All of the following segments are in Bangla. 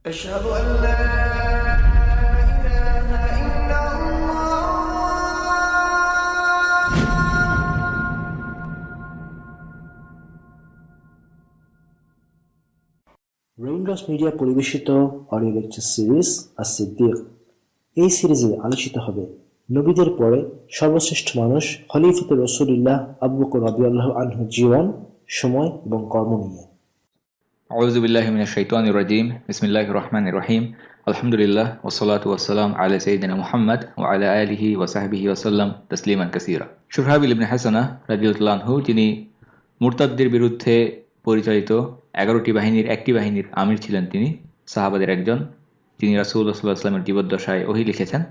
أشهد أن لا إله إلا الله। রেইনড্রপস মিডিয়া পরিবেশিত অডিও লেকচার সিরিজ আস-সিদ্দিক। এই সিরিজে আলোচিত হবে নবীদের পরে সর্বশ্রেষ্ঠ মানুষ খলিফাতুর রাসূলুল্লাহ আবু বকর রাদিয়াল্লাহু আনহু জীবন, সময় এবং কর্ম নিয়ে। আউযু বিল্লাহি মিনাশ শাইতানির রাজীম। বিসমিল্লাহির রহমানির রহিম। আলহামদুলিল্লাহ ওয়াসসালাতু ওয়াসসালামু আলা সাইয়্যিদিনা মুহাম্মদ ওয়া আলা আলিহি ওয়া সাহবিহি ওয়া সাল্লাম তাসলিমান কাসীরা। শুরহাবিল ইবনে হাসানা রাদিয়াল্লাহু আনহু, যিনি মুরতাদদের বিরুদ্ধে পরিচালিত 11টি বাহিনীর একটি বাহিনীর আমির ছিলেন, তিনি সাহাবাদের একজন, যিনি রাসূলুল্লাহ সাল্লাল্লাহু আলাইহি ওয়াসাল্লামের জীবদ্দশায় ওহী লিখেছেন।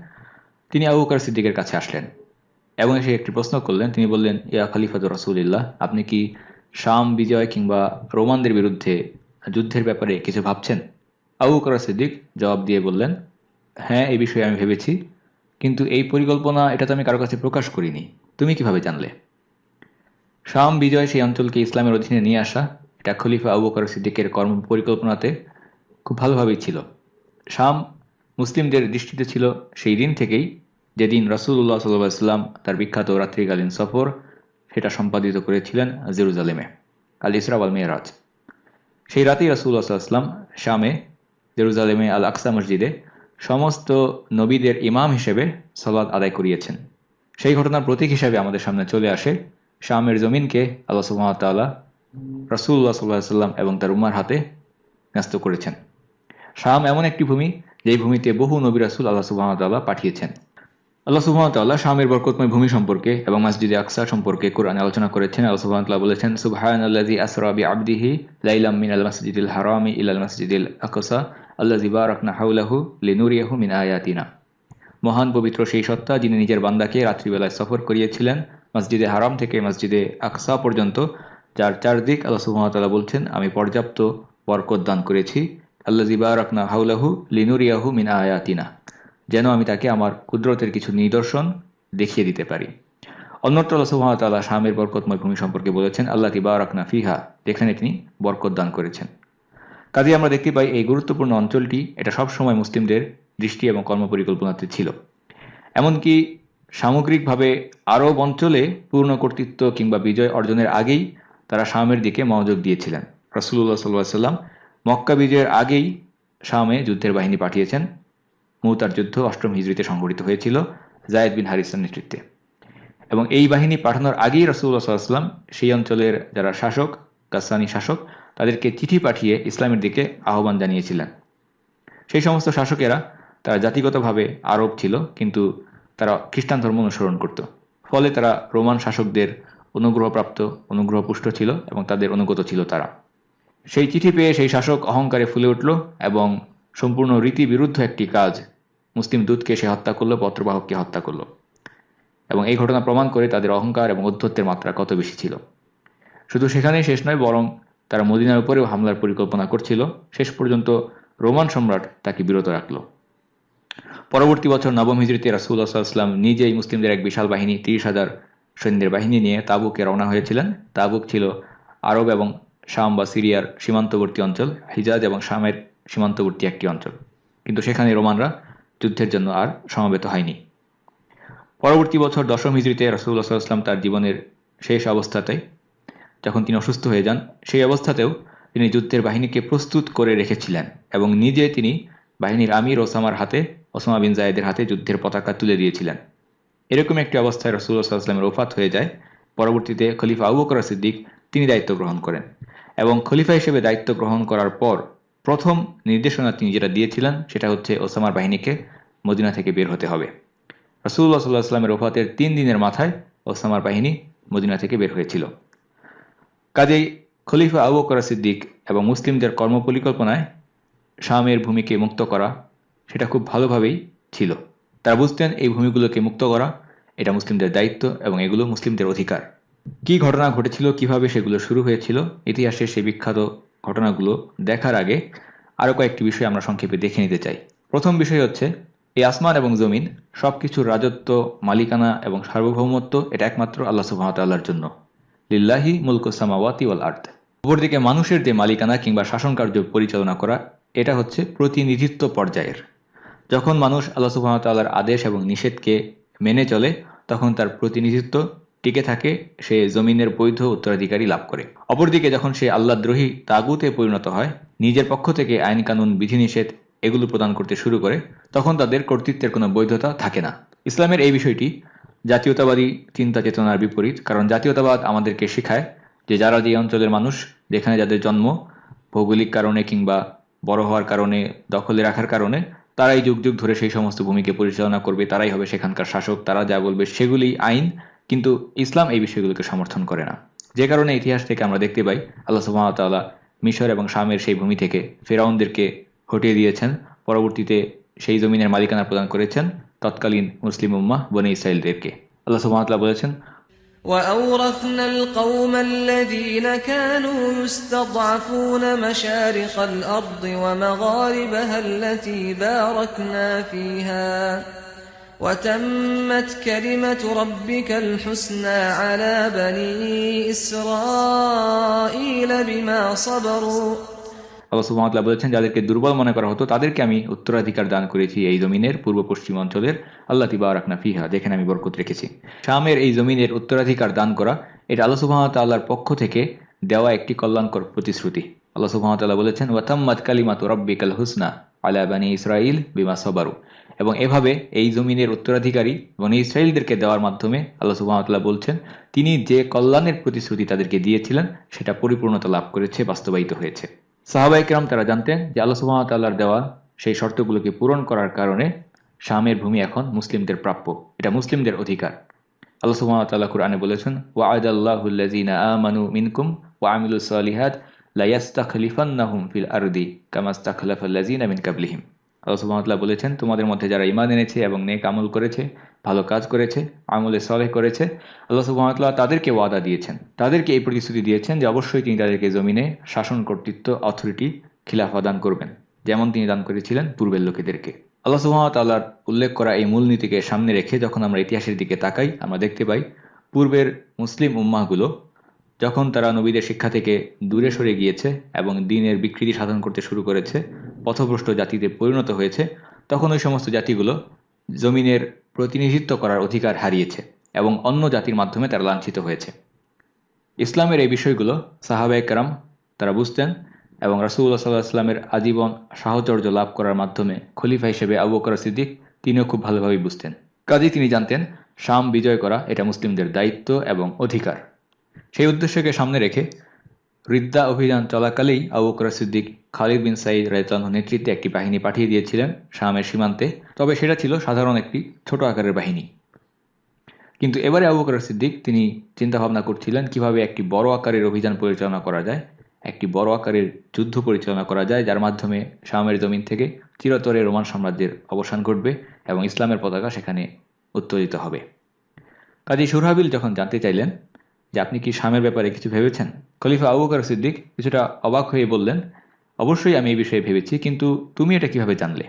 তিনি আবু বকর সিদ্দিকের কাছে আসলেন এবং এসে একটি প্রশ্ন করলেন। তিনি বললেন, ইয়া খলিফাতুর রাসূলিল্লাহ, আপনি কি শাম বিজয় কিংবা রোমানদের বিরুদ্ধে যুদ্ধের ব্যাপারে কিছু ভাবছেন? আবু বকর সিদ্দিক জবাব দিয়ে বললেন, হ্যাঁ, এই বিষয়ে আমি ভেবেছি, কিন্তু এই পরিকল্পনা এটা তো আমি কারো কাছে প্রকাশ করিনি। তুমি কিভাবে জানলে? শাম বিজয়, সেই অঞ্চলকে ইসলামের অধীনে নিয়ে আসা, এটা খলিফা আবু বকর সিদ্দিকের কর্ম পরিকল্পনাতে খুব ভালোভাবেই ছিল। শাম মুসলিমদের দৃষ্টিতে ছিল সেই দিন থেকেই, যেদিন রাসূলুল্লাহ সাল্লাল্লাহু আলাইহি ওয়াসাল্লাম তার বিখ্যাত রাত্রিকালীন সফর সেটা সম্পাদিত করেছিলেন জেরুজালেমে, আল ইসরা ওয়াল মিরাজ। সেই রাতেই রাসূলুল্লাহ সাল্লাল্লাহু আলাইহি ওয়াসাল্লাম শামে জেরুজালেমে আল আকসা মসজিদে সমস্ত নবীদের ইমাম হিসেবে সালাত আদায় করিয়েছেন। সেই ঘটনার প্রতীক হিসেবে আমাদের সামনে চলে আসে শামের জমিনকে আল্লাহ সুবহানাহু ওয়া তাআলা রাসূলুল্লাহ সাল্লাল্লাহু আলাইহি ওয়াসাল্লাম এবং তার উম্মার হাতে ন্যস্ত করেছেন। শাম এমন একটি ভূমি, যেই ভূমিতে বহু নবী রাসূল আল্লাহ সুবহানাহু ওয়া তাআলা পাঠিয়েছেন। আল্লাহ সুবহানাহু ওয়া তাআলা শামের বরকতময় ভূমি সম্পর্কে এবং মসজিদে আকসা সম্পর্কে কোরআনে আলোচনা করেছেন। আল্লাহ সুবহানাহু ওয়া তাআলা বলেছেন, সুবহানাল্লাযী আসরা বিআবদিহি লাইলাম মিনাল মাসজিদিল হারামি ইলাল মাসজিদিল আকসা আল্লাযী বারাকনা হাওলাহু লিনুরিয়াহু মিন আয়াতিনা। মহান পবিত্র সেই সত্তা, যিনি নিজের বান্দাকে রাত্রিবেলায় সফর করিয়েছিলেন মসজিদে হারাম থেকে মসজিদে আকসা পর্যন্ত, যার চারদিক আল্লাহ সুবহানাহু ওয়া তাআলা বলছেন, আমি পর্যাপ্ত বরকত দান করেছি। আল্লাযী বারাকনা হাওলাহু লিনুরিয়াহু মিন আয়াতিনা, যেন আমি তাকে আমার কুদরতের কিছু নিদর্শন দেখিয়ে দিতে পারি। অন্যত্র আল্লাহ সুবহানাহু ওয়া তাআলা শামের বরকতময় ভূমি সম্পর্কে বলেছেন, আল্লাতী বারাকনা ফিহা, যেখানে তিনি বরকত দান করেছেন। কাজেই আমরা দেখতে পাই এই গুরুত্বপূর্ণ অঞ্চলটি এটা সবসময় মুসলিমদের দৃষ্টি এবং কর্মপরিকল্পনাতে ছিল। এমনকি সামগ্রিকভাবে আরব অঞ্চলে পূর্ণ কর্তৃত্ব কিংবা বিজয় অর্জনের আগেই তারা শামের দিকে মনোযোগ দিয়েছিলেন। রাসূলুল্লাহ সাল্লাল্লাহু আলাইহি ওয়াসাল্লাম মক্কা বিজয়ের আগেই শামে যুদ্ধের বাহিনী পাঠিয়েছেন। মুতার যুদ্ধ 8ম হিজরিতে সংঘটিত হয়েছিল যায়েদ বিন হারিসার নেতৃত্বে, এবং এই বাহিনী পাঠানোর আগেই রাসূলুল্লাহ সাল্লাল্লাহু আলাইহি ওয়াসাল্লাম সেই অঞ্চলের যারা শাসক, গাসসানি শাসক, তাদেরকে চিঠি পাঠিয়ে ইসলামের দিকে আহ্বান জানিয়েছিলেন। সেই সমস্ত শাসকেরা তারা জাতিগতভাবে আরব ছিল, কিন্তু তারা খ্রিস্টান ধর্ম অনুসরণ করত। ফলে তারা রোমান শাসকদের অনুগ্রহপ্রাপ্ত, অনুগ্রহপুষ্ট ছিল এবং তাদের অনুগত ছিল তারা। সেই চিঠি পেয়ে সেই শাসক অহংকারে ফুলে উঠল এবং সম্পূর্ণ রীতি বিরুদ্ধ একটি কাজ, মুসলিম দূতকে সে হত্যা করলো, পত্রবাহককে হত্যা করলো। এবং এই ঘটনা প্রমাণ করে তাদের অহংকার এবং ঔদ্ধত্যের মাত্রা কত বেশি ছিল। শুধু সেখানেই শেষ নয়, বরং তারা মদিনার উপরেও হামলার পরিকল্পনা করছিল। শেষ পর্যন্ত রোমান সম্রাট তাকে বিরত রাখল। পরবর্তী বছর 9ম হিজরিতে রাসূলুল্লাহ সাল্লাল্লাহু আলাইহি ওয়াসাল্লাম নিজেই মুসলিমদের এক বিশাল বাহিনী 30,000 সৈন্যের বাহিনী নিয়ে তাবুকে রওনা হয়েছিলেন। তাবুক ছিল আরব এবং শাম বা সিরিয়ার সীমান্তবর্তী অঞ্চল, হিজাজ এবং শামের সীমান্তবর্তী একটি অঞ্চল, কিন্তু সেখানে রোমানরা যুদ্ধের জন্য আর সমবেত হয়নি। পরবর্তী বছর 10ম হিজরিতে রাসূলুল্লাহ সাল্লাল্লাহু আলাইহি ওয়াসাল্লাম তার জীবনের শেষ অবস্থাতে, যখন তিনি অসুস্থ হয়ে যান, সেই অবস্থাতেও তিনি যুদ্ধের বাহিনীকে প্রস্তুত করে রেখেছিলেন এবং নিজে তিনি বাহিনীর আমির ওসামা বিন জায়েদের হাতে যুদ্ধের পতাকা তুলে দিয়েছিলেন। এরকম একটি অবস্থায় রাসূলুল্লাহ সাল্লাল্লাহু আলাইহি ওয়াসাল্লামের ওফাত হয়ে যায়। পরবর্তীতে খলিফা আবু বকর সিদ্দিক তিনি দায়িত্ব গ্রহণ করেন এবং খলিফা হিসেবে দায়িত্ব গ্রহণ করার পর প্রথম নির্দেশনা তিনি যেটা দিয়েছিলেন সেটা হচ্ছে ওসামার বাহিনীকে মদিনা থেকে বের হতে হবে। রাসূলুল্লাহ সাল্লাল্লাহু আলাইহি ওয়াসাল্লামের ওফাতের 3 দিনের মাথায় ওসামার বাহিনী মদিনা থেকে বের হয়েছিল। কাজেই খলিফা আবু বকর সিদ্দিক এবং মুসলিমদের কর্মপরিকল্পনায় শামের ভূমিকে মুক্ত করা সেটা খুব ভালোভাবেই ছিল। তারা বুঝতেন এই ভূমিগুলোকে মুক্ত করা এটা মুসলিমদের দায়িত্ব এবং এগুলো মুসলিমদের অধিকার। কি ঘটনা ঘটেছিল, কিভাবে সেগুলো শুরু হয়েছিল, ইতিহাসের সেই বিখ্যাত ঘটনাগুলো দেখার আগে আরও কয়েকটি বিষয় আমরা সংক্ষেপে দেখে নিতে চাই। প্রথম বিষয় হচ্ছে, এই আসমান এবং জমিন সবকিছুর রাজত্ব, মালিকানা এবং সার্বভৌমত্ব এটা একমাত্র আল্লাহ সুবহানাহু ওয়া তাআলার জন্য। লিল্লাহি মুলকুস সামাওয়াতি ওয়াল আরদ। অপরদিকে মানুষের যে মালিকানা কিংবা শাসন কার্য পরিচালনা করা, এটা হচ্ছে প্রতিনিধিত্ব পর্যায়ের। যখন মানুষ আল্লাহ সুবহানাহু ওয়া তাআলার আদেশ এবং নিষেধকে মেনে চলে তখন তার প্রতিনিধিত্ব টিকে থাকে, সে জমিনের বৈধ উত্তরাধিকারী লাভ করে। অপরদিকে যখন সে আল্লাহদ্রোহী তাগুতে পরিণত হয়, নিজের পক্ষ থেকে আইন কানুন বিধিনিষেধ এগুলো প্রদান করতে শুরু করে, তখন তাদের কর্তৃত্বের কোনো বৈধতা থাকে না। ইসলামের এই বিষয়টি জাতীয়তাবাদী চিন্তা চেতনার বিপরীত, কারণ জাতীয়তাবাদ আমাদেরকে শেখায় যে যারা যে অঞ্চলের মানুষ, যেখানে যাদের জন্ম, ভৌগোলিক কারণে কিংবা বড় হওয়ার কারণে, দখলে রাখার কারণে তারাই যুগ যুগ ধরে সেই সমস্ত ভূমিকে পরিচালনা করবে, তারাই হবে সেখানকার শাসক, তারা যা বলবে সেগুলি আইন। কিন্তু ইসলাম এই বিষয়গুলোকে সমর্থন করে না, যে কারণে ইতিহাস থেকে আমরা দেখতে পাই আল্লাহ সুবহানাহু ওয়া তাআলা মিশর এবং শামের সেই ভূমি থেকে ফেরাউনদেরকে হটিয়ে দিয়েছেন, পরবর্তীতে সেই জমিনের মালিকানা প্রদান করেছেন তৎকালীন মুসলিম উম্মাহ বনী ইসরাঈলদেরকে। আল্লাহ সুবহানাহু ওয়া তাআলা বলেছেন, وأورثنا القوم الذين كانوا يستضعفون مشارق الأرض ومغاربها التي باركنا فيها وتمت كلمة ربك الحسنى على بني إسرائيل بما صبروا। আল্লাহ সুবহানাহু ওয়া তাআলা বলেছেন, যাদেরকে দুর্বল মনে করা হতো তাদেরকে আমি উত্তরাধিকার দান করেছি এই জমিনের পূর্ব পশ্চিম অঞ্চলের, আল্লাতী বারাকনা ফিহা, যেখানে আমি বরকত রেখেছি। শামের এই জমিনের উত্তরাধিকার দান করা এটা আল্লাহ সুবহানাহু ওয়া তাআলার পক্ষ থেকে দেওয়া একটি কল্যাণকর প্রতিশ্রুতি। আল্লাহ সুবহানাহু ওয়া তাআলা বলেছেন, ওয়া তাম্মাত কালিমাতু রাব্বিকাল হুসনা আলা বানি ইসরাঈল বিমা সাবারু, এবং এভাবে এই জমিনের উত্তরাধিকারী বনী ইসরাঈলদেরকে দেওয়ার মাধ্যমে আল্লাহ সুবহানাহু ওয়া তাআলা বলছেন তিনি যে কল্যাণের প্রতিশ্রুতি তাদেরকে দিয়েছিলেন সেটা পরিপূর্ণতা লাভ করেছে, বাস্তবায়িত হয়েছে। সাহাবায়ে কেরাম তারা জানতেন যে আল্লাহ সুবহানাহু ওয়া তাআলার দেওয়া সেই শর্তগুলোকে পূরণ করার কারণে শামের ভূমি এখন মুসলিমদের প্রাপ্য, এটা মুসলিমদের অধিকার। আল্লাহ সুবহানাহু ওয়া তাআলা কুরআনে বলেছেন, ওয়া'আদাল্লাহুল্লাযীনা আমানু মিনকুম ওয়া আমিলুস সালিহাত লা ইয়াস্তাখলিফান্নাহুম ফিল আরদি কামা ইসতাখলাফাল্লাযীনা মিন কাবলিহিম। আল্লাহ সুবহানাহু ওয়া তাআলা বলেছেন, তোমাদের মধ্যে যারা ঈমান এনেছে এবং নেক আমল করেছে, ভালো কাজ করেছে, আমলে সালেহ করেছে, আল্লাহ সুবহানাহু ওয়া তাআলা তাদেরকে ওয়াদা দিয়েছেন, তাদেরকে এই প্রতিশ্রুতি দিয়েছেন যে অবশ্যই তিনি তাদেরকে জমিনে শাসন কর্তৃত্ব, অথরিটি, খিলাফা দান করবেন, যেমন তিনি দান করেছিলেন পূর্বের লোকেদেরকে। আল্লাহ সুবহানাহু ওয়া তাআলার উল্লেখ করা এই মূলনীতিকে সামনে রেখে যখন আমরা ইতিহাসের দিকে তাকাই, আমরা দেখতে পাই পূর্বের মুসলিম উম্মাহগুলো যখন তারা নবীদের শিক্ষা থেকে দূরে সরে গিয়েছে এবং দ্বীনের বিকৃতি সাধন করতে শুরু করেছে, পথভ্রষ্ট জাতিতে পরিণত হয়েছে, তখন ওই সমস্ত জাতিগুলো জমিনের প্রতিনিধিত্ব করার অধিকার হারিয়েছে এবং অন্য জাতির মাধ্যমে তারা লাঞ্ছিত হয়েছে। ইসলামের এই বিষয়গুলো সাহাবায়ে কেরাম তারা বুঝতেন এবং রাসূলুল্লাহ সাল্লাল্লাহু আলাইহি ওয়াসাল্লামের আজীবন সাহচর্য লাভ করার মাধ্যমে খলিফা হিসেবে আবু বকর সিদ্দিক তিনিও খুব ভালোভাবেই বুঝতেন। কাজেই তিনি জানতেন শাম বিজয় করা এটা মুসলিমদের দায়িত্ব এবং অধিকার। সেই উদ্দেশ্যকে সামনে রেখে রিদ্দা অভিযান চলাকালেই আবু বকর সিদ্দিক খালিদ বিন সাঈদ রাদিয়াল্লাহু আনহু নেতৃত্বে একটি বাহিনী পাঠিয়ে দিয়েছিলেন শামের সীমান্তে, তবে সেটা ছিল সাধারণ একটি ছোট আকারের বাহিনী। কিন্তু এবারে আবু বকর সিদ্দিক তিনি চিন্তা ভাবনা করছিলেন কিভাবে একটি বড় আকারের অভিযান পরিচালনা করা যায়, একটি বড় আকারের যুদ্ধ পরিচালনা করা যায়, যার মাধ্যমে শামের জমিন থেকে চিরতরে রোমান সাম্রাজ্যের অবসান ঘটবে এবং ইসলামের পতাকা সেখানে উত্তোলিত হবে। কাজী সুরহাবিল যখন জানতে চাইলেন যে আপনি কি শামের ব্যাপারে কিছু ভেবেছেন, খলিফা আবু বকর সিদ্দিক কিছুটা অবাক হয়ে বললেন, অবশ্যই আমি এই বিষয়ে ভেবেছি, কিন্তু তুমি এটা কিভাবে জানলে?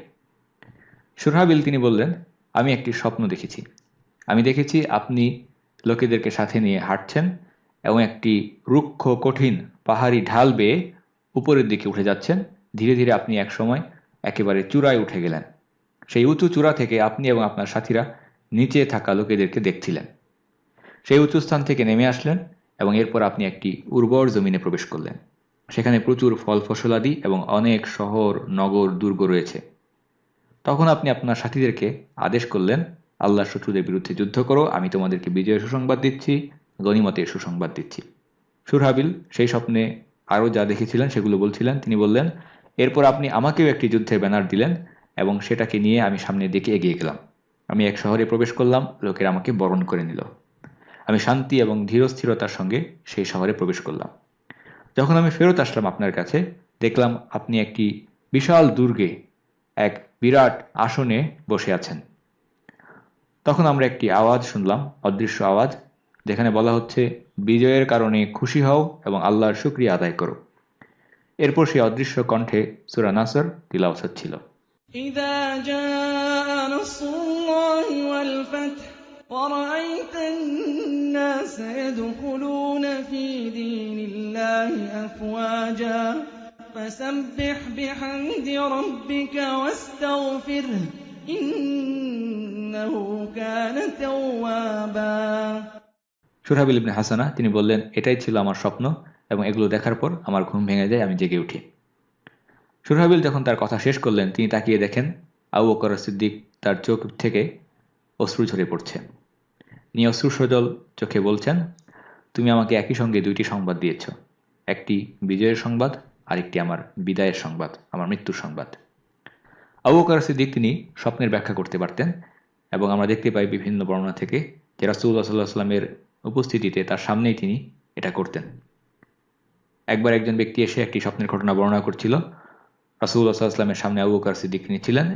সুরহাবিল তিনি বললেন, আমি একটি স্বপ্ন দেখেছি। আমি দেখেছি আপনি লোকেদেরকে সাথে নিয়ে হাঁটছেন এবং একটি রুক্ষ কঠিন পাহাড়ি ঢাল বেয়ে উপরের দিকে উঠে যাচ্ছেন। ধীরে ধীরে আপনি এক সময় একেবারে চূড়ায় উঠে গেলেন। সেই উঁচু চূড়া থেকে আপনি এবং আপনার সাথীরা নিচে থাকা লোকেদেরকে দেখছিলেন। সেই উঁচু স্থান থেকে নেমে আসলেন এবং এরপর আপনি একটি উর্বর জমিনে প্রবেশ করলেন। সেখানে প্রচুর ফল ফসলাদি এবং অনেক শহর, নগর, দুর্গ রয়েছে। তখন আপনি আপনার সাথীদেরকে আদেশ করলেন, আল্লাহর শত্রুদের বিরুদ্ধে যুদ্ধ করো, আমি তোমাদেরকে বিজয়ের সুসংবাদ দিচ্ছি, গনিমতের সুসংবাদ দিচ্ছি। সুরহাবিল সেই স্বপ্নে আরও যা দেখেছিলেন সেগুলো বলছিলেন। তিনি বললেন, এরপর আপনি আমাকেও একটি যুদ্ধের ব্যানার দিলেন এবং সেটাকে নিয়ে আমি সামনের দিকে এগিয়ে গেলাম। আমি এক শহরে প্রবেশ করলাম, লোকেরা আমাকে বরণ করে নিল। আমি শান্তি এবং ধীরস্থিরতার সঙ্গে সেই শহরে প্রবেশ করলাম। যখন আমি ফেরত আসলাম আপনার কাছে, দেখলাম আপনি একটি বিশাল দুর্গে এক বিরাট আসনে বসে আছেন। তখন আমরা একটি আওয়াজ শুনলাম, অদৃশ্য আওয়াজ, যেখানে বলা হচ্ছে বিজয়ের কারণে খুশি হও এবং আল্লাহর শুকরিয়া আদায় করো। এরপর সেই অদৃশ্য কণ্ঠে সূরা নাসর তিলাওয়াত হচ্ছিল। إذا جاء نصر الله والفتح ورأيت الناس يدخلون في دين الله أفواجا فسبح بحمد ربك واستغفره إنه كان توابا। শুরহাবিল ইবনে হাসানা তিনি বললেন, এটাই ছিল আমার স্বপ্ন এবং এগুলো দেখার পর আমার ঘুম ভেঙে যায়, আমি জেগে উঠি। শুরহাবিল যখন তার কথা শেষ করলেন, তিনি তাকিয়ে দেখেন আবু বকর সিদ্দিক তার চোখ থেকে অশ্রু ঝরে পড়ছে। তিনি অশ্রু সজল চোখে বলছেন, তুমি আমাকে একই সঙ্গে দুইটি সংবাদ দিয়েছ, একটি বিজয়ের সংবাদ, আরেকটি আমার বিদায়ের সংবাদ, আমার মৃত্যুর সংবাদ। আবু বকর সিদ্দিক তিনি স্বপ্নের ব্যাখ্যা করতে পারতেন এবং আমরা দেখতে পাই বিভিন্ন বর্ণনা থেকে যে রাসূলুল্লাহ সাল্লাল্লাহু আলাইহি ওয়াসাল্লামের উপস্থিতিতে তার সামনেই তিনি এটা করতেন। একবার একজন ব্যক্তি এসে একটি স্বপ্নের ঘটনা বর্ণনা করছিল। রাসূলুল্লাহ সাল্লাল্লাহু আলাইহি ওয়াসাল্লামের সামনে আবু বকর সিদ্দিক তিনি ছিলেন।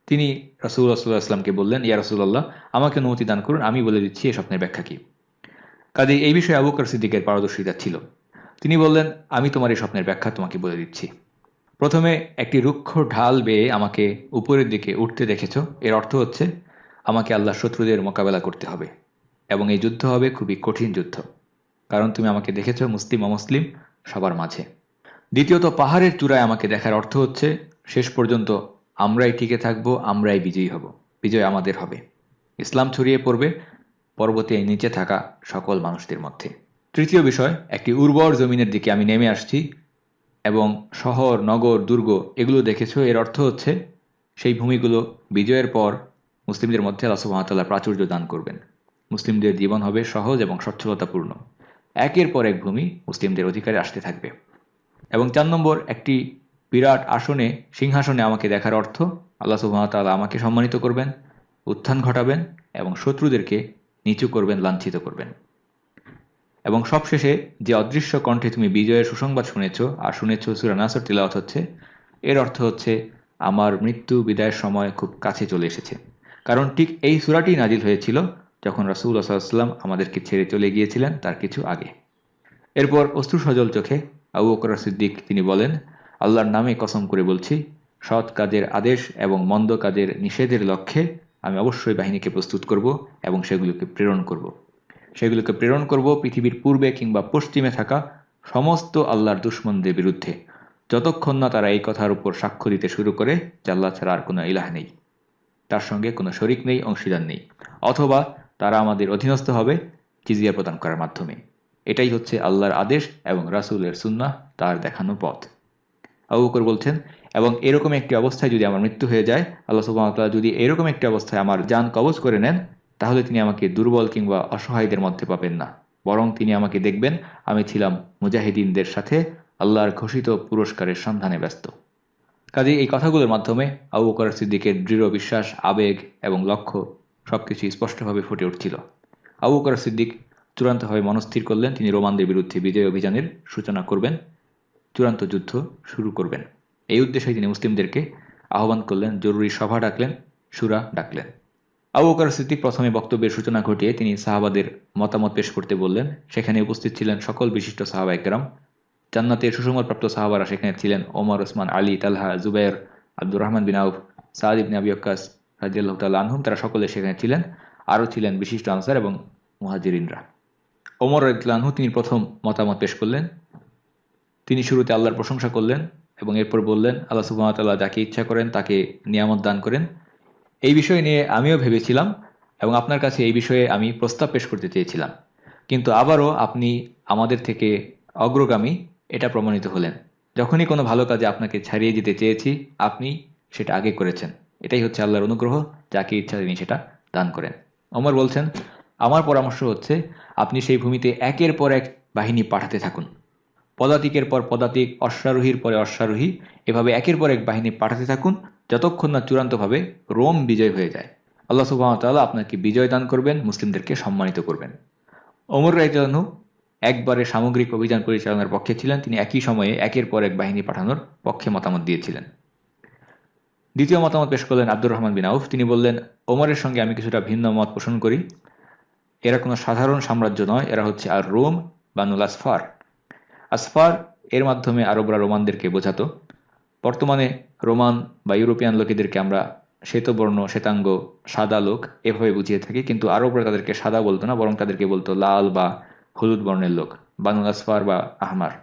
তিনি রাসূলুল্লাহ সাল্লাল্লাহু আলাইহি ওয়াসাল্লামকে বললেন, ইয়া রাসূলুল্লাহ, আমাকে অনুমতি দান করুন, আমি বলে দিচ্ছি এই স্বপ্নের ব্যাখ্যা কি। কাজেই এই বিষয়ে আবু বকর সিদ্দিকের পারদর্শিতা ছিল। তিনি বললেন, আমি তোমার এই স্বপ্নের ব্যাখ্যা তোমাকে বলে দিচ্ছি। প্রথমে একটি রুক্ষ ঢাল বেয়ে আমাকে উপরের দিকে উঠতে দেখেছ, এর অর্থ হচ্ছে আমাকে আল্লাহর শত্রুদের মোকাবেলা করতে হবে এবং এই যুদ্ধ হবে খুবই কঠিন যুদ্ধ, কারণ তুমি আমাকে দেখেছ মুসলিম অমুসলিম সবার মাঝে। দ্বিতীয়ত, পাহাড়ের চূড়ায় আমাকে দেখার অর্থ হচ্ছে শেষ পর্যন্ত আমরাই টিকে থাকবো, আমরাই বিজয়ী হব, বিজয় আমাদের হবে, ইসলাম ছড়িয়ে পড়বে পর্বতে নিচে থাকা সকল মানুষদের মধ্যে। তৃতীয় বিষয়, একটি উর্বর জমিনের দিকে আমি নেমে আসছি এবং শহর নগর দুর্গ এগুলো দেখেছো, এর অর্থ হচ্ছে সেই ভূমিগুলো বিজয়ের পর মুসলিমদের মধ্যে আল্লাহ সুবহানাহু ওয়া তাআলা প্রাচুর্য দান করবেন, মুসলিমদের জীবন হবে সহজ এবং সচ্ছলতাপূর্ণ, একের পর এক ভূমি মুসলিমদের অধিকারে আসতে থাকবে। এবং 4 নম্বর, একটি বিরাট আসনে সিংহাসনে আমাকে দেখার অর্থ আল্লাহ সুবহানাহু ওয়া তাআলা আমাকে সম্মানিত করবেন, উত্থান ঘটাবেন এবং শত্রুদেরকে নিচু করবেন, লাঞ্ছিত করবেন। এবং সবশেষে যে অদৃশ্য কণ্ঠে তুমি বিজয়ের সুসংবাদ শুনেছ আর শুনেছ সূরা নাসর তিলাওয়াত হচ্ছে, এর অর্থ হচ্ছে আমার মৃত্যু বিদায়ের সময় খুব কাছে চলে এসেছে। কারণ ঠিক এই সূরাটি নাজিল হয়েছিল যখন রাসূলুল্লাহ সাল্লাল্লাহু আলাইহি ওয়াসাল্লাম আমাদেরকে ছেড়ে চলে গিয়েছিলেন তার কিছু আগে। এরপর অশ্রু সজল চোখে আবু বকর সিদ্দিক তিনি বলেন, আল্লাহর নামে কসম করে বলছি, সৎ কাজের আদেশ এবং মন্দ কাজের নিষেধের লক্ষ্যে আমি অবশ্যই বাহিনীকে প্রস্তুত করব এবং সেগুলোকে প্রেরণ করব পৃথিবীর পূর্বে কিংবা পশ্চিমে থাকা সমস্ত আল্লাহর দুশমনদের বিরুদ্ধে, যতক্ষণ না তারা এই কথার উপর সাক্ষ্য দিতে শুরু করে যে আল্লাহ ছাড়া আর কোনো ইলাহ নেই, তার সঙ্গে কোনো শরিক নেই, অংশীদার নেই, অথবা তারা আমাদের অধীনস্থ হবে জিজিয়া প্রদান করার মাধ্যমে। এটাই হচ্ছে আল্লাহর আদেশ এবং রাসূলের সুন্নাহ, তার দেখানো পথ। আবু বকর বলছেন, এবং এরকম একটি অবস্থায় যদি আমার মৃত্যু হয়ে যায়, আল্লাহ সুবহানাহু ওয়া তাআলা যদি এরকম একটি অবস্থায় আমার জান কবজ করে নেন, তাহলে তিনি আমাকে দুর্বল কিংবা অসহায়দের মধ্যে পাবেন না, বরং তিনি আমাকে দেখবেন আমি ছিলাম মুজাহিদিনদের সাথে আল্লাহর ঘোষিত পুরস্কারের সন্ধানে ব্যস্ত। কাজেই এই কথাগুলোর মাধ্যমে আবু বকর সিদ্দিকের দৃঢ় বিশ্বাস, আবেগ এবং লক্ষ্য সবকিছু স্পষ্টভাবে ফুটে উঠছিল। আবু বকর সিদ্দিক চূড়ান্তভাবে মনস্থির করলেন তিনি রোমানদের বিরুদ্ধে বিজয় অভিযানের সূচনা করবেন, চূড়ান্ত যুদ্ধ শুরু করবেন। এই উদ্দেশ্যে তিনি মুসলিমদেরকে আহ্বান করলেন, জরুরি সভা ডাকলেন, শুরা ডাকলেন। আবু বকর সিদ্দিক প্রথমে বক্তব্যের সূচনা ঘটিয়ে তিনি সাহাবাদের মতামত পেশ করতে বললেন। সেখানে উপস্থিত ছিলেন সকল বিশিষ্ট সাহাবা একরাম, জান্নাতের সুসংবাদপ্রাপ্ত সাহাবারা সেখানে ছিলেন, ওমর, ওসমান, আলী, তালহা, জুবাইর, আব্দুর রহমান বিন আউফ, সাদ ইবনে আবি ওয়াক্কাস রাদিয়াল্লাহু তাআলা আনহুম, তারা সকলে সেখানে ছিলেন। আরও ছিলেন বিশিষ্ট আনসার এবং মুহাজিরিনরা। ওমর রাদিয়াল্লাহু আনহু তিনি প্রথম মতামত পেশ করলেন। তিনি শুরুতে আল্লাহর প্রশংসা করলেন এবং এরপর বললেন, আল্লাহ সুবহানাহু ওয়া তাআলা যাকে ইচ্ছা করেন তাকে নিয়ামত দান করেন। এই বিষয় নিয়ে আমিও ভেবেছিলাম এবং আপনার কাছে এই বিষয়ে আমি প্রস্তাব পেশ করতে চেয়েছিলাম, কিন্তু আবারও আপনি আমাদের থেকে অগ্রগামী এটা প্রমাণিত হলেন। যখনই কোনো ভালো কাজে আপনাকে ছাড়িয়ে যেতে চেয়েছি, আপনি সেটা আগে করেছেন। এটাই হচ্ছে আল্লাহর অনুগ্রহ, যাকে ইচ্ছা তিনি সেটা দান করেন। ওমর বলছেন, আমার পরামর্শ হচ্ছে আপনি সেই ভূমিতে একের পর এক বাহিনী পাঠাতে থাকুন, পদাতিকের পর পদাতিক, অশ্বারোহীর পরে অশ্বারোহী, এভাবে একের পর এক বাহিনী পাঠাতে থাকুন যতক্ষণ না চূড়ান্তভাবে রোম বিজয় হয়ে যায়। আল্লাহ সুবহানাহু ওয়া তাআলা আপনাকে বিজয় দান করবেন, মুসলিমদেরকে সম্মানিত করবেন। ওমর রাদিয়াল্লাহু আনহু একবারে সামগ্রিক অভিযান পরিচালনার পক্ষে ছিলেন, তিনি একই সময়ে একের পর এক বাহিনী পাঠানোর পক্ষে মতামত দিয়েছিলেন। দ্বিতীয় মতামত পেশ করলেন আব্দুর রহমান বিন আউফ। তিনি বললেন, ওমরের সঙ্গে আমি কিছুটা ভিন্ন মত পোষণ করি। এরা কোনো সাধারণ সাম্রাজ্য নয়, এরা হচ্ছে আর রোম, বানুল আসফার। আসফার এর মাধ্যমে আরবরা রোমানদেরকে বোঝাতো। বর্তমানে রোমান বা ইউরোপিয়ান লোকেদেরকে আমরা শ্বেতবর্ণ, শ্বেতাঙ্গ, সাদা লোক এভাবে বুঝিয়ে থাকি, কিন্তু আরবরা তাদেরকে সাদা বলতো না, বরং তাদেরকে বলতো লাল বা হলুদ বর্ণের লোক, বানুল আসফার বা আহমার।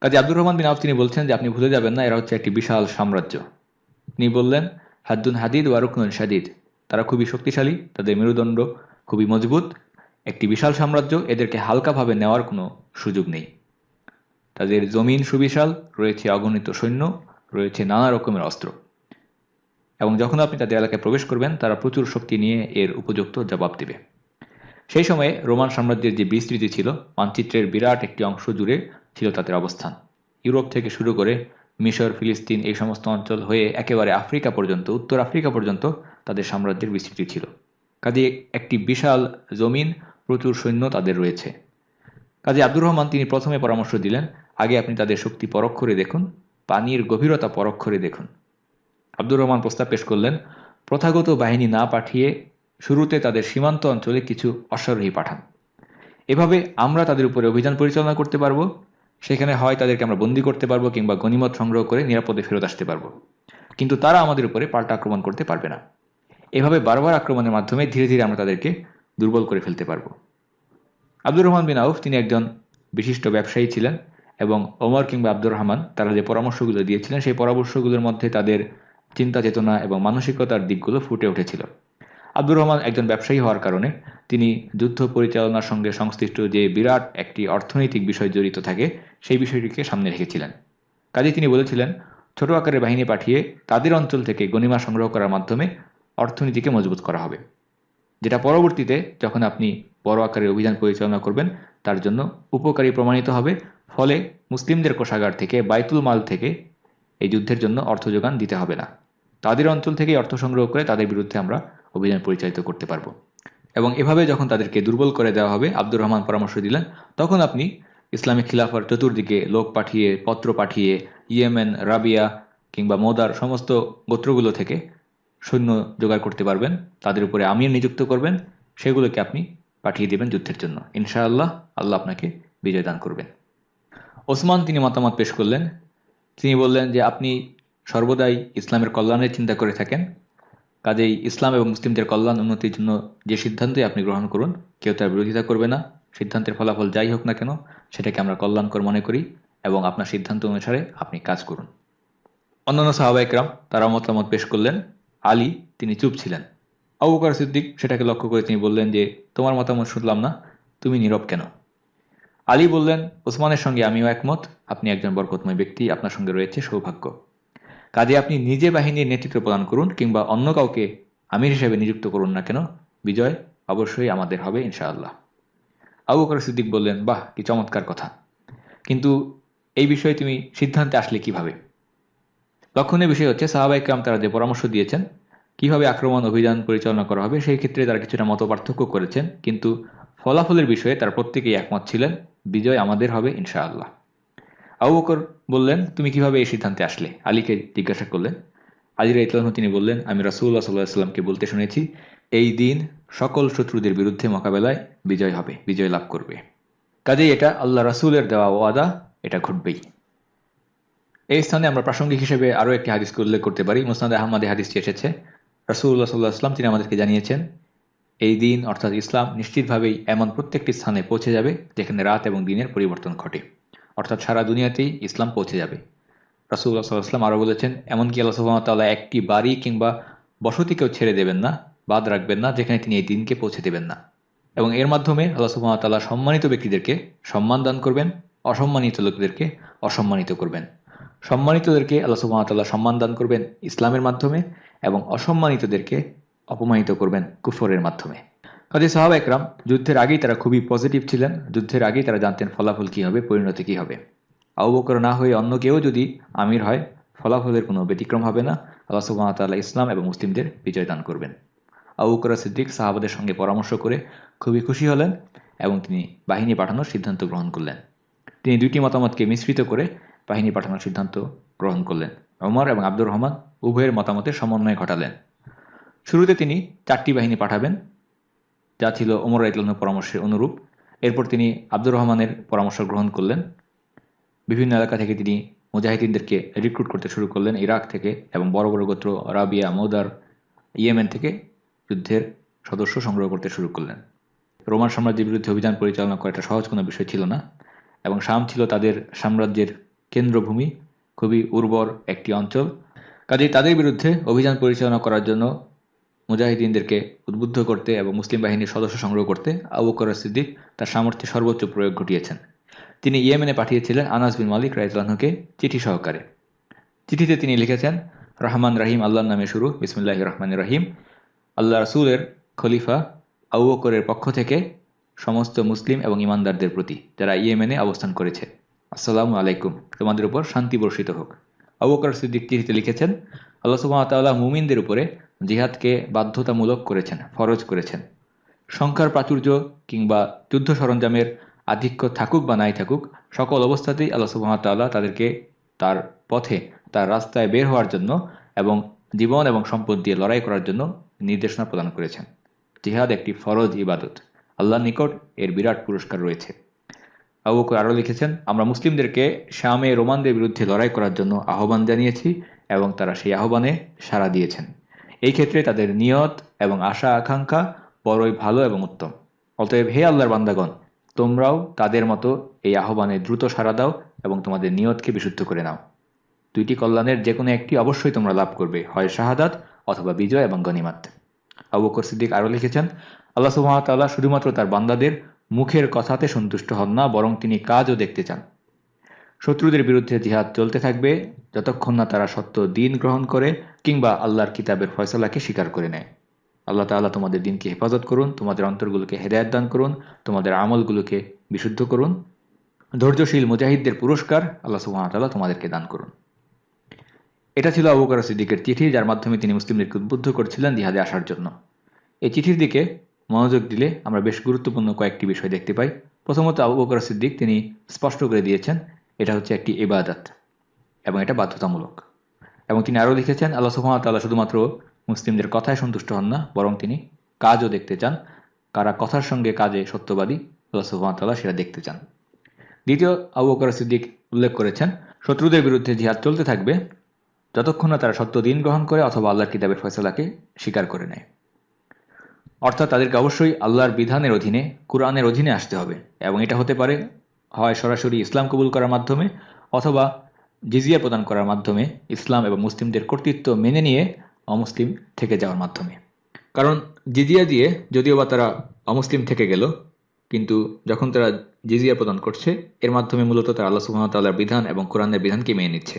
কাজী আব্দুর রহমান বিন আউফ তিনি বলছেন যে আপনি ভুলে যাবেন না, এরা হচ্ছে একটি বিশাল সাম্রাজ্য। তিনি বললেন, হাদ্দুন হাদিদ ওয়া রুকনুন শাদীদ, তারা খুবই শক্তিশালী, তাদের মেরুদণ্ড খুবই মজবুত, একটি বিশাল সাম্রাজ্য, এদেরকে হালকাভাবে নেওয়ার কোনো সুযোগ নেই। তাদের জমিন সুবিশাল, রয়েছে অগণিত সৈন্য, রয়েছে নানা রকমের অস্ত্র, এবং যখন আপনি তাদের এলাকায় প্রবেশ করবেন তারা প্রচুর শক্তি নিয়ে এর উপযুক্ত জবাব দেবে। সেই সময়ে রোমান সাম্রাজ্যের যে বিস্তৃতি ছিল, মানচিত্রের বিরাট একটি অংশ জুড়ে ছিল তাদের অবস্থান। ইউরোপ থেকে শুরু করে মিশর, ফিলিস্তিন এই সমস্ত অঞ্চল হয়ে একেবারে আফ্রিকা পর্যন্ত, উত্তর আফ্রিকা পর্যন্ত তাদের সাম্রাজ্যের বিস্তৃতি ছিল। কাজে একটি বিশাল জমিন, প্রচুর সৈন্য তাদের রয়েছে। কাজী আব্দুর রহমান তিনি প্রথমে পরামর্শ দিলেন, আগে আপনি তাদের শক্তি পরখ করে দেখুন, পানির গভীরতা পরখ করে দেখুন। আব্দুর রহমান প্রস্তাব পেশ করলেন, প্রথাগত বাহিনী না পাঠিয়ে শুরুতে তাদের সীমান্ত অঞ্চলে কিছু অশ্বারোহী পাঠান। এভাবে আমরা তাদের উপরে অভিযান পরিচালনা করতে পারবো, সেখানে হয় তাদেরকে আমরা বন্দী করতে পারবো কিংবা গনিমত সংগ্রহ করে নিরাপদে ফেরত আসতে পারবো, কিন্তু তারা আমাদের উপরে পাল্টা আক্রমণ করতে পারবে না। এভাবে বারবার আক্রমণের মাধ্যমে ধীরে ধীরে আমরা তাদেরকে দুর্বল করে ফেলতে পারবো। আব্দুর রহমান বিন আউফ তিনি একজন বিশিষ্ট ব্যবসায়ী ছিলেন, এবং ওমর কিংবা আব্দুর রহমান তারা যে পরামর্শগুলো দিয়েছিলেন সেই পরামর্শগুলোর মধ্যে তাদের চিন্তা চেতনা এবং মানসিকতার দিকগুলো ফুটে উঠেছিল। আব্দুর রহমান একজন ব্যবসায়ী হওয়ার কারণে তিনি যুদ্ধ পরিচালনার সঙ্গে সংশ্লিষ্ট যে বিরাট একটি অর্থনৈতিক বিষয় জড়িত থাকে সেই বিষয়টিকে সামনে রেখেছিলেন। কাজে তিনি বলেছিলেন, ছোট আকারের বাহিনী পাঠিয়ে তাদের অঞ্চল থেকে গনিমা সংগ্রহ করার মাধ্যমে অর্থনীতিকে মজবুত করা হবে, যেটা পরবর্তীতে যখন আপনি বড় আকারের অভিযান পরিচালনা করবেন তার জন্য উপকারী প্রমাণিত হবে। ফলে মুসলিমদের কোষাগার থেকে, বাইতুল মাল থেকে এই যুদ্ধের জন্য অর্থ যোগান দিতে হবে না, তাদের অঞ্চল থেকে অর্থ সংগ্রহ করে তাদের বিরুদ্ধে আমরা অভিযান পরিচালিত করতে পারবো। এবং এভাবে যখন তাদেরকে দুর্বল করে দেওয়া হবে, আব্দুর রহমান পরামর্শ দিলেন, তখন আপনি ইসলামিক খিলাফার চতুর্দিকে লোক পাঠিয়ে, পত্র পাঠিয়ে ইয়েমেন, রাবিয়া কিংবা মোদার সমস্ত গোত্রগুলো থেকে সৈন্য জোগাড় করতে পারবেন, তাদের উপরে আমির নিযুক্ত করবেন, সেগুলোকে আপনি পাঠিয়ে দেবেন যুদ্ধের জন্য। ইনশাআল্লাহ আল্লাহ আপনাকে বিজয় দান করবেন। ওসমান তিনি মতামত পেশ করলেন, তিনি বললেন যে আপনি সর্বদাই ইসলামের কল্যাণের চিন্তা করে থাকেন, কাজেই ইসলাম এবং মুসলিমদের কল্যাণ উন্নতির জন্য যে সিদ্ধান্তই আপনি গ্রহণ করুন কেউ তার বিরোধিতা করবে না। সিদ্ধান্তের ফলাফল যাই হোক না কেন সেটাকে আমরা কল্যাণকর মনে করি, এবং আপনার সিদ্ধান্ত অনুসারে আপনি কাজ করুন। অন্যান্য সাহাবা ইকরাম তারা মতামত পেশ করলেন। আলী তিনি চুপ ছিলেন। আবু বকর সিদ্দিক সেটাকে লক্ষ্য করে তিনি বললেন যে তোমার মতামত শুনলাম না, তুমি নীরব কেন? আলী বললেন, ওসমানের সঙ্গে আমিও একমত, আপনি একজন বরকতময় ব্যক্তি, আপনার সঙ্গে রয়েছে সৌভাগ্য। কাজে আপনি নিজে বাহিনীর নেতৃত্ব প্রদান করুন কিংবা অন্য কাউকে আমির হিসেবে নিযুক্ত করুন না কেন, বিজয় অবশ্যই আমাদের হবে ইনশাআল্লাহ। আবু বকর সিদ্দিক বললেন, বাহ, কি চমৎকার কথা, কিন্তু এই বিষয়ে তুমি সিদ্ধান্তে আসলে কিভাবে? লক্ষণীয় বিষয় হচ্ছে সাহাবা ইকরাম তারা যে পরামর্শ দিয়েছেন কিভাবে আক্রমণ অভিযান পরিচালনা করা হবে সেই ক্ষেত্রে তারা কিছুটা মত পার্থক্য করেছেন, কিন্তু ফলাফলের বিষয়ে তারা প্রত্যেকেই একমত ছিলেন, বিজয় আমাদের হবে ইনশাআল্লাহ। আবু বকর বললেন, তুমি কিভাবে এই সিদ্ধান্তে আসলে? আলীকে জিজ্ঞাসা করলেন। আলী রাদিয়াল্লাহু তিনি বললেন, আমি রাসূলুল্লাহ সাল্লাল্লাহু আলাইহি ওয়াসাল্লামকে বলতে শুনেছি, এই দিন সকল শত্রুদের বিরুদ্ধে মোকাবেলায় বিজয় হবে, বিজয় লাভ করবে। কাজেই এটা আল্লাহ রাসূলের দেওয়া ওয়াদা, এটা ঘটবেই। এই স্থানে আমরা প্রাসঙ্গিক হিসেবে আরও একটি হাদিসকে উল্লেখ করতে পারি। মুসনাদ আহমদে হাদিসটি এসেছে, রাসূলুল্লাহ সাল্লাল্লাহু আলাইহি ওয়াসাল্লাম তিনি আমাদেরকে জানিয়েছেন, এই দিন অর্থাৎ ইসলাম নিশ্চিতভাবেই এমন প্রত্যেকটি স্থানে পৌঁছে যাবে যেখানে রাত এবং দিনের পরিবর্তন ঘটে, অর্থাৎ সারা দুনিয়াতেই ইসলাম পৌঁছে যাবে। রাসূলুল্লাহ সাল্লাল্লাহু আলাইহি ওয়াসাল্লাম আরও বলেছেন, এমনকি আল্লাহ সুবহানাহু ওয়া তাআলা একটি বাড়ি কিংবা বসতিকেও ছেড়ে দেবেন না, বাদ রাখবেন না, যেখানে তিনি এই দিনকে পৌঁছে দেবেন না। এবং এর মাধ্যমে আল্লাহ সুবহানাহু ওয়া তাআলা সম্মানিত ব্যক্তিদেরকে সম্মান দান করবেন, অসম্মানিত লোকদেরকে অসম্মানিত করবেন। সম্মানিতদেরকে আল্লাহ সুবহানাহু ওয়া তাআলা সম্মান দান করবেন ইসলামের মাধ্যমে, এবং অসম্মানিতদেরকে অপমানিত করবেন কুফরের মাধ্যমে। কাজে সাহাবা একরাম যুদ্ধের আগেই তারা খুবই পজিটিভ ছিলেন, যুদ্ধের আগেই তারা জানতেন ফলাফল কী হবে, পরিণতি কী হবে। আবু বকর না হয়ে অন্য কেউ যদি আমির হয় ফলাফলের কোনো ব্যতিক্রম হবে না, আল্লাহ সুবহানাহু ওয়া তাআলা ইসলাম এবং মুসলিমদের বিজয় দান করবেন। আবু বকর সিদ্দিক সাহাবাদের সঙ্গে পরামর্শ করে খুবই খুশি হলেন এবং তিনি বাহিনী পাঠানোর সিদ্ধান্ত গ্রহণ করলেন। তিনি দুইটি মতামতকে মিশ্রিত করে বাহিনী পাঠানোর সিদ্ধান্ত গ্রহণ করলেন। ওমর এবং আব্দুর রহমান উভয়ের মতামতের সমন্বয় ঘটালেন। শুরুতে তিনি 4টি বাহিনী পাঠাবেন, যা ছিল ওমর রাদিয়াল্লাহু পরামর্শের অনুরূপ। এরপর তিনি আব্দুর রহমানের পরামর্শ গ্রহণ করলেন। বিভিন্ন এলাকা থেকে তিনি মুজাহিদিনদেরকে রিক্রুট করতে শুরু করলেন, ইরাক থেকে এবং বড় বড় গোত্র রাবিয়া, মোদার, ইয়েমেন থেকে যুদ্ধের সদস্য সংগ্রহ করতে শুরু করলেন। রোমান সাম্রাজ্যের বিরুদ্ধে অভিযান পরিচালনা করা এটা সহজ কোনো বিষয় ছিল না, এবং শাম ছিল তাদের সাম্রাজ্যের কেন্দ্রভূমি, খুবই উর্বর একটি অঞ্চল। কাজেই তাদের বিরুদ্ধে অভিযান পরিচালনা করার জন্য মুজাহিদিনদেরকে উদ্বুদ্ধ করতে এবং মুসলিম বাহিনীর সদস্য সংগ্রহ করতে আবু বকর সিদ্দিক তার সামর্থ্যে সর্বোচ্চ প্রয়োগ ঘটিয়েছেন। তিনি ইয়েমেনে পাঠিয়েছিলেন আনাস বিন মালিক রাদিয়াল্লাহু আনহুকে চিঠি সহকারে। চিঠিতে তিনি লিখেছেন, রহমান রাহিম আল্লাহর নামে শুরু, বিসমিল্লাহির রহমানির রহিম। আল্লাহ রাসূলের খলিফা আবু বকরের পক্ষ থেকে সমস্ত মুসলিম এবং ইমানদারদের প্রতি যারা ইয়েমেনে অবস্থান করেছে, আসসালামু আলাইকুম, তোমাদের উপর শান্তি বর্ষিত হোক। আবু বকর সিদ্দিক চিঠিতে লিখেছেন, আল্লাহ সুবহানাহু ওয়া তাআলা মুমিনদের উপরে জিহাদকে বাধ্যতামূলক করেছেন, ফরজ করেছেন। সংখ্যার প্রাচুর্য কিংবা যুদ্ধ সরঞ্জামের আধিক্য থাকুক বা নাই থাকুক, সকল অবস্থাতেই আল্লাহ সুবহানাহু ওয়া তাআলা তাদেরকে তার পথে, তার রাস্তায় বের হওয়ার জন্য এবং জীবন এবং সম্পদ দিয়ে লড়াই করার জন্য নির্দেশনা প্রদান করেছেন। জিহাদ একটি ফরজ ইবাদত, আল্লাহর নিকট এর বিরাট পুরস্কার রয়েছে। আবু বকর আরও লিখেছেন, আমরা মুসলিমদেরকে শামে রোমানদের বিরুদ্ধে লড়াই করার জন্য আহ্বান জানিয়েছি এবং তারা সেই আহ্বানে সাড়া দিয়েছেন। এই ক্ষেত্রে তাদের নিয়ত এবং আশা আকাঙ্ক্ষা বড়ই ভালো এবং উত্তম। অতএব হে আল্লাহর বান্দাগণ, তোমরাও তাদের মতো এই আহ্বানে দ্রুত সাড়া দাও এবং তোমাদের নিয়তকে বিশুদ্ধ করে নাও। দুইটি কল্যাণের যে কোনো একটি অবশ্যই তোমরা লাভ করবে, হয় শাহাদাত অথবা বিজয় এবং গনিমাত। আবু বকর সিদ্দিক আরও লিখেছেন, আল্লাহ সুবহানাহু ওয়া তাআলা শুধুমাত্র তার বান্দাদের মুখের কথাতে সন্তুষ্ট হন না, বরং তিনি কাজও দেখতে চান। শত্রুদের বিরুদ্ধে জিহাদ চলতে থাকবে যতক্ষণ না তারা সত্য দিন গ্রহণ করে কিংবা আল্লাহর কিতাবের ফয়সালাকে স্বীকার করে নেয়। আল্লাহ তাআলা তোমাদের দিনকে হেফাজত করুন, তোমাদের অন্তরগুলোকে হেদায়েত দান করুন, তোমাদের আমলগুলোকে বিশুদ্ধ করুন। ধৈর্যশীল মুজাহিদদের পুরস্কার আল্লাহ সুবহানাহু ওয়া তাআলা তোমাদেরকে দান করুন। এটা ছিল আবু বকর সিদ্দিকের চিঠি, যার মাধ্যমে তিনি মুসলিমদেরকে উদ্বুদ্ধ করছিলেন জিহাদে আসার জন্য। এই চিঠির দিকে মনোযোগ দিলে আমরা বেশ গুরুত্বপূর্ণ কয়েকটি বিষয় দেখতে পাই। প্রথমত, আবু বকর সিদ্দিক তিনি স্পষ্ট করে দিয়েছেন এটা হচ্ছে একটি ইবাদত এবং এটা বাধ্যতামূলক। এবং তিনি আরও লিখেছেন, আল্লাহ সুবহানাহু ওয়া তাআলা শুধুমাত্র মুসলিমদের কথায় সন্তুষ্ট হন না, বরং তিনি কাজও দেখতে চান। কারা কথার সঙ্গে কাজে সত্যবাদী, আল্লাহ সুবহানাহু ওয়া তাআলা সেটা দেখতে চান। দ্বিতীয়, আবু বকর সিদ্দিক উল্লেখ করেছেন, শত্রুদের বিরুদ্ধে জিহাদ চলতে থাকবে যতক্ষণ না তারা সত্য দিন গ্রহণ করে অথবা আল্লাহর কিতাবের ফয়সালাকে স্বীকার করে নেয়। অর্থাৎ তাদেরকে অবশ্যই আল্লাহর বিধানের অধীনে, কুরআনের অধীনে আসতে হবে এবং এটা হতে পারে হয় সরাসরি ইসলাম কবুল করার মাধ্যমে অথবা জিজিয়া প্রদান করার মাধ্যমে, ইসলাম এবং মুসলিমদের কর্তৃত্ব মেনে নিয়ে অমুসলিম থেকে যাওয়ার মাধ্যমে। কারণ জিজিয়া দিয়ে যদিও বা তারা অমুসলিম থেকে গেল, কিন্তু যখন তারা জিজিয়া প্রদান করছে এর মাধ্যমে মূলত তারা আল্লাহ সুবহানাহু ওয়া তাআলার বিধান এবং কোরআনের বিধানকে মেনে নিচ্ছে,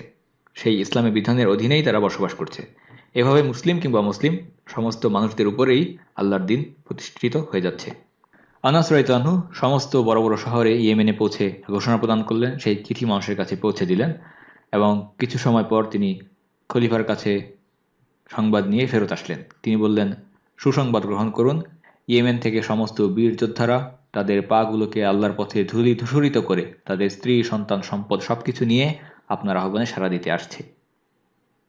সেই ইসলামের বিধানের অধীনেই তারা বসবাস করছে। এভাবে মুসলিম কিংবা মুসলিম সমস্ত মানুষদের উপরেই আল্লাহর দিন প্রতিষ্ঠিত হয়ে যাচ্ছে। আনাস রাদিয়াল্লাহু আনহু সমস্ত বড় বড় শহরে ইয়েমেনে পৌঁছে ঘোষণা প্রদান করলেন, সেই চিঠি মানুষের কাছে পৌঁছে দিলেন এবং কিছু সময় পর তিনি খলিফার কাছে সংবাদ নিয়ে ফেরত আসলেন। তিনি বললেন, সুসংবাদ গ্রহণ করুন, ইয়েমেন থেকে সমস্ত বীর যোদ্ধারা তাদের পাগুলোকে আল্লাহর পথে ধূসরিত করে তাদের স্ত্রী, সন্তান, সম্পদ সবকিছু নিয়ে আপনার আহ্বানে সাড়া দিতে আসছে।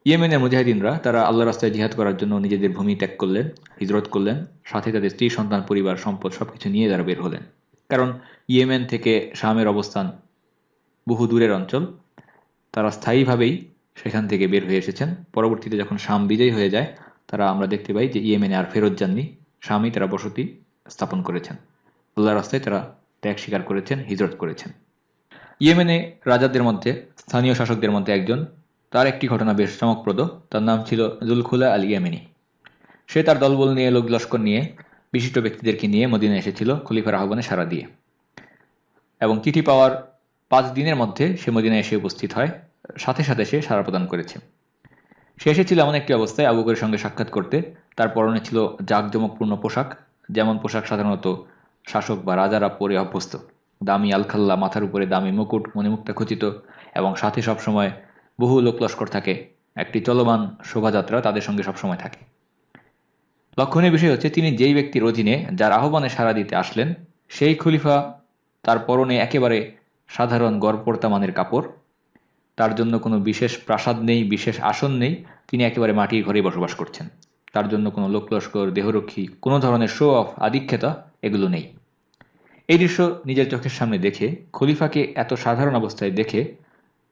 ইয়েমেনের মুজাহিদিনরা তারা আল্লাহর রাস্তায় জিহাদ করার জন্য নিজেদের ভূমি ত্যাগ করলেন, হিজরত করলেন, সাথে তাদের স্ত্রী, সন্তান, পরিবার, সম্পদ সবকিছু নিয়ে তারা বের হলেন। কারণ ইয়েমেন থেকে শামের অবস্থান বহু দূরের অঞ্চল, তারা স্থায়ীভাবেই সেখান থেকে বের হয়ে এসেছেন। পরবর্তীতে যখন শাম বিজয়ী হয়ে যায়, তারা আমরা দেখতে পাই যে ইয়েমেনে আর ফেরত যাননি, শামেই তারা বসতি স্থাপন করেছেন। আল্লাহর রাস্তায় তারা ত্যাগ স্বীকার করেছেন, হিজরত করেছেন। ইয়েমেনে রাজাদের মধ্যে, স্থানীয় শাসকদের মধ্যে একজন, তার একটি ঘটনা বেশ চমকপ্রদ। তার নাম ছিল জুলখুলা আল ইয়ামিনী। সে তার দলবল নিয়ে, লোক লস্কর নিয়ে, বিশিষ্ট ব্যক্তিদেরকে নিয়ে মদিনায় এসেছিল খলিফার আহ্বানে সাড়া দিয়ে, এবং চিঠি পাওয়ার 5 দিনের মধ্যে সে মদিনায় এসে উপস্থিত হয়। সাথে সাথে সে সাড়া প্রদান করেছে। সে এসেছিল এমন একটি অবস্থায় আবু বকরের সঙ্গে সাক্ষাৎ করতে। তার পরনে ছিল জাঁকজমকপূর্ণ পোশাক, যেমন পোশাক সাধারণত শাসক বা রাজারা পরে অভ্যস্ত। দামি আলখাল্লা, মাথার উপরে দামি মুকুট, মণিমুক্তা খচিত, এবং সাথে সবসময় বহু লোক লস্কর থাকে। একটি চলমান শোভাযাত্রা তাদের সঙ্গে সবসময় থাকে। লক্ষণীয় বিষয় হচ্ছে, তিনি যেই ব্যক্তির অধীনে, যার আহ্বানে সাড়া দিতে আসলেন, সেই খলিফা। তার পরনে একেবারে সাধারণ গড়পড়তা মানের কাপড়, তার জন্য কোনো বিশেষ প্রাসাদ নেই, বিশেষ আসন নেই, তিনি একেবারে মাটির ঘরেই বসবাস করছেন। তার জন্য কোনো লোক লস্কর, দেহরক্ষী, কোনো ধরনের শো অফ, আধিক্যতা এগুলো নেই। এই দৃশ্য নিজের চোখের সামনে দেখে, খলিফাকে এত সাধারণ অবস্থায় দেখে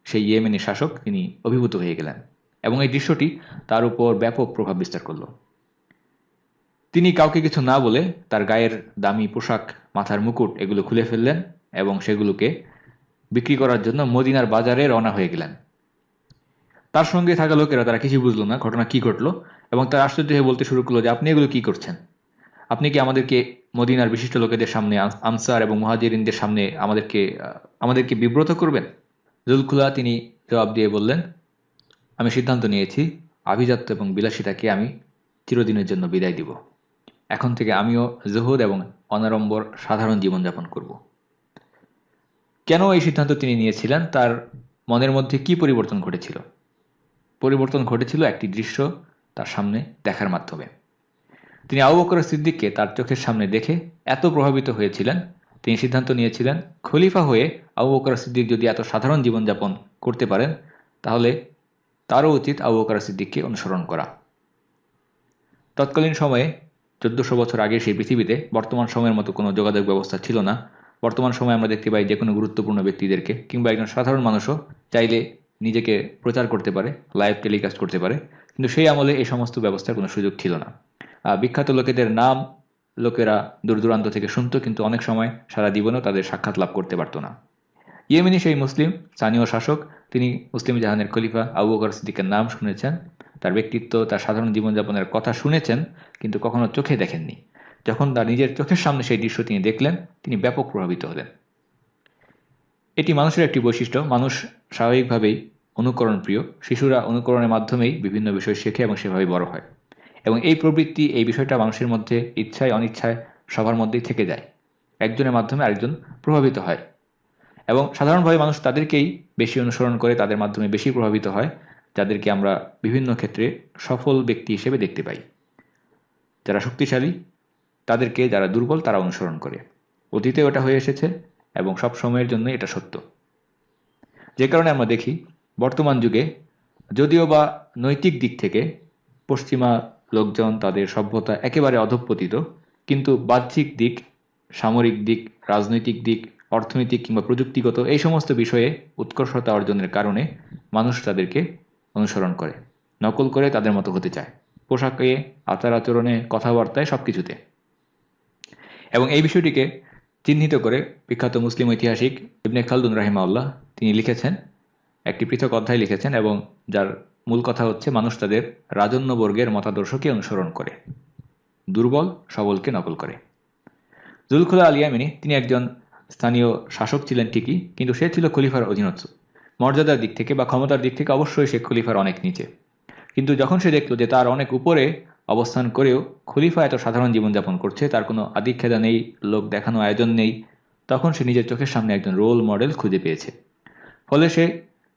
সেই ইয়েমেনি শাসক তিনি অভিভূত হয়ে গেলেন এবং এই দৃশ্যটি তার উপর ব্যাপক প্রভাব বিস্তার করল। তিনি কাউকে কিছু না বলে তার গায়ের দামি পোশাক, মাথার মুকুট এগুলো খুলে ফেললেন এবং সেগুলোকে বিক্রি করার জন্য মদিনার বাজারে রওনা হয়ে গেলেন। তার সঙ্গে থাকা লোকেরা তারা কিছু বুঝলো না ঘটনা কি ঘটলো, এবং তারা আশ্চর্য হয়ে বলতে শুরু করলো যে আপনি এগুলো কি করছেন? আপনি কি আমাদেরকে মদিনার বিশিষ্ট লোকেদের সামনে, আনসার এবং মুহাজিরিনদের সামনে আমাদেরকে বিব্রত করবেন? জুলকুলা তিনি জবাব দিয়ে বললেন, আমি সিদ্ধান্ত নিয়েছি আভিজাত্য এবং বিলাসিতাকে আমি চিরদিনের জন্য বিদায় দিব। এখন থেকে আমিও জুহুদ এবং অনাড়ম্বর সাধারণ জীবনযাপন করব। কেন এই সিদ্ধান্ত তিনি নিয়েছিলেন? তার মনের মধ্যে কি পরিবর্তন ঘটেছিল? পরিবর্তন ঘটেছিল একটি দৃশ্য তার সামনে দেখার মাধ্যমে। তিনি আবু বকর সিদ্দিককে তার চোখের সামনে দেখে এত প্রভাবিত হয়েছিলেন, তিনি সিদ্ধান্ত নিয়েছিলেন খলিফা হয়ে আবু বকর সিদ্দিক যদি এত সাধারণ জীবনযাপন করতে পারেন, তাহলে তারও উচিত আবু বকর সিদ্দিককে অনুসরণ করা। তৎকালীন সময়ে 1400 বছর আগের সেই পৃথিবীতে বর্তমান সময়ের মতো কোনো যোগাযোগ ব্যবস্থা ছিল না। বর্তমান সময়ে আমরা দেখতে পাই যে কোনো গুরুত্বপূর্ণ ব্যক্তিদেরকে কিংবা একজন সাধারণ মানুষও চাইলে নিজেকে প্রচার করতে পারে, লাইভ টেলিকাস্ট করতে পারে, কিন্তু সেই আমলে এই সমস্ত ব্যবস্থার কোনো সুযোগ ছিল না। বিখ্যাত লোকেদের নাম লোকেরা দূর দূরান্ত থেকে শুনত, কিন্তু অনেক সময় সারা জীবনেও তাদের সাক্ষাৎ লাভ করতে পারত না। ইয়েমেনি সেই মুসলিম স্থানীয় শাসক, তিনি মুসলিম জাহানের খলিফা আবু বকর সিদ্দিকের নাম শুনেছেন, তার ব্যক্তিত্ব, তার সাধারণ জীবনযাপনের কথা শুনেছেন, কিন্তু কখনো চোখে দেখেননি। যখন তার নিজের চোখের সামনে সেই দৃশ্য তিনি দেখলেন, তিনি ব্যাপক প্রভাবিত হলেন। এটি মানুষের একটি বৈশিষ্ট্য, মানুষ স্বাভাবিকভাবেই অনুকরণ প্রিয়। শিশুরা অনুকরণের মাধ্যমেই বিভিন্ন বিষয় শেখে এবং সেভাবেই বড় হয়, এবং এই প্রবৃত্তি, এই বিষয়টা মানুষের মধ্যে ইচ্ছায় অনিচ্ছায় সবার মধ্যেই থেকে যায়। একজনের মাধ্যমে আরেকজন প্রভাবিত হয়, এবং সাধারণভাবে মানুষ তাদেরকেই বেশি অনুসরণ করে, তাদের মাধ্যমে বেশি প্রভাবিত হয়, যাদেরকে আমরা বিভিন্ন ক্ষেত্রে সফল ব্যক্তি হিসেবে দেখতে পাই। যারা শক্তিশালী তাদেরকে, যারা দুর্বল তারা অনুসরণ করে। অতীতে ওটা হয়ে এসেছে এবং সব সময়ের জন্য এটা সত্য। যে কারণে আমরা দেখি বর্তমান যুগে যদিও বা নৈতিক দিক থেকে পশ্চিমা লোকজন, তাদের সভ্যতা একেবারে অধঃপতিত, কিন্তু বাহ্যিক দিক, সামরিক দিক, রাজনৈতিক দিক, অর্থনৈতিক কিংবা প্রযুক্তিগত এই সমস্ত বিষয়ে উৎকর্ষতা অর্জনের কারণে মানুষ তাদেরকে অনুসরণ করে, নকল করে তাদের মতো হতে চায়, পোশাকে, আচার আচরণে, কথাবার্তায়, সবকিছুতে। এবং এই বিষয়টিকে চিহ্নিত করে বিখ্যাত মুসলিম ঐতিহাসিক ইবনে খালদুন রাহিমাহুল্লাহ তিনি লিখেছেন, একটি পৃথক অধ্যায় লিখেছেন, এবং যার মূল কথা হচ্ছে মানুষ তাদের রাজন্যবর্গের মতাদর্শকে অনুসরণ করে, দুর্বল সবলকে নকল করে। জুলকুলা আল ইয়ামিনী তিনি একজন স্থানীয় শাসক ছিলেন ঠিকই, কিন্তু সে ছিল খলিফার অধীনস্থ। মর্যাদার দিক থেকে বা ক্ষমতার দিক থেকে অবশ্যই সে খলিফার অনেক নিচে, কিন্তু যখন সে দেখল যে তার অনেক উপরে অবস্থান করেও খলিফা এত সাধারণ জীবনযাপন করছে, তার কোনো আদিক্ষেতা নেই, লোক দেখানো আয়োজন নেই, তখন সে নিজের চোখের সামনে একজন রোল মডেল খুঁজে পেয়েছে। ফলে সে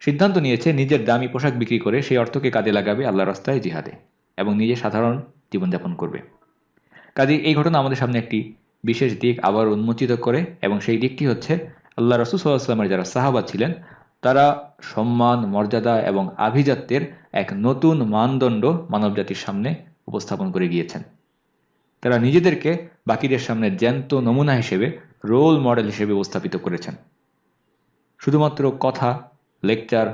সিদ্ধান্ত নিয়েছে নিজের দামি পোশাক বিক্রি করে সেই অর্থকে কাজে লাগাবে আল্লাহর রাস্তায় জিহাদে, এবং নিজে সাধারণ জীবনযাপন করবে। কাজে এই ঘটনা আমাদের সামনে একটি বিশেষ দিক আবার উন্মোচিত করে, এবং সেই দিকটি হচ্ছে আল্লাহ রাসূল সাল্লাল্লাহু আলাইহি ওয়াসাল্লামের যারা সাহাবা ছিলেন, তারা সম্মান, মর্যাদা এবং আভিজাত্যের এক নতুন মানদণ্ড মানবজাতির সামনে উপস্থাপন করে গিয়েছেন। তারা নিজেদেরকে বাকিদের সামনে জ্যান্ত নমুনা হিসেবে, রোল মডেল হিসেবে উপস্থাপিত করেছেন। শুধুমাত্র কথা, লেকচার,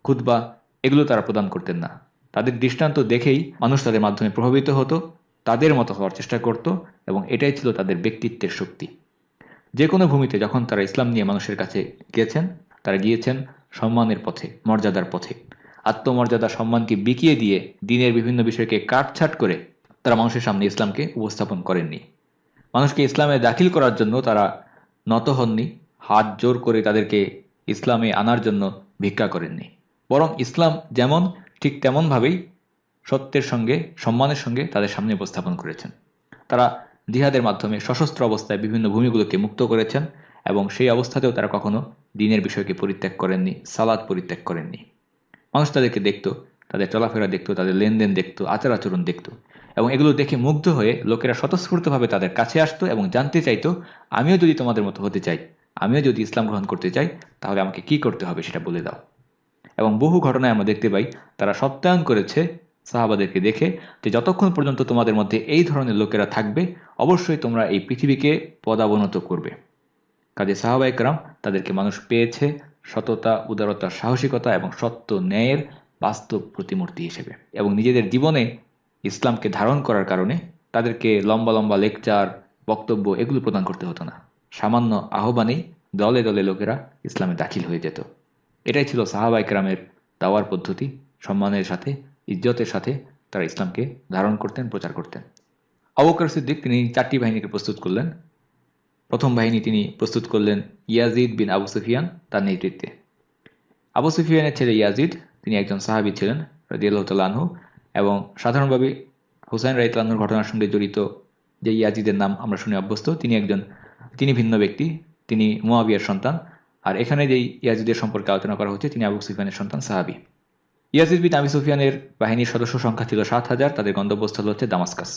খুতবা এগুলো তারা প্রদান করতেন না। তাদের দৃষ্টান্ত দেখেই মানুষ তাদের মাধ্যমে প্রভাবিত হতো, তাদের মতো হওয়ার চেষ্টা করত, এবং এটাই ছিল তাদের ব্যক্তিত্বের শক্তি। যে কোনো ভূমিতে যখন তারা ইসলাম নিয়ে মানুষের কাছে গিয়েছেন, তারা গিয়েছেন সম্মানের পথে, মর্যাদার পথে। আত্মমর্যাদা, সম্মানকে বিকিয়ে দিয়ে দিনের বিভিন্ন বিষয়কে কাটছাট করে তারা মানুষের সামনে ইসলামকে উপস্থাপন করেননি। মানুষকে ইসলামে দাখিল করার জন্য তারা নত হননি, হাত জোর করে তাদেরকে ইসলামে আনার জন্য ভিক্ষা করেননি, বরং ইসলাম যেমন ঠিক তেমনভাবেই সত্যের সঙ্গে, সম্মানের সঙ্গে তাদের সামনে উপস্থাপন করেছেন। তারা জিহাদের মাধ্যমে সশস্ত্র অবস্থায় বিভিন্ন ভূমিগুলোকে মুক্ত করেছেন, এবং সেই অবস্থাতেও তারা কখনো দ্বীনের বিষয়কে পরিত্যাগ করেননি, সালাত পরিত্যাগ করেননি। মানুষ তাদেরকে দেখত, তাদের চলাফেরা দেখত, তাদের লেনদেন দেখত, আচার আচরণ দেখত, এবং এগুলো দেখে মুগ্ধ হয়ে লোকেরা স্বতঃস্ফূর্তভাবে তাদের কাছে আসতো এবং জানতে চাইতো, আমিও যদি তোমাদের মতো হতে চাই, আমিও যদি ইসলাম গ্রহণ করতে চাই, তাহলে আমাকে কি করতে হবে সেটা বলে দাও। এবং বহু ঘটনায় আমরা দেখতে পাই তারা সত্যায়ন করেছে সাহাবাদেরকে দেখে, যে যতক্ষণ পর্যন্ত তোমাদের মধ্যে এই ধরনের লোকেরা থাকবে, অবশ্যই তোমরা এই পৃথিবীকে পদাবনত করবে। কাজে সাহাবা ইকরাম তাদেরকে মানুষ পেয়েছে সততা, উদারতা, সাহসিকতা এবং সত্য ন্যায়ের বাস্তব প্রতিমূর্তি হিসেবে। এবং নিজেদের জীবনে ইসলামকে ধারণ করার কারণে তাদেরকে লম্বা লম্বা লেকচার, বক্তব্য এগুলো প্রদান করতে হতো না। সামান্য আহ্বানেই দলে দলে লোকেরা ইসলামে দাখিল হয়ে যেত। এটাই ছিল সাহাবা ইকরামের দাওয়ার পদ্ধতি। সম্মানের সাথে, ইজ্জতের সাথে তারা ইসলামকে ধারণ করতেন, প্রচার করতেন। আবু বকর সিদ্দিক তিনি 4টি বাহিনীকে প্রস্তুত করলেন। প্রথম বাহিনী তিনি প্রস্তুত করলেন ইয়াজিদ বিন আবু সুফিয়ান তার নেতৃত্বে। আবু সুফিয়ানের ছেলে ইয়াজিদ তিনি একজন সাহাবী ছিলেন রাদিয়াল্লাহু তাআলা আনহু, এবং সাধারণভাবে হুসাইন রাদিয়াল্লাহু আনহুর ঘটনার সঙ্গে জড়িত যে ইয়াজিদের নাম আমরা শুনে অভ্যস্ত, তিনি ভিন্ন ব্যক্তি, তিনি মুয়াবিয়ার সন্তান। আর এখানে যেই ইয়াজিদের সম্পর্কে আলোচনা করা হচ্ছে তিনি আবু সুফিয়ানের সন্তান সাহাবী। ইয়াজিদ বিন আবু সুফিয়ানের বাহিনীর সদস্য সংখ্যা ছিল 7,000। তাদের গন্তব্যস্থল হচ্ছে দামাস্কাস।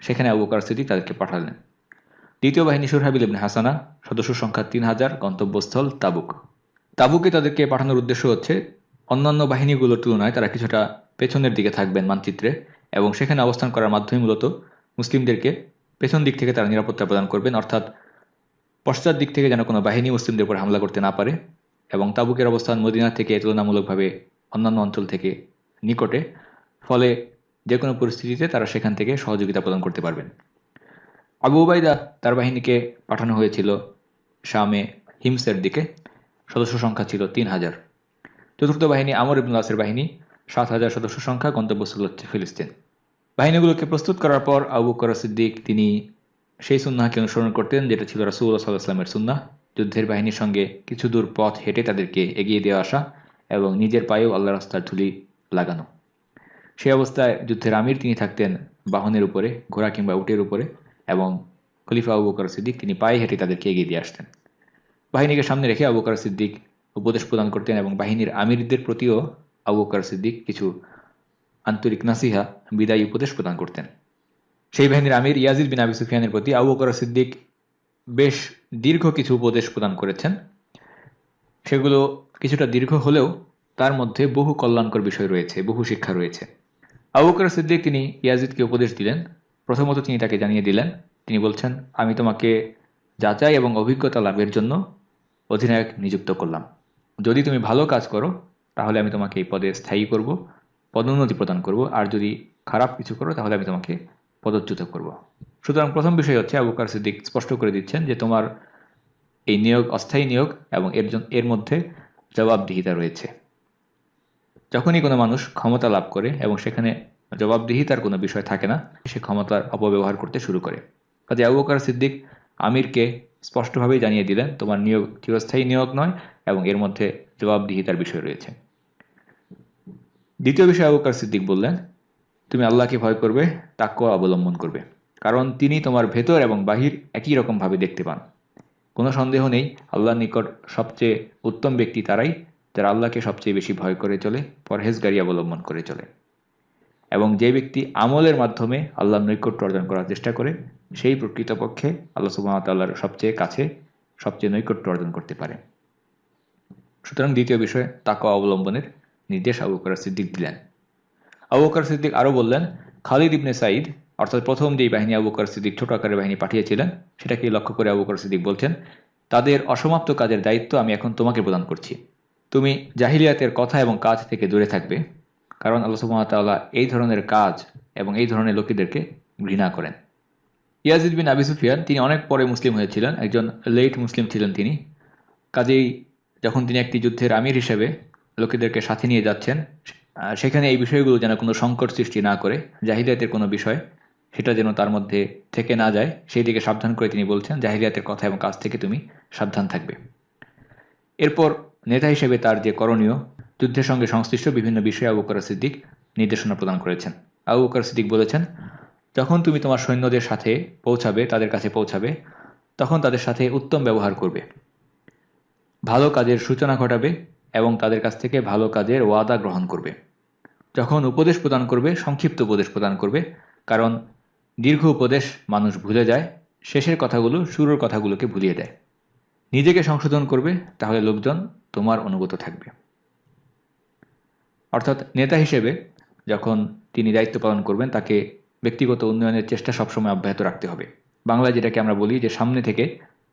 সেখানে আবু বকর সিদ্দিক তাদেরকে পাঠালেন। দ্বিতীয় বাহিনী সুরহাবিল ইবনে হাসানা, সদস্য সংখ্যা 3,000, গন্তব্যস্থল তাবুক। তাবুকে তাদেরকে পাঠানোর উদ্দেশ্য হচ্ছে অন্যান্য বাহিনীগুলোর তুলনায় তারা কিছুটা পেছনের দিকে থাকবেন মানচিত্রে, এবং সেখানে অবস্থান করার মাধ্যমে মূলত মুসলিমদেরকে পেছন দিক থেকে তারা নিরাপত্তা প্রদান করবেন, অর্থাৎ পশ্চাৎ দিক থেকে যেন কোনো বাহিনী মুসলিমদের উপর হামলা করতে না পারে। এবং তাবুকের অবস্থান মদিনা থেকে তুলনামূলকভাবে অন্যান্য অঞ্চল থেকে নিকটে, ফলে যে কোনো পরিস্থিতিতে তারা সেখান থেকে সহযোগিতা প্রদান করতে পারবেন। আবু উবাইদা তার বাহিনীকে পাঠানো হয়েছিল শামে হিমসের দিকে, সদস্য সংখ্যা ছিল 3,000। চতুর্থ বাহিনী আমর ইবনুল আসের বাহিনী, 7,000 সদস্য সংখ্যা, গন্তব্যস্থল হচ্ছে ফিলিস্তিন। বাহিনীগুলোকে প্রস্তুত করার পর আবু বকর সিদ্দিক তিনি সেই সুন্নাহকে অনুসরণ করতেন যেটা ছিল রাসূলুল্লাহ সাল্লাল্লাহু আলাইহি ওয়াসাল্লামের সুন্নাহ, যুদ্ধের বাহিনীর সঙ্গে কিছু দূর পথ হেঁটে তাদেরকে এগিয়ে দিয়ে আসা এবং নিজের পায়েও আল্লাহর রাস্তার ধুলি লাগানো। সেই অবস্থায় যুদ্ধের আমির তিনি থাকতেন বাহনের উপরে, ঘোড়া কিংবা উটের উপরে, এবং খলিফা আবু বকর সিদ্দিক তিনি পায়ে হেঁটে তাদেরকে এগিয়ে দিয়ে আসতেন। বাহিনীকে সামনে রেখে আবু বকর সিদ্দিক উপদেশ প্রদান করতেন, এবং বাহিনীর আমিরদের প্রতিও আবু বকর সিদ্দিক কিছু আন্তরিক নাসিহা, বিদায়ী উপদেশ প্রদান করতেন। সেই বাহিনীর আমির ইয়াজিদ বিন আবি সুফিয়ানের প্রতি আবু বকর সিদ্দিক বেশ দীর্ঘ কিছু উপদেশ প্রদান করেছেন। সেগুলো কিছুটা দীর্ঘ হলেও তার মধ্যে বহু কল্যাণকর বিষয় রয়েছে, বহু শিক্ষা রয়েছে। আবু বকর সিদ্দিক তিনি ইয়াজিদকে উপদেশ দিলেন। প্রথমত তিনি তাকে জানিয়ে দিলেন, তিনি বলছেন, আমি তোমাকে যাচাই এবং অভিজ্ঞতা লাভের জন্য অধিনায়ক নিযুক্ত করলাম। যদি তুমি ভালো কাজ করো তাহলে আমি তোমাকে এই পদে স্থায়ী করব, পদোন্নতি প্রদান করব, আর যদি খারাপ কিছু করো তাহলে আমি তোমাকে পদচ্যুত করব। সুতরাং প্রথম বিষয় হচ্ছে আবু বকর সিদ্দিক স্পষ্ট করে দিচ্ছেন যে তোমার এই নিয়োগ অস্থায়ী নিয়োগ, এবং এর মধ্যে জবাবদিহিতা রয়েছে। যখনই কোনো মানুষ ক্ষমতা লাভ করে এবং সেখানে জবাবদিহিতার কোনো বিষয় থাকে না, সে ক্ষমতার অপব্যবহার করতে শুরু করে। কাজে আবু বকর সিদ্দিক আমিরকে স্পষ্টভাবেই জানিয়ে দিলেন, তোমার নিয়োগ চিরস্থায়ী নিয়োগ নয় এবং এর মধ্যে জবাবদিহিতার বিষয় রয়েছে। দ্বিতীয় বিষয় আবু বকর সিদ্দিক বললেন, তুমি আল্লাহকে ভয় করবে, তাকওয়া অবলম্বন করবে, কারণ তিনি তোমার ভেতর এবং বাহির একই রকমভাবে দেখতে পান। কোনো সন্দেহ নেই আল্লাহর নিকট সবচেয়ে উত্তম ব্যক্তি তারাই যারা আল্লাহকে সবচেয়ে বেশি ভয় করে চলে, পরহেজগারি অবলম্বন করে চলে। এবং যে ব্যক্তি আমলের মাধ্যমে আল্লাহর নৈকট্য অর্জন করার চেষ্টা করে সেই প্রকৃতপক্ষে আল্লাহ সুবহানাহু ওয়া তাআলার সবচেয়ে কাছে, সবচেয়ে নৈকট্য অর্জন করতে পারে। সুতরাং দ্বিতীয় বিষয় তাকওয়া অবলম্বনের নির্দেশ আবু বকর সিদ্দিক দিলেন। আবু বকর সিদ্দিক আরও বললেন, খালিদ ইবনে সাঈদ, অর্থাৎ প্রথম যেই বাহিনী আবু বকর সিদ্দিক ছোট আকারের বাহিনী পাঠিয়েছিলেন সেটাকে লক্ষ্য করে আবু বকর সিদ্দিক বলছেন, তাদের অসমাপ্ত কাজের দায়িত্ব আমি এখন তোমাকে প্রদান করছি। তুমি জাহিলিয়াতের কথা এবং কাজ থেকে দূরে থাকবে, কারণ আল্লাহ সুবহানাহু ওয়া তাআলা এই ধরনের কাজ এবং এই ধরনের লোকেদেরকে ঘৃণা করেন। ইয়াজিদ বিন আবি সুফিয়ান তিনি অনেক পরে মুসলিম হয়েছিলেন, একজন লেট মুসলিম ছিলেন তিনি। কাজেই যখন তিনি একটি যুদ্ধের আমির হিসেবে লোকেদেরকে সাথে নিয়ে যাচ্ছেন, সেখানে এই বিষয়গুলো যেন কোনো সংকট সৃষ্টি না করে, জাহিলিয়াতের কোনো বিষয় সেটা যেন তার মধ্যে থেকে না যায়, সেই দিকে সাবধান করে তিনি বলছেন, জাহিলিয়াতের কথা এবং কাজ থেকে তুমি সাবধান থাকবে। এরপর নেতা হিসেবে তার যে করণীয়, যুদ্ধের সঙ্গে সংশ্লিষ্ট বিভিন্ন বিষয়ে আবু বকর সিদ্দিক নির্দেশনা প্রদান করেছেন। আবু বকর সিদ্দিক বলেছেন, যখন তুমি তোমার সৈন্যদের সাথে পৌঁছাবে, তাদের কাছে পৌঁছাবে, তখন তাদের সাথে উত্তম ব্যবহার করবে, ভালো কাজের সূচনা ঘটাবে এবং তাদের কাছ থেকে ভালো কাজের ওয়াদা গ্রহণ করবে। যখন উপদেশ প্রদান করবে, সংক্ষিপ্ত উপদেশ প্রদান করবে, কারণ দীর্ঘ উপদেশ মানুষ ভুলে যায়, শেষের কথাগুলো শুরুর কথাগুলোকে ভুলিয়ে দেয়। নিজেকে সংশোধন করবে, তাহলে লোকজন তোমার অনুগত থাকবে। অর্থাৎ নেতা হিসেবে যখন তিনি দায়িত্ব পালন করবেন, তাকে ব্যক্তিগত উন্নয়নের চেষ্টা সবসময় অব্যাহত রাখতে হবে। বাংলায় যেটাকে আমরা বলি যে সামনে থেকে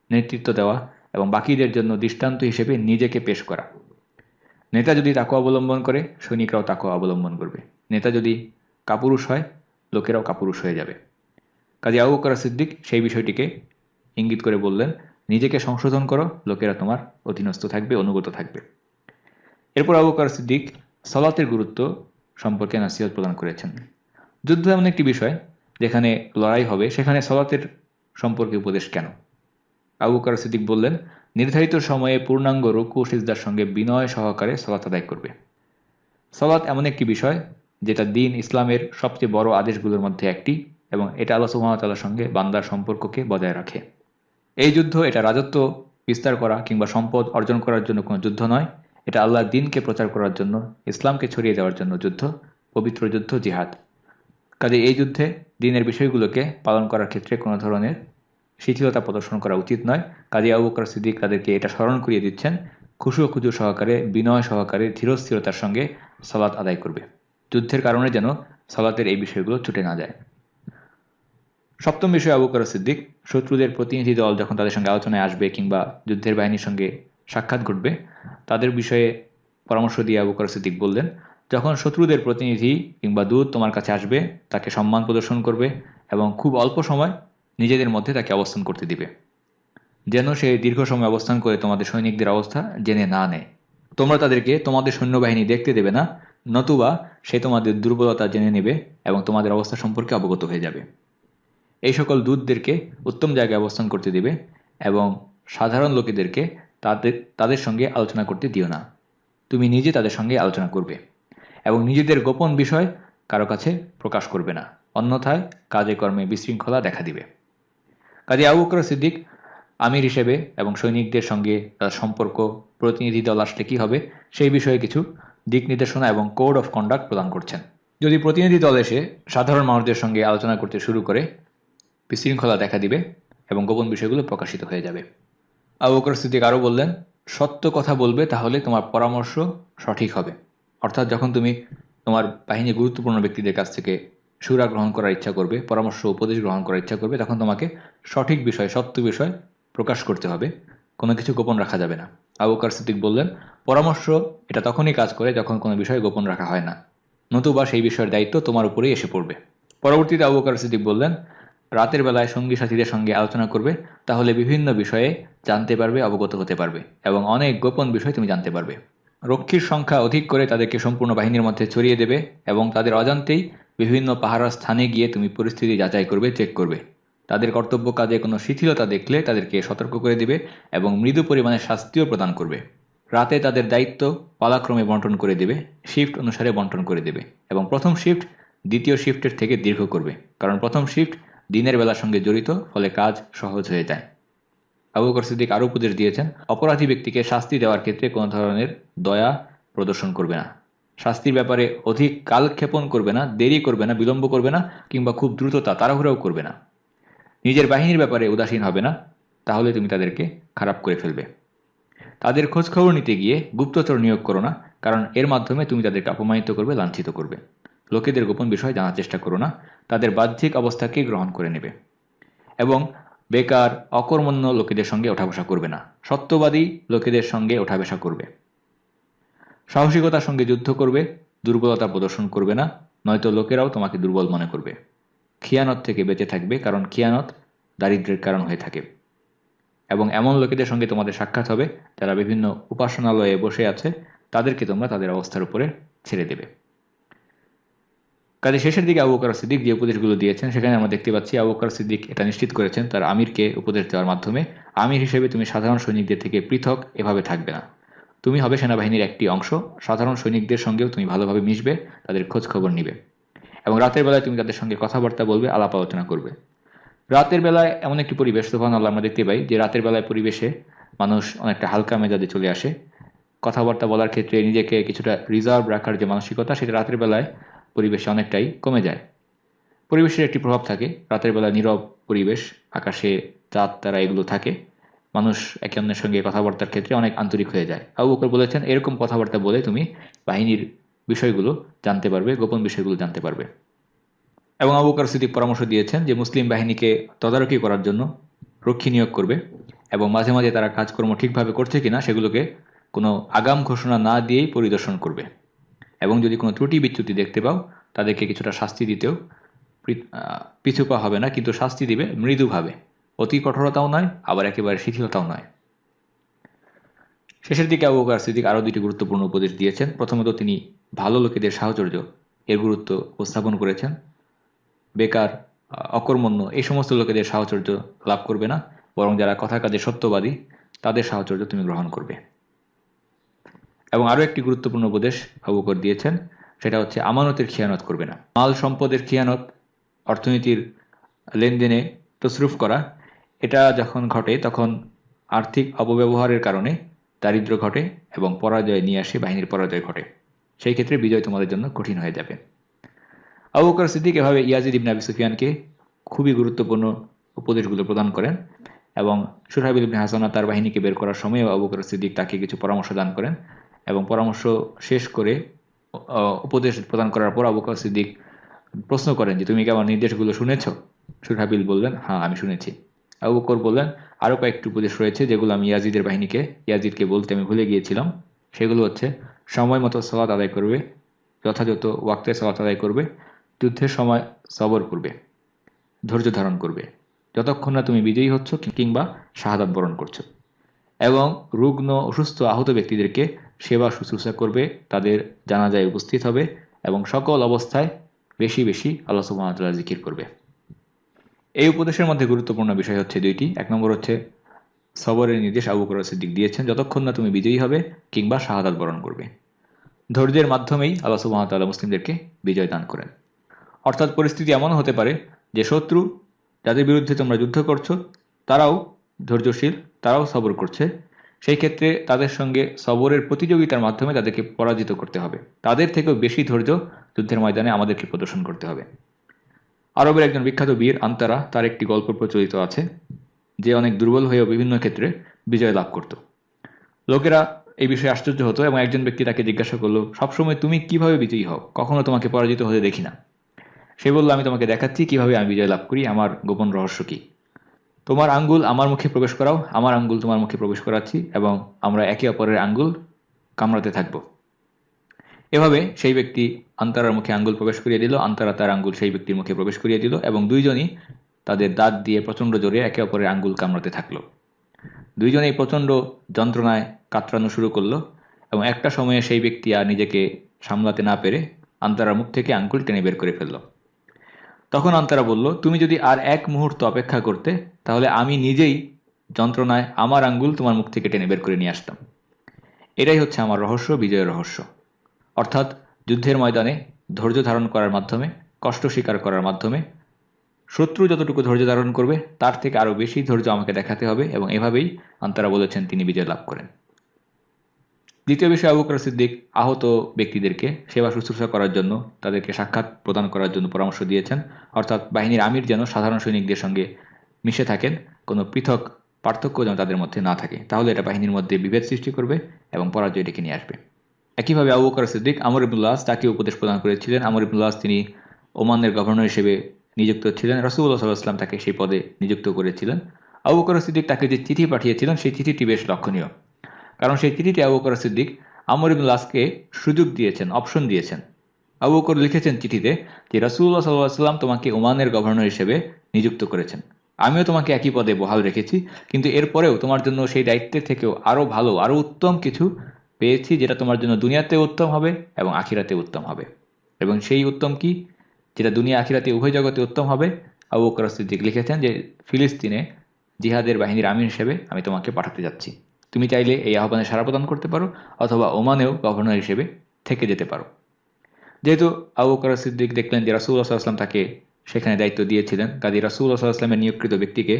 নেতৃত্ব দেওয়া এবং বাকিদের জন্য দৃষ্টান্ত হিসেবে নিজেকে পেশ করা। নেতা যদি তাকওয়া অবলম্বন করে, সৈনিকরাও তাকওয়া অবলম্বন করবে। নেতা যদি কাপুরুষ হয়, লোকেরাও কাপুরুষ হয়ে যাবে। কাজে আবু বকর সিদ্দিক সেই বিষয়টিকে ইঙ্গিত করে বললেন নিজেকে সংশোধন করো, লোকেরা তোমার অধীনস্থ থাকবে, অনুগত থাকবে। এরপর আবু বকর সিদ্দিক সালাতের গুরুত্ব সম্পর্কে নসিহত প্রদান করেছেন। যুদ্ধ এমন একটি বিষয় যেখানে লড়াই হবে, সেখানে সালাতের সম্পর্কে উপদেশ কেন? আবু বকর সিদ্দিক বললেন, নির্ধারিত সময়ে পূর্ণাঙ্গ রুকু সিজদার সঙ্গে বিনয় সহকারে সালাত আদায় করবে। সালাত এমন একটি বিষয় যেটা দিন ইসলামের সবচেয়ে বড় আদেশগুলোর মধ্যে একটি, এবং এটা আল্লাহ সুবহানাহু ওয়া তাআলার সঙ্গে বান্দার সম্পর্ককে বজায় রাখে। এই যুদ্ধ এটা রাজত্ব বিস্তার করা কিংবা সম্পদ অর্জন করার জন্য কোনো যুদ্ধ নয়, এটা আল্লাহর দ্বীনকে প্রচার করার জন্য, ইসলামকে ছড়িয়ে দেওয়ার জন্য যুদ্ধ, পবিত্র যুদ্ধ, জিহাদ। কাজে এই যুদ্ধে দ্বীনের বিষয়গুলোকে পালন করার ক্ষেত্রে কোনো ধরনের শিথিলতা প্রদর্শন করা উচিত নয়। কাজী আবু বকর সিদ্দিক তাদেরকে এটা স্মরণ করিয়ে দিচ্ছেন, খুশু খুজু সহকারে, বিনয় সহকারে, ধীরস্থিরতার সঙ্গে সালাত আদায় করবে, যুদ্ধের কারণে যেন সালাতের এই বিষয়গুলো ছুটে না যায়। সপ্তম বিষয়, আবু বকর সিদ্দিক শত্রুদের প্রতিনিধি দল যখন তাদের সঙ্গে আলোচনায় আসবে কিংবা যুদ্ধের বাহিনীর সঙ্গে সাক্ষাৎ ঘটবে, তাদের বিষয়ে পরামর্শ দিয়ে আবু বকর সিদ্দিক বললেন, যখন শত্রুদের প্রতিনিধি কিংবা দূত তোমার কাছে আসবে, তাকে সম্মান প্রদর্শন করবে এবং খুব অল্প সময় নিজেদের মধ্যে তাকে অবস্থান করতে দিবে, যেন সে দীর্ঘ সময় অবস্থান করে তোমাদের সৈনিকদের অবস্থা জেনে না নেয়। তোমরা তাদেরকে তোমাদের সৈন্যবাহিনী দেখতে দেবে না, নতুবা সে তোমাদের দুর্বলতা জেনে নেবে এবং তোমাদের অবস্থা সম্পর্কে অবগত হয়ে যাবে। এই সকল দূতদেরকে উত্তম জায়গায় অবস্থান করতে দিবে এবং সাধারণ লোকেদেরকে তাদের সঙ্গে আলোচনা করতে দিও না। তুমি নিজে তাদের সঙ্গে আলোচনা করবে এবং নিজেদের গোপন বিষয় কারো কাছে প্রকাশ করবে না, অন্যথায় কাজে কর্মে বিশৃঙ্খলা দেখা দিবে। কাজী আবু বকর সিদ্দিক আমির হিসেবে এবং সৈনিকদের সঙ্গে তার সম্পর্ক, প্রতিনিধি দল আসলে কী হবে, সেই বিষয়ে কিছু দিক নির্দেশনা এবং কোড অফ কন্ডাক্ট প্রদান করছেন। যদি প্রতিনিধি দল এসে সাধারণ মানুষদের সঙ্গে আলোচনা করতে শুরু করে, বিশৃঙ্খলা দেখা দিবে এবং গোপন বিষয়গুলো প্রকাশিত হয়ে যাবে। আবু বকর সিদ্দিক আরও বললেন, সত্য কথা বলবে, তাহলে তোমার পরামর্শ সঠিক হবে। অর্থাৎ যখন তুমি তোমার বাহিনীর গুরুত্বপূর্ণ ব্যক্তিদের কাছ থেকে সুরা গ্রহণ করার ইচ্ছা করবে, পরামর্শ উপদেশ গ্রহণ করার ইচ্ছা করবে, তখন তোমাকে সঠিক বিষয়, সত্য বিষয় প্রকাশ করতে হবে, কোনো কিছু গোপন রাখা যাবে না। আবু বকর সিদ্দিক বললেন, পরামর্শ এটা তখনই কাজ করে যখন কোনো বিষয় গোপন রাখা হয় না, নতুবা সেই বিষয়ের দায়িত্ব তোমার উপরেই এসে পড়বে। পরবর্তীতে আবু বকর সিদ্দিক বললেন, রাতের বেলায় সঙ্গী সাথীদের সঙ্গে আলোচনা করবে, তাহলে বিভিন্ন বিষয়ে জানতে পারবে, অবগত হতে পারবে এবং অনেক গোপন বিষয় তুমি জানতে পারবে। রক্ষীর সংখ্যা অধিক করে তাদেরকে সম্পূর্ণ বাহিনীর মধ্যে ছড়িয়ে দেবে এবং তাদের অজান্তেই বিভিন্ন পাহারার স্থানে গিয়ে তুমি পরিস্থিতি যাচাই করবে, চেক করবে। তাদের কর্তব্য কাজে কোনো শিথিলতা দেখলে তাদেরকে সতর্ক করে দিবে এবং মৃদু পরিমাণে শাস্তিও প্রদান করবে। রাতে তাদের দায়িত্ব পালাক্রমে বন্টন করে দেবে, শিফট অনুসারে বন্টন করে দেবে এবং প্রথম শিফট দ্বিতীয় শিফটের থেকে দীর্ঘ করবে, কারণ প্রথম শিফট দিনের বেলার সঙ্গে জড়িত, ফলে কাজ সহজ হয়ে যায়। আবু বকর সিদ্দিক আরও উপদেশ দিয়েছেন, অপরাধী ব্যক্তিকে শাস্তি দেওয়ার ক্ষেত্রে কোনো ধরনের দয়া প্রদর্শন করবে না, শাস্তির ব্যাপারে অধিক কালক্ষেপণ করবে না, দেরি করবে না, বিলম্ব করবে না কিংবা খুব দ্রুততা তাড়াহুড়াও করবে না। নিজের বাহিনীর ব্যাপারে উদাসীন হবে না, তাহলে তুমি তাদেরকে খারাপ করে ফেলবে। তাদের খোঁজখবর নিতে গিয়ে গুপ্তচর নিয়োগ করো না, কারণ এর মাধ্যমে তুমি তাদেরকে অপমানিত করবে, লাঞ্ছিত করবে। লোকেদের গোপন বিষয় জানার চেষ্টা করো না, তাদের বাহ্যিক অবস্থাকে গ্রহণ করে নেবে এবং বেকার অকর্মণ্য লোকেদের সঙ্গে ওঠাবসা করবে না, সত্যবাদী লোকেদের সঙ্গে ওঠাবসা করবে। সাহসিকতার সঙ্গে যুদ্ধ করবে, দুর্বলতা প্রদর্শন করবে না, নয়তো লোকেরাও তোমাকে দুর্বল মনে করবে। খিয়ানত থেকে বেঁচে থাকবে, কারণ খিয়ানত দারিদ্র্যের কারণ হয়ে থাকে। এবং এমন লোকেদের সঙ্গে তোমাদের সাক্ষাৎ হবে যারা বিভিন্ন উপাসনালয়ে বসে আছে, তাদেরকে তোমরা তাদের অবস্থার উপরে ছেড়ে দেবে। কাজে শেষের দিকে আবু বকর সিদ্দিক যে উপদেশগুলো দিয়েছেন, সেখানে আমরা দেখতে পাচ্ছি আবু বকর সিদ্দিক এটা নিশ্চিত করেছেন তার আমিরকে উপদেশ দেওয়ার মাধ্যমে, আমির হিসেবে তুমি সাধারণ সৈনিকদের থেকে পৃথক এভাবে থাকবে না। তুমি হবে সেনাবাহিনীর একটি অংশ, সাধারণ সৈনিকদের সঙ্গেও তুমি ভালোভাবে মিশবে, তাদের খোঁজ খবর নিবে এবং রাতের বেলায় তুমি তাদের সঙ্গে কথাবার্তা বলবে, আলাপ আলোচনা করবে। রাতের বেলায় এমন একটি পরিবেশ, সুবহানাল্লাহ, আমরা দেখতে পাই যে রাতের বেলায় পরিবেশে মানুষ অনেকটা হালকা মেজাজে চলে আসে। কথাবার্তা বলার ক্ষেত্রে নিজেকে কিছুটা রিজার্ভ রাখার যে মানসিকতা, সেটা রাতের বেলায় পরিবেশে অনেকটাই কমে যায়। পরিবেশের একটি প্রভাব থাকে, রাতের বেলা নীরব পরিবেশ, আকাশে চাঁদ তারা এগুলো থাকে, মানুষ একে অন্যের সঙ্গে কথাবার্তার ক্ষেত্রে অনেক আন্তরিক হয়ে যায়। আবু বকর বলেছেন, এরকম কথাবার্তা বলে তুমি বাহিনীর বিষয়গুলো জানতে পারবে, গোপন বিষয়গুলো জানতে পারবে। এবং আবু বকর সিদ্দিক পরামর্শ দিয়েছেন যে মুসলিম বাহিনীকে তদারকি করার জন্য রক্ষী নিয়োগ করবে এবং মাঝে মাঝে তারা কাজকর্ম ঠিকভাবে করছে কিনা সেগুলোকে কোনো আগাম ঘোষণা না দিয়েই পরিদর্শন করবে এবং যদি কোনো ত্রুটি বিচ্যুতি দেখতে পাও, তাদেরকে কিছুটা শাস্তি দিতেও পিছু পা হবে না, কিন্তু শাস্তি দিবে মৃদুভাবে, অতি কঠোরতাও নয়, আবার একেবারে শিথিলতাও নয়। শেষের দিকে আবু বকর সিদ্দিক আরও দুটি গুরুত্বপূর্ণ উপদেশ দিয়েছেন। প্রথমত, তিনি ভালো লোকেদের সাহচর্য এর গুরুত্ব উপস্থাপন করেছেন। বেকার, অকর্মণ্য এই সমস্ত লোকেদের সাহচর্য লাভ করবে না, বরং যারা কথা কাজে সত্যবাদী তাদের সাহচর্য তুমি গ্রহণ করবে। এবং আরও একটি গুরুত্বপূর্ণ উপদেশ আবু বকর দিয়েছেন, সেটা হচ্ছে আমানতের খিয়ানত করবে না। মাল সম্পদের খিয়ানত, অর্থনীতির লেনদেনে তসরুফ করা, এটা যখন ঘটে তখন আর্থিক অপব্যবহারের কারণে দারিদ্র্য ঘটে এবং পরাজয় নিয়ে আসে, বাহিনীর পরাজয় ঘটে। সেই ক্ষেত্রে বিজয় তোমাদের জন্য কঠিন হয়ে যাবে। আবু বকর সিদ্দিক এভাবে ইয়াজিদ ইবনে আবি সুফিয়ানকে খুবই গুরুত্বপূর্ণ উপদেশগুলো প্রদান করেন এবং শুরহাবিল ইবনে হাসানা তার বাহিনীকে বের করার সময়ও আবু বকর সিদ্দিক তাকে কিছু পরামর্শ দান করেন এবং পরামর্শ শেষ করে উপদেশ প্রদান করার পর আবু বকর সিদ্দিক প্রশ্ন করেন যে তুমি কি আমার নির্দেশগুলো শুনেছ? শুরহাবিল বললেন, হ্যাঁ আমি শুনেছি। আবু বকর বললেন, আরও কয়েকটি উপদেশ রয়েছে যেগুলো আমি ইয়াজিদকে বলতে আমি ভুলে গিয়েছিলাম। সেগুলো হচ্ছে সময় মতো সালাত আদায় করবে, যথাযথ ওয়াক্তে সালাত আদায় করবে, যুদ্ধের সময় সবর করবে, ধৈর্য ধারণ করবে যতক্ষণ না তুমি বিজয়ী হচ্ছ কিংবা শাহাদাত বরণ করছো, এবং রুগ্ন অসুস্থ আহত ব্যক্তিদেরকে সেবা শুশ্রূষা করবে, তাদের জানাজায় উপস্থিত হবে এবং সকল অবস্থায় বেশি বেশি আল্লাহ সুবহানাহু ওয়া তাআলা জিকির করবে। এই উপদেশের মধ্যে গুরুত্বপূর্ণ বিষয় হচ্ছে দুইটি। এক নম্বর হচ্ছে সবরের নির্দেশ আবু বকর সিদ্দিক দিয়েছেন, যতক্ষণ না তুমি বিজয়ী হবে কিংবা শাহাদাত বরণ করবে। ধৈর্যের মাধ্যমেই আল্লাহ সুবহানাহু ওয়া তাআলা মুসলিমদেরকে বিজয় দান করেন। অর্থাৎ পরিস্থিতি এমন হতে পারে যে শত্রু যাদের বিরুদ্ধে তোমরা যুদ্ধ করছো তারাও ধৈর্যশীল, তারাও সবর করছে। সেই ক্ষেত্রে তাদের সঙ্গে সবরের প্রতিযোগিতার মাধ্যমে তাদেরকে পরাজিত করতে হবে। তাদের থেকেও বেশি ধৈর্য যুদ্ধের ময়দানে আমাদেরকে প্রদর্শন করতে হবে। আরবের একজন বিখ্যাত বীর আন্তারা, তার একটি গল্প প্রচলিত আছে যে অনেক দুর্বল হয়েও বিভিন্ন ক্ষেত্রে বিজয় লাভ করত। লোকেরা এই বিষয়ে আশ্চর্য হতো এবং একজন ব্যক্তি তাকে জিজ্ঞাসা করলো, সবসময় তুমি কিভাবে বিজয়ী হও? কখনো তোমাকে পরাজিত হতে দেখি না। সে বলল, আমি তোমাকে দেখাচ্ছি কিভাবে আমি বিজয় লাভ করি, আমার গোপন রহস্য কি। তোমার আঙ্গুল আমার মুখে প্রবেশ করাও, আমার আঙ্গুল তোমার মুখে প্রবেশ করাচ্ছি এবং আমরা একে অপরের আঙ্গুল কামড়াতে থাকব। এভাবে সেই ব্যক্তি আন্তারার মুখে আঙ্গুল প্রবেশ করিয়ে দিল, আন্তারা তার আঙ্গুল সেই ব্যক্তির মুখে প্রবেশ করিয়ে দিল এবং দুইজনই তাদের দাঁত দিয়ে প্রচণ্ড জোরে একে অপরের আঙ্গুল কামড়াতে থাকলো। দুইজনেই প্রচণ্ড যন্ত্রণায় কাতরানো শুরু করলো এবং একটা সময়ে সেই ব্যক্তি আর নিজেকে সামলাতে না পেরে আন্তারার মুখ থেকে আঙ্গুল টেনে বের করে ফেলল। তখন আন্তারা বলল, তুমি যদি আর এক মুহূর্ত অপেক্ষা করতে তাহলে আমি নিজেই যন্ত্রণায় আমার আঙ্গুল তোমার মুখ থেকে টেনে বের করে নিয়ে আসতাম। এটাই হচ্ছে আমার রহস্য, বিজয়ের রহস্য। অর্থাৎ যুদ্ধের ময়দানে ধৈর্য ধারণ করার মাধ্যমে, কষ্ট স্বীকার করার মাধ্যমে শত্রু যতটুকু ধৈর্য ধারণ করবে তার থেকে আরও বেশি ধৈর্য আমাকে দেখাতে হবে এবং এভাবেই আন্তারা বলেছেন তিনি বিজয় লাভ করেন। দ্বিতীয় বিষয়, আবু বকর সিদ্দিক আহত ব্যক্তিদেরকে সেবা শুশ্রূষা করার জন্য, তাদেরকে সাক্ষাৎ প্রদান করার জন্য পরামর্শ দিয়েছেন। অর্থাৎ বাহিনীর আমির যেন সাধারণ সৈনিকদের সঙ্গে মিশে থাকেন, কোনো পৃথক পার্থক্য যেন তাদের মধ্যে না থাকে, তাহলে এটা বাহিনীর মধ্যে বিভেদ সৃষ্টি করবে এবং পরাজয় ডেকে নিয়ে আসবে। একইভাবে আবু বকর সিদ্দিক আমর ইবনুল আস তাকে উপদেশ প্রদান করেছিলেন। আমর ইবনুল আস তিনি ওমানের গভর্নর হিসেবে নিযুক্ত ছিলেন, রাসূলুল্লাহ সাল্লাল্লাহু আলাইহি ওয়াসাল্লাম তাকে সেই পদে নিযুক্ত করেছিলেন। আবু বকর সিদ্দিক তাকে যে চিঠি পাঠিয়েছিলেন সেই চিঠিটি বেশ লক্ষণীয়, কারণ সেই চিঠিতে আবু বকর সিদ্দিক আমর ইবনুল আসকে সুযোগ দিয়েছেন, অপশন দিয়েছেন। আবু বকর লিখেছেন চিঠিতে যে রাসূলুল্লাহ সাল্লাল্লাহু আলাইহি ওয়াসাল্লাম তোমাকে ওমানের গভর্নর হিসেবে নিযুক্ত করেছেন, আমিও তোমাকে একই পদে বহাল রেখেছি, কিন্তু এরপরেও তোমার জন্য সেই দায়িত্বের থেকেও আরও ভালো, আরও উত্তম কিছু পেয়েছি যেটা তোমার জন্য দুনিয়াতে উত্তম হবে এবং আখিরাতে উত্তম হবে। এবং সেই উত্তম কি, যেটা দুনিয়া আখিরাতে উভয় জগতে উত্তম হবে? আবু বকর সিদ্দিক লিখেছেন যে ফিলিস্তিনে জিহাদের বাহিনীর আমির হিসেবে আমি তোমাকে পাঠাতে যাচ্ছি। তুমি চাইলে এই আহ্বানে সাড়া প্রদান করতে পারো অথবা ওমানেও গভর্নর হিসেবে থেকে যেতে পারো। যেহেতু আবু বকর সিদ্দিক দেখলেন যে রাসূলুল্লাহ সাল্লাল্লাহু আলাইহি ওয়াসাল্লাম তাকে সেখানে দায়িত্ব দিয়েছিলেন, কাজী রাসূলুল্লাহ সাল্লাল্লাহু আলাইহি ওয়াসাল্লামের নিয়োগকৃত ব্যক্তিকে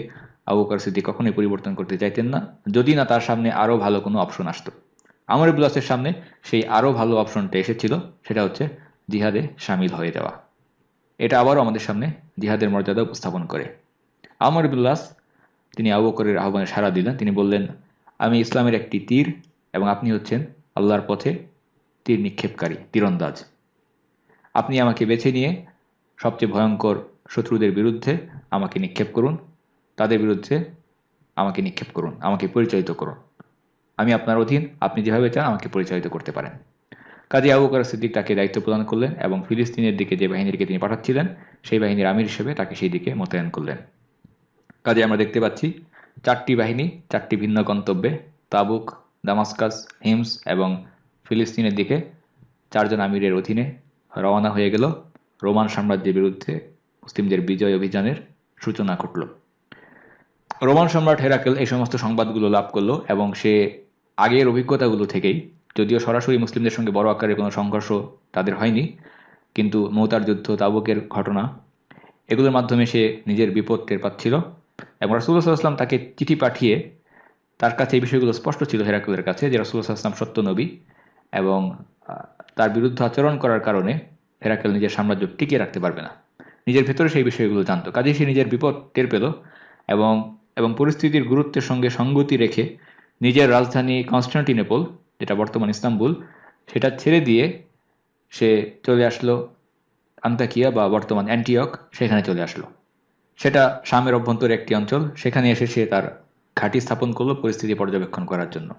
আবু বকর সিদ্দিক কখনোই পরিবর্তন করতে চাইতেন না, যদি না তার সামনে আরও ভালো কোনো অপশন আসতো। আমর ইবনুল আসের সামনে সেই আরও ভালো অপশনটা এসেছিল, সেটা হচ্ছে জিহাদে সামিল হয়ে যাওয়া। এটা আবারও আমাদের সামনে জিহাদের মর্যাদা উপস্থাপন করে। আমর ইবনুল আস তিনি আবু বকরের আহ্বানে সাড়া দিলেন। তিনি বললেন, আমি ইসলামের একটি তীর এবং আপনি হচ্ছেন আল্লাহর পথে তীর নিক্ষেপকারী, তীরন্দাজ। আপনি আমাকে বেছে নিয়ে সবচেয়ে ভয়ঙ্কর শত্রুদের বিরুদ্ধে আমাকে নিক্ষেপ করুন, তাদের বিরুদ্ধে আমাকে নিক্ষেপ করুন, আমাকে পরিচালিত করুন। আমি আপনার অধীন, আপনি যেভাবে চান আমাকে পরিচালিত করতে পারেন। কাজী আবু বকর সিদ্দিক তাকে দায়িত্ব প্রদান করলেন এবং ফিলিস্তিনের দিকে যে বাহিনীকে তিনি পাঠাচ্ছিলেন সেই বাহিনীর আমির হিসেবে তাকে সেই দিকে মোতায়েন করলেন। কাজে আমরা দেখতে পাচ্ছি 4টি বাহিনী 4টি ভিন্ন গন্তব্যে, তাবুক, দামাস্কাস, হিমস এবং ফিলিস্তিনের দিকে 4 জন আমিরের অধীনে রওনা হয়ে গেল রোমান সাম্রাজ্যের বিরুদ্ধে মুসলিমদের বিজয় অভিযানের সূচনা ঘটল। রোমান সম্রাট হেরাকেল এই সমস্ত সংবাদগুলো লাভ করলো এবং সে আগের অভিজ্ঞতাগুলো থেকেই, যদিও সরাসরি মুসলিমদের সঙ্গে বড় আকারের কোনো সংঘর্ষ তাদের হয়নি, কিন্তু মৌতার যুদ্ধ, তাবুকের ঘটনা, এগুলোর মাধ্যমে সে নিজের বিপদ টের পাচ্ছিল এবং রাসূলুল্লাহ সাল্লাল্লাহু আলাইহি ওয়াসাল্লাম তাকে চিঠি পাঠিয়ে, তার কাছে এই বিষয়গুলো স্পষ্ট ছিল হেরাকেলের কাছে যে রাসূলুল্লাহ সাল্লাল্লাহু আলাইহি ওয়াসাল্লাম সত্য নবী এবং তার বিরুদ্ধে আচরণ করার কারণে হেরাকেল নিজের সাম্রাজ্য টিকিয়ে রাখতে পারবে না। নিজের ভেতরে সেই বিষয়গুলো জানতো, কাজেই সে নিজের বিপদ টের পেল এবং পরিস্থিতির গুরুত্বের সঙ্গে সঙ্গতি রেখে নিজের রাজধানী কনস্টান্টিনোপল, যেটা বর্তমান ইস্তাম্বুল, সেটা ছেড়ে দিয়ে সে চলে আসলো আন্তাকিয়া বা বর্তমান অ্যান্টিওক, সেখানে চলে আসলো। সেটা শামের অভ্যন্তরে একটি অঞ্চল। সেখানে এসে সে তার ঘাঁটি স্থাপন করলো পরিস্থিতি পর্যবেক্ষণ করার জন্য।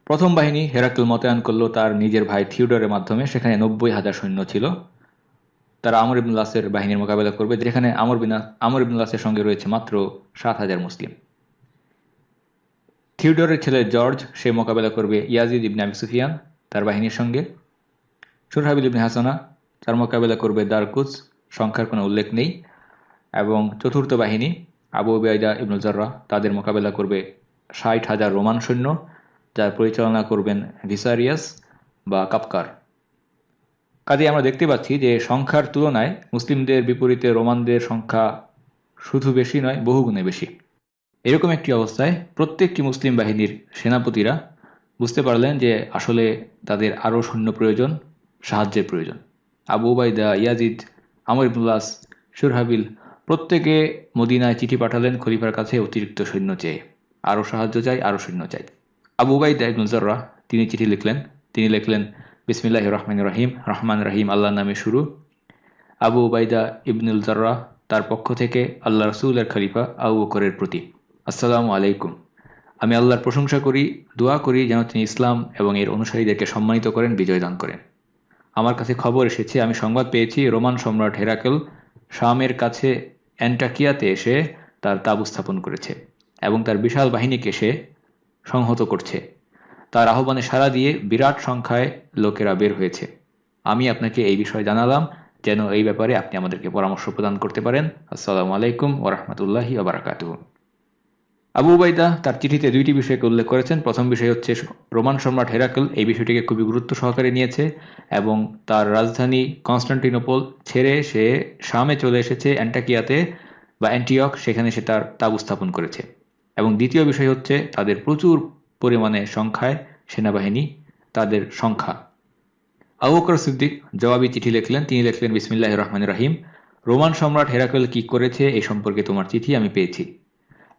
প্রথম বাহিনী হেরাকেল মোতায়েন করলো তার নিজের ভাই থিওডরের মাধ্যমে। সেখানে 90,000 সৈন্য ছিল। তারা আমর ইবনুল আসের বাহিনীর মোকাবেলা করবে, যেখানে আমর ইবনুল আসের সঙ্গে রয়েছে মাত্র 7,000 মুসলিম। থিওডরের ছেলে জর্জ সে মোকাবেলা করবে ইয়াজিদ ইবনে আবি সুফিয়ান তার বাহিনীর সঙ্গে। শুরহাবিল ইবনে হাসানা তার মোকাবেলা করবে দারকুস, সংখ্যার কোনো উল্লেখ নেই। এবং চতুর্থ বাহিনী আবু উবাইদা ইবনুল জাররাহ তাদের মোকাবেলা করবে 60,000 রোমান সৈন্য, যার পরিচালনা করবেন ভিসারিয়াস বা কাপকার। কাজে আমরা দেখতে পাচ্ছি যে সংখ্যার তুলনায় মুসলিমদের বিপরীতে রোমানদের সংখ্যা শুধু বেশি নয়, বহুগুণে বেশি। এরকম একটি অবস্থায় প্রত্যেকটি মুসলিম বাহিনীর সেনাপতিরা বুঝতে পারলেন যে আসলে তাদের আরও সৈন্য প্রয়োজন, সাহায্যের প্রয়োজন। আবু উবাইদা, ইয়াজিদ, আমর ইবনুল আস, শুরহাবিল প্রত্যেকে মদিনায় চিঠি পাঠালেন খলিফার কাছে অতিরিক্ত সৈন্য চেয়ে, আরও সাহায্য চাই, আরও সৈন্য চাই। আবু উবাইদা ইবনুল জাররাহ তিনি চিঠি লিখলেন। তিনি লিখলেন, বিসমিল্লাহির রহমানির রহিম, রহমান রহিম আল্লাহর নামে শুরু। আবু উবাইদা ইবনুল জাররাহ তার পক্ষ থেকে আল্লাহ রাসূলের খলিফা আবু বকরের প্রতি, আসসালামু আলাইকুম। আমি আল্লাহর প্রশংসা করি, দোয়া করি যেন তিনি ইসলাম এবং এর অনুসারীদেরকে সম্মানিত করেন, বিজয় দান করেন। আমার কাছে খবর এসেছে, আমি সংবাদ পেয়েছি রোমান সম্রাট হেরাকেল শামের কাছে অ্যান্টাকিয়াতে এসে তার তাঁবু স্থাপন করেছে এবং তার বিশাল বাহিনীকে সে সংহত করছে। তার আহ্বানে সাড়া দিয়ে বিরাট সংখ্যায় লোকেরা বের হয়েছে। আমি আপনাকে এই বিষয় জানালাম যেন এই ব্যাপারে আপনি আমাদেরকে পরামর্শ প্রদান করতে পারেন। আসসালামু আলাইকুম ওয়া রাহমাতুল্লাহি ওয়া বারাকাতুহু। আবু উবাইদা তার চিঠিতে 2টি বিষয়কে উল্লেখ করেছেন। প্রথম বিষয় হচ্ছে রোমান সম্রাট হেরাকেল এই বিষয়টিকে খুবই গুরুত্ব সহকারে নিয়েছে এবং তার রাজধানী কনস্টান্টিনোপল ছেড়ে সে শামে চলে এসেছে, অ্যান্টাকিয়াতে বা অ্যান্টিওক, সেখানে সে তার তাঁবু স্থাপন করেছে। এবং দ্বিতীয় বিষয় হচ্ছে তাদের প্রচুর পরিমাণে সংখ্যায় সেনাবাহিনী, তাদের সংখ্যা। আবু বকর সিদ্দিক জবাবি চিঠি লিখলেন। তিনি লিখলেন, বিসমিল্লাহির রহমানির রহিম, রোমান সম্রাট হেরাকেল কি করেছে এই সম্পর্কে তোমার চিঠি আমি পেয়েছি।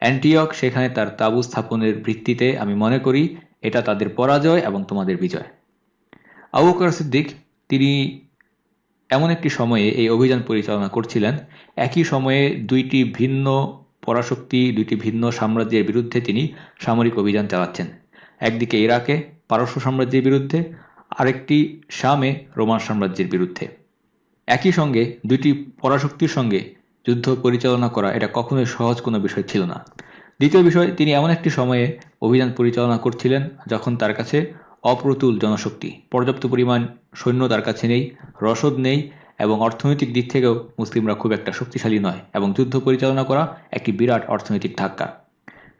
অ্যান্টিওক সেখানে তার তাঁবু স্থাপনের ভিত্তিতে আমি মনে করি এটা তাদের পরাজয় এবং তোমাদের বিজয়। আবু বকর সিদ্দিক তিনি এমন একটি সময়ে এই অভিযান পরিচালনা করছিলেন, একই সময়ে 2টি ভিন্ন পরাশক্তি, 2টি ভিন্ন সাম্রাজ্যের বিরুদ্ধে তিনি সামরিক অভিযান চালাচ্ছেন। একদিকে ইরাকে পারস্য সাম্রাজ্যের বিরুদ্ধে, আরেকটি শামে রোমান সাম্রাজ্যের বিরুদ্ধে। একই সঙ্গে 2টি পরাশক্তির সঙ্গে যুদ্ধ পরিচালনা করা এটা কখনোই সহজ কোনো বিষয় ছিল না। দ্বিতীয় বিষয়, তিনি এমন একটি সময়ে অভিযান পরিচালনা করছিলেন যখন তার কাছে অপ্রতুল জনশক্তি, পর্যাপ্ত পরিমাণ সৈন্য তার কাছে নেই, রসদ নেই এবং অর্থনৈতিক দিক থেকেও মুসলিমরা খুব একটা শক্তিশালী নয় এবং যুদ্ধ পরিচালনা করা একটি বিরাট অর্থনৈতিক ধাক্কা।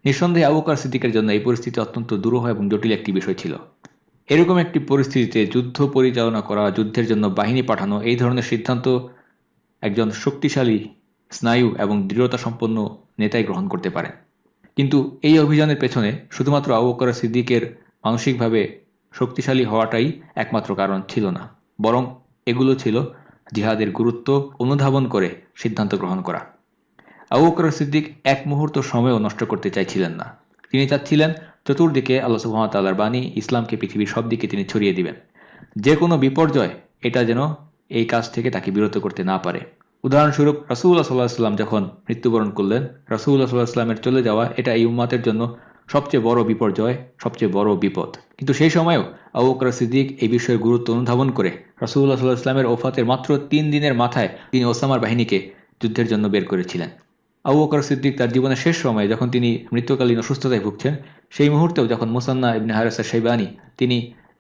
নিঃসন্দেহে আবু বকর সিদ্দিকের জন্য এই পরিস্থিতি অত্যন্ত দুরূহ এবং জটিল একটি বিষয় ছিল। এরকম একটি পরিস্থিতিতে যুদ্ধ পরিচালনা করা, যুদ্ধের জন্য বাহিনী পাঠানো, এই ধরনের সিদ্ধান্ত একজন শক্তিশালী, স্নায়ু এবং দৃঢ়তা সম্পন্ন নেতাই গ্রহণ করতে পারেন। কিন্তু এই অভিযানের পেছনে শুধুমাত্র আবু বকর সিদ্দিকের মানসিকভাবে শক্তিশালী হওয়াটাই একমাত্র কারণ ছিল না, বরং এগুলো ছিল জিহাদের গুরুত্ব অনুধাবন করে সিদ্ধান্ত গ্রহণ করা। আবু বকর সিদ্দিক এক মুহূর্ত সময়ও নষ্ট করতে চাইছিলেন না। তিনি চাচ্ছিলেন চতুর্দিকে আল্লাহ সুবহানাহু ওয়া তাআলার বাণী, ইসলামকে পৃথিবীর সব দিকে তিনি ছড়িয়ে দিবেন। যে কোনো বিপর্যয় এটা যেন এই কাজ থেকে তাকে বিরত করতে না পারে। উদাহরণস্বরূপ রাসূলুল্লাহ সাল্লাল্লাহু আলাইহি ওয়াসাল্লাম যখন মৃত্যুবরণ করলেন, রাসূলুল্লাহ সাল্লাল্লাহু আলাইহি ওয়াসাল্লামের চলে যাওয়া এটা এই উম্মতের জন্য সবচেয়ে বড় বিপর্যয়, সবচেয়ে বড় বিপদ। কিন্তু সেই সময়েও আবু বকর সিদ্দিক এই বিষয়ের গুরুত্ব অনুধাবন করে রাসূলুল্লাহ সাল্লাল্লাহু আলাইহি ওয়াসাল্লামের ওফাতের মাত্র 3 দিনের মাথায় তিনি ওসামার বাহিনীকে যুদ্ধের জন্য বের করেছিলেন। আবু বকর সিদ্দিক তার জীবনের শেষ সময়ে যখন তিনি মৃত্যুকালীন অসুস্থতায় ভুগছেন, সেই মুহূর্তেও যখন মুসান্না ইবনে হারিসা শাইবানী তিনি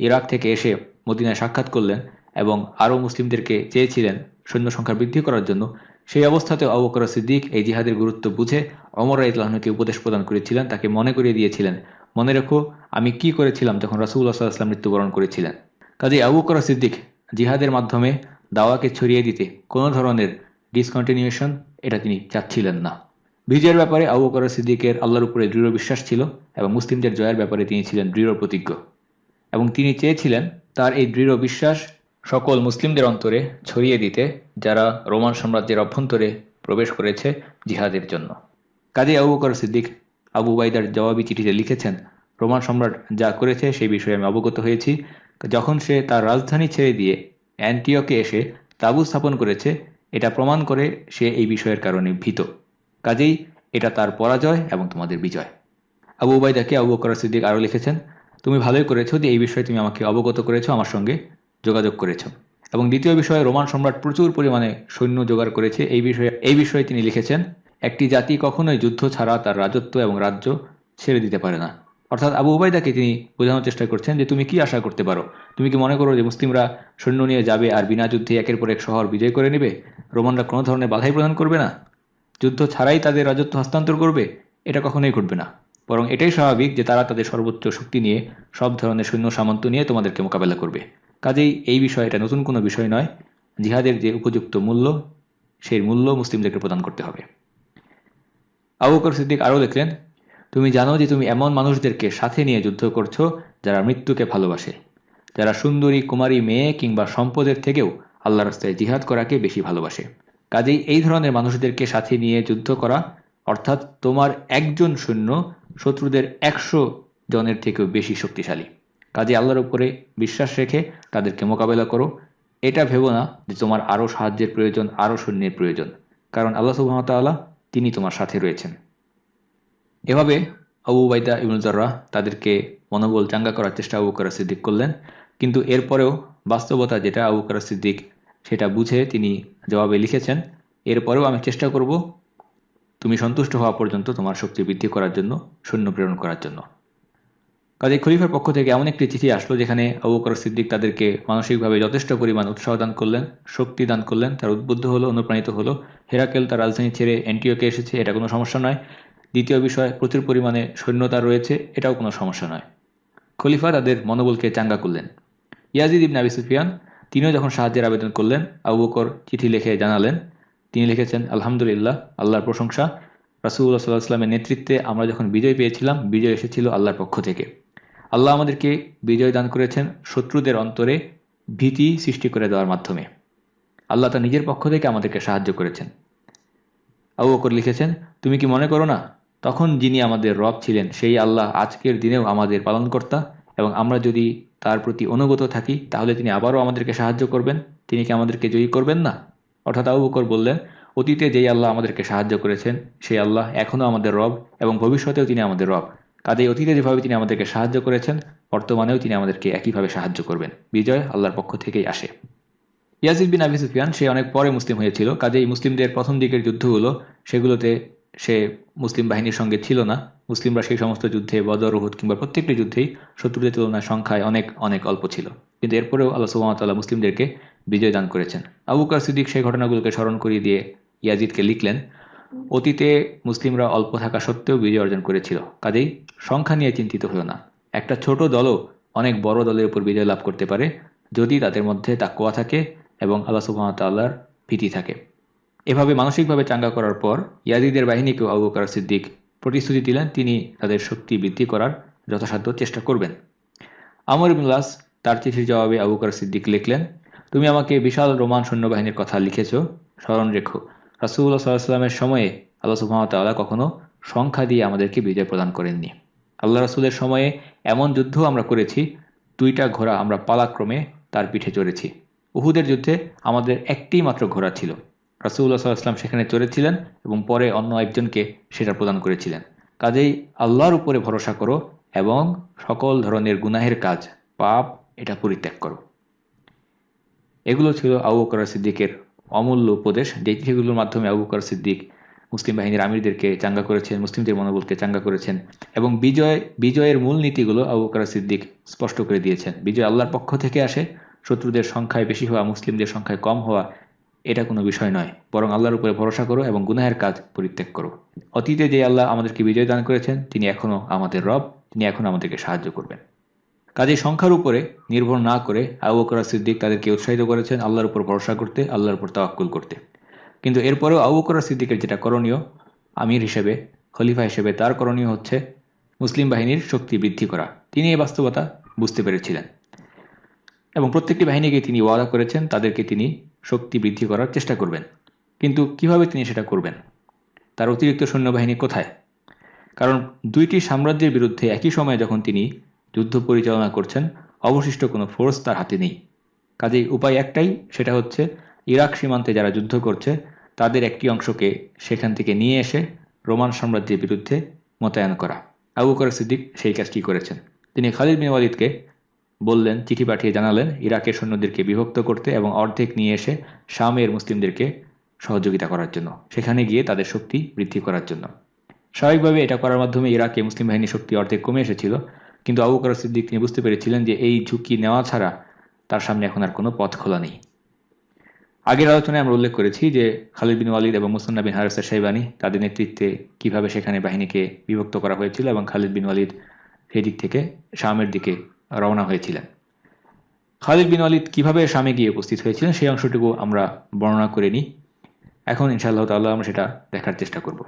ইরাক থেকে এসে মদিনায় সাক্ষাৎ করলেন এবং আরও মুসলিমদেরকে চেয়েছিলেন সৈন্য সংখ্যা বৃদ্ধি করার জন্য, সেই অবস্থাতেও আবু বকর সিদ্দিক এই জিহাদের গুরুত্ব বুঝে ওমর রাদিয়াল্লাহু আনহুকে উপদেশ প্রদান করেছিলেন, তাকে মনে করিয়ে দিয়েছিলেন, মনে রেখো আমি কি করেছিলাম যখন রাসূলুল্লাহ সাল্লাল্লাহু আলাইহি ওয়াসাল্লাম মৃত্যুবরণ করেছিলেন। কাজেই আবু বকর সিদ্দিক জিহাদের মাধ্যমে দাওয়াকে ছড়িয়ে দিতে কোনো ধরনের ডিসকন্টিনিউশন এটা তিনি চাচ্ছিলেন না। বিজয়ের ব্যাপারে আবু বকর সিদ্দিকের আল্লাহর উপরে দৃঢ় বিশ্বাস ছিল এবং মুসলিমদের জয়ের ব্যাপারে তিনি ছিলেন দৃঢ় প্রতিজ্ঞ, এবং তিনি চেয়েছিলেন তার এই দৃঢ় বিশ্বাস সকল মুসলিমদের অন্তরে ছড়িয়ে দিতে যারা রোমান সাম্রাজ্যের অভ্যন্তরে প্রবেশ করেছে জিহাদের জন্য। কাজেই আবু বকর সিদ্দিক আবু উবাইদার জবাবি চিঠিতে লিখেছেন, রোমান সম্রাট যা করেছে সেই বিষয়ে আমি অবগত হয়েছি। যখন সে তার রাজধানী ছেড়ে দিয়ে অ্যান্টিওকে এসে তাঁবু স্থাপন করেছে, এটা প্রমাণ করে সে এই বিষয়ের কারণে ভীত। কাজেই এটা তার পরাজয় এবং তোমাদের বিজয়। আবু উবাইদাকে আবু বকর সিদ্দিক আরও লিখেছেন, তুমি ভালোই করেছো যে এই বিষয়ে তুমি আমাকে অবগত করেছো, আমার সঙ্গে যোগাযোগ করেছো। এবং দ্বিতীয় বিষয়ে রোমান সম্রাট প্রচুর পরিমাণে সৈন্য জোগাড় করেছে, এই বিষয়ে তিনি লিখেছেন, একটি জাতি কখনোই যুদ্ধ ছাড়া তার রাজত্ব এবং রাজ্য ছেড়ে দিতে পারে না। অর্থাৎ আবু উবাইদাকে তিনি বোঝানোর চেষ্টা করছেন যে তুমি কি আশা করতে পারো, তুমি কি মনে করো যে মুসলিমরা সৈন্য নিয়ে যাবে আর বিনা যুদ্ধে একের পর এক শহর বিজয় করে নেবে, রোমানরা কোনো ধরনের বাধাই প্রদান করবে না, যুদ্ধ ছাড়াই তাদের রাজত্ব হস্তান্তর করবে? এটা কখনোই ঘটবে না। বরং এটাই স্বাভাবিক যে তারা তাদের সর্বোচ্চ শক্তি নিয়ে, সব ধরনের সৈন্য সামন্ত নিয়ে তোমাদেরকে মোকাবেলা করবে। কাজেই এই বিষয় এটা নতুন কোনো বিষয় নয়, জিহাদের যে উপযুক্ত মূল্য সেই মূল্য মুসলিমদেরকে প্রদান করতে হবে। আবু বকর সিদ্দিক আরও লিখলেন, তুমি জানো যে তুমি এমন মানুষদেরকে সাথে নিয়ে যুদ্ধ করছো যারা মৃত্যুকে ভালোবাসে, যারা সুন্দরী কুমারী মেয়ে কিংবা সম্পদের থেকেও আল্লাহর রাস্তায় জিহাদ করাকে বেশি ভালোবাসে। কাজেই এই ধরনের মানুষদেরকে সাথে নিয়ে যুদ্ধ করা অর্থাৎ তোমার একজন সৈন্য শত্রুদের 100 জনের থেকেও বেশি শক্তিশালী। কাজে আল্লাহর উপরে বিশ্বাস রেখে তাদেরকে মোকাবেলা করো। এটা ভেবো না যে তোমার আরও সাহায্যের প্রয়োজন, আরও সৈন্যের প্রয়োজন, কারণ আল্লাহ সুবহানাহু ওয়া তাআলা তিনি তোমার সাথে রয়েছেন। এভাবে আবু উবাইদা ইবনুল জাররাহ তাদেরকে মনোবল চাঙ্গা করার চেষ্টা আবু বকর সিদ্দিক করলেন, কিন্তু এরপরেও বাস্তবতা যেটা আবু বকর সিদ্দিক সেটা বুঝে তিনি জবাবে লিখেছেন, এরপরেও আমি চেষ্টা করব তুমি সন্তুষ্ট হওয়া পর্যন্ত তোমার শক্তি বৃদ্ধি করার জন্য, সৈন্য প্রেরণ করার জন্য। কাজে খলিফার পক্ষ থেকে এমন একটি চিঠি আসলো যেখানে আবু বকর সিদ্দিক তাদেরকে মানসিকভাবে যথেষ্ট পরিমাণ উৎসাহ দান করলেন, শক্তি দান করলেন, তার উদ্বুদ্ধ হলো, অনুপ্রাণিত হলো। হেরাকেল তার রাজধানী ছেড়ে অ্যান্টিওকে এসেছে, এটা কোনো সমস্যা নয়। দ্বিতীয় বিষয়, প্রচুর পরিমাণে সৈন্যতা রয়েছে, এটাও কোনো সমস্যা নয়। খলিফা তাদের মনোবলকে চাঙ্গা করলেন। ইয়াজিদ ইবনে আবি সুফিয়ান তিনিও যখন সাহায্যের আবেদন করলেন, আবু বকর চিঠি লিখে জানালেন, তিনি লিখেছেন, আলহামদুলিল্লাহ, আল্লাহর প্রশংসা, রাসূলুল্লাহ সাল্লাল্লাহু আলাইহি ওয়াসাল্লামের নেতৃত্বে আমরা যখন বিজয় পেয়েছিলাম, বিজয় এসেছিল আল্লাহর পক্ষ থেকে। আল্লাহ আমাদেরকে বিজয় দান করেছেন শত্রুদের অন্তরে ভীতি সৃষ্টি করে দেওয়ার মাধ্যমে। আল্লাহ তার নিজের পক্ষ থেকে আমাদেরকে সাহায্য করেছেন। আবু বকর লিখেছেন, তুমি কি মনে করো না তখন যিনি আমাদের রব ছিলেন সেই আল্লাহ আজকের দিনেও আমাদের পালনকর্তা, এবং আমরা যদি তার প্রতি অনুগত থাকি তাহলে তিনি আবারও আমাদেরকে সাহায্য করবেন, তিনি কি আমাদেরকে জয়ী করবেন না? অর্থাৎ আবু বকর বললেন, অতীতে যেই আল্লাহ আমাদেরকে সাহায্য করেছেন সেই আল্লাহ এখনও আমাদের রব এবং ভবিষ্যতেও তিনি আমাদের রব। কাজেই অতীতে যেভাবে তিনি আমাদেরকে সাহায্য করেছেন, বর্তমানেও তিনি আমাদেরকে একইভাবে সাহায্য করবেন। বিজয় আল্লাহর পক্ষ থেকেই আসে। ইয়াজিদ বিন আবি সুফিয়ান সে অনেক পরে মুসলিম হয়েছিল, কাজেই মুসলিমদের প্রথম দিকের যুদ্ধগুলো সেগুলোতে সে মুসলিম বাহিনীর সঙ্গে ছিল না। মুসলিমরা সেই সমস্ত যুদ্ধে, বদর, উহুদ কিংবা প্রত্যেকটি যুদ্ধেই শত্রুদের তুলনায় সংখ্যায় অনেক অনেক অল্প ছিল, কিন্তু এরপরেও আল্লাহ সুবহানাহু ওয়া তাআলা মুসলিমদেরকে বিজয় দান করেছেন। আবু বকর সিদ্দিক সেই ঘটনাগুলোকে স্মরণ করিয়ে দিয়ে ইয়াজিদকে লিখলেন, অতীতে মুসলিমরা অল্প থাকা সত্ত্বেও বিজয় অর্জন করেছিল, কাজেই সংখ্যা নিয়ে চিন্তিত হও না। একটা ছোট দলও অনেক বড় দলের উপর বিজয় লাভ করতে পারে যদি তাদের মধ্যে তাকওয়া থাকে এবং আল্লাহ সুবহানাহু ওয়া তাআলার ভীতি থাকে। এভাবে মানসিকভাবে চাঙ্গা করার পর ইয়াজিদের বাহিনীকেও আবু বকর সিদ্দিক প্রতিশ্রুতি দিলেন তিনি তাদের শক্তি বৃদ্ধি করার যথাসাধ্য চেষ্টা করবেন। আমর ইবনুল আস তার চিঠির জবাবে আবু বকর সিদ্দিক লিখলেন, তুমি আমাকে বিশাল রোমান সৈন্যবাহিনীর কথা লিখেছ, স্মরণ রেখো রাসূলুল্লাহ সাল্লাল্লাহু আলাইহি ওয়াসাল্লামের সময়ে আল্লাহ সুবহানাহু ওয়া তাআলা কখনো সংখ্যা দিয়ে আমাদেরকে বিজয় প্রদান করেননি। আল্লাহ রাসূলের সময়ে এমন যুদ্ধ আমরা করেছি, 2টা ঘোড়া আমরা পালাক্রমে তার পিঠে চড়েছি। উহুদের যুদ্ধে আমাদের একটি মাত্র ঘোড়া ছিল, রাসূলুল্লাহ সাল্লাল্লাহু আলাইহি ওয়াসাল্লাম সেখানে চড়েছিলেন এবং পরে অন্য একজনকে সেটা প্রদান করেছিলেন। কাজেই আল্লাহর উপরে ভরসা করো এবং সকল ধরনের গুনাহের কাজ, পাপ, এটা পরিত্যাগ করো। এগুলো ছিল আবু বকর সিদ্দিকের অমূল্য উপদেশ, যে চিঠিগুলোর মাধ্যমে আবু বকর সিদ্দিক মুসলিম বাহিনীর আমিরদেরকে চাঙ্গা করেছেন, মুসলিমদের মনোবলকে চাঙ্গা করেছেন এবং বিজয়ের মূল নীতিগুলো আবু বকর সিদ্দিক স্পষ্ট করে দিয়েছেন। বিজয় আল্লাহর পক্ষ থেকে আসে, শত্রুদের সংখ্যায় বেশি হওয়া, মুসলিমদের সংখ্যায় কম হওয়া এটা কোনো বিষয় নয়, বরং আল্লাহর উপরে ভরসা করো এবং গুনাহের কাজ পরিত্যাগ করো। অতীতে যে আল্লাহ আমাদেরকে বিজয় দান করেছেন তিনি এখনো আমাদের রব, তিনি এখনো আমাদেরকে সাহায্য করবেন। কাজেই সংখ্যার উপরে নির্ভর না করে আবু বকর সিদ্দিক তাদেরকে উৎসাহিত করেছেন আল্লাহর উপর ভরসা করতে, আল্লাহর উপর তাওয়াক্কুল করতে। কিন্তু এরপরেও আবু বকর সিদ্দিকের যেটা করণীয়, আমির হিসেবে, খলিফা হিসেবে তার করণীয় হচ্ছে মুসলিম বাহিনীর শক্তি বৃদ্ধি করা। তিনি এই বাস্তবতা বুঝতে পেরেছিলেন এবং প্রত্যেকটি বাহিনীকে তিনি ওয়াদা করেছেন তাদেরকে তিনি শক্তি বৃদ্ধি করার চেষ্টা করবেন। কিন্তু কিভাবে তিনি সেটা করবেন? তার অতিরিক্ত সৈন্যবাহিনী কোথায়? কারণ দুইটি সাম্রাজ্যের বিরুদ্ধে একই সময়ে যখন তিনি যুদ্ধ পরিচালনা করছেন, অবশিষ্ট কোনো ফোর্স তার হাতে নেই। কাজেই উপায় একটাই, সেটা হচ্ছে ইরাক সীমান্তে যারা যুদ্ধ করছে তাদের একটি অংশকে সেখান থেকে নিয়ে এসে রোমান সাম্রাজ্যের বিরুদ্ধে মোতায়েন করা। আবু বকর সিদ্দিক সেই কাজটি করেছেন। তিনি খালিদ বিন ওয়ালিদকে বললেন, চিঠি পাঠিয়ে জানালেন ইরাকের সৈন্যদেরকে বিভক্ত করতে এবং অর্ধেক নিয়ে এসে শামের মুসলিমদেরকে সহযোগিতা করার জন্য, সেখানে গিয়ে তাদের শক্তি বৃদ্ধি করার জন্য। স্বাভাবিকভাবে এটা করার মাধ্যমে ইরাকে মুসলিম বাহিনীর শক্তি অর্ধেক কমে এসেছিল, কিন্তু আবু বকর সিদ্দিক তিনি বুঝতে পেরেছিলেন যে এই ঝুঁকি নেওয়া ছাড়া তার সামনে এখন আর কোনো পথ খোলা নেই। আগের আলোচনায় আমরা উল্লেখ করেছি যে খালিদ বিন ওয়ালিদ এবং মুসান্না বিন হারিস আশ-শাইবানী তাদের নেতৃত্বে কিভাবে সেখানে বাহিনীকে বিভক্ত করা হয়েছিল এবং খালিদ বিন ওয়ালিদ সেই দিক থেকে শামের দিকে রওনা হয়েছিলেন। খালিদ বিন ওয়ালিদ কিভাবে শামে গিয়ে উপস্থিত হয়েছিলেন সেই অংশটুকু আমরা বর্ণনা করে নিই। এখন ইনশাআল্লাহ তাআলা আমরা সেটা দেখার চেষ্টা করব।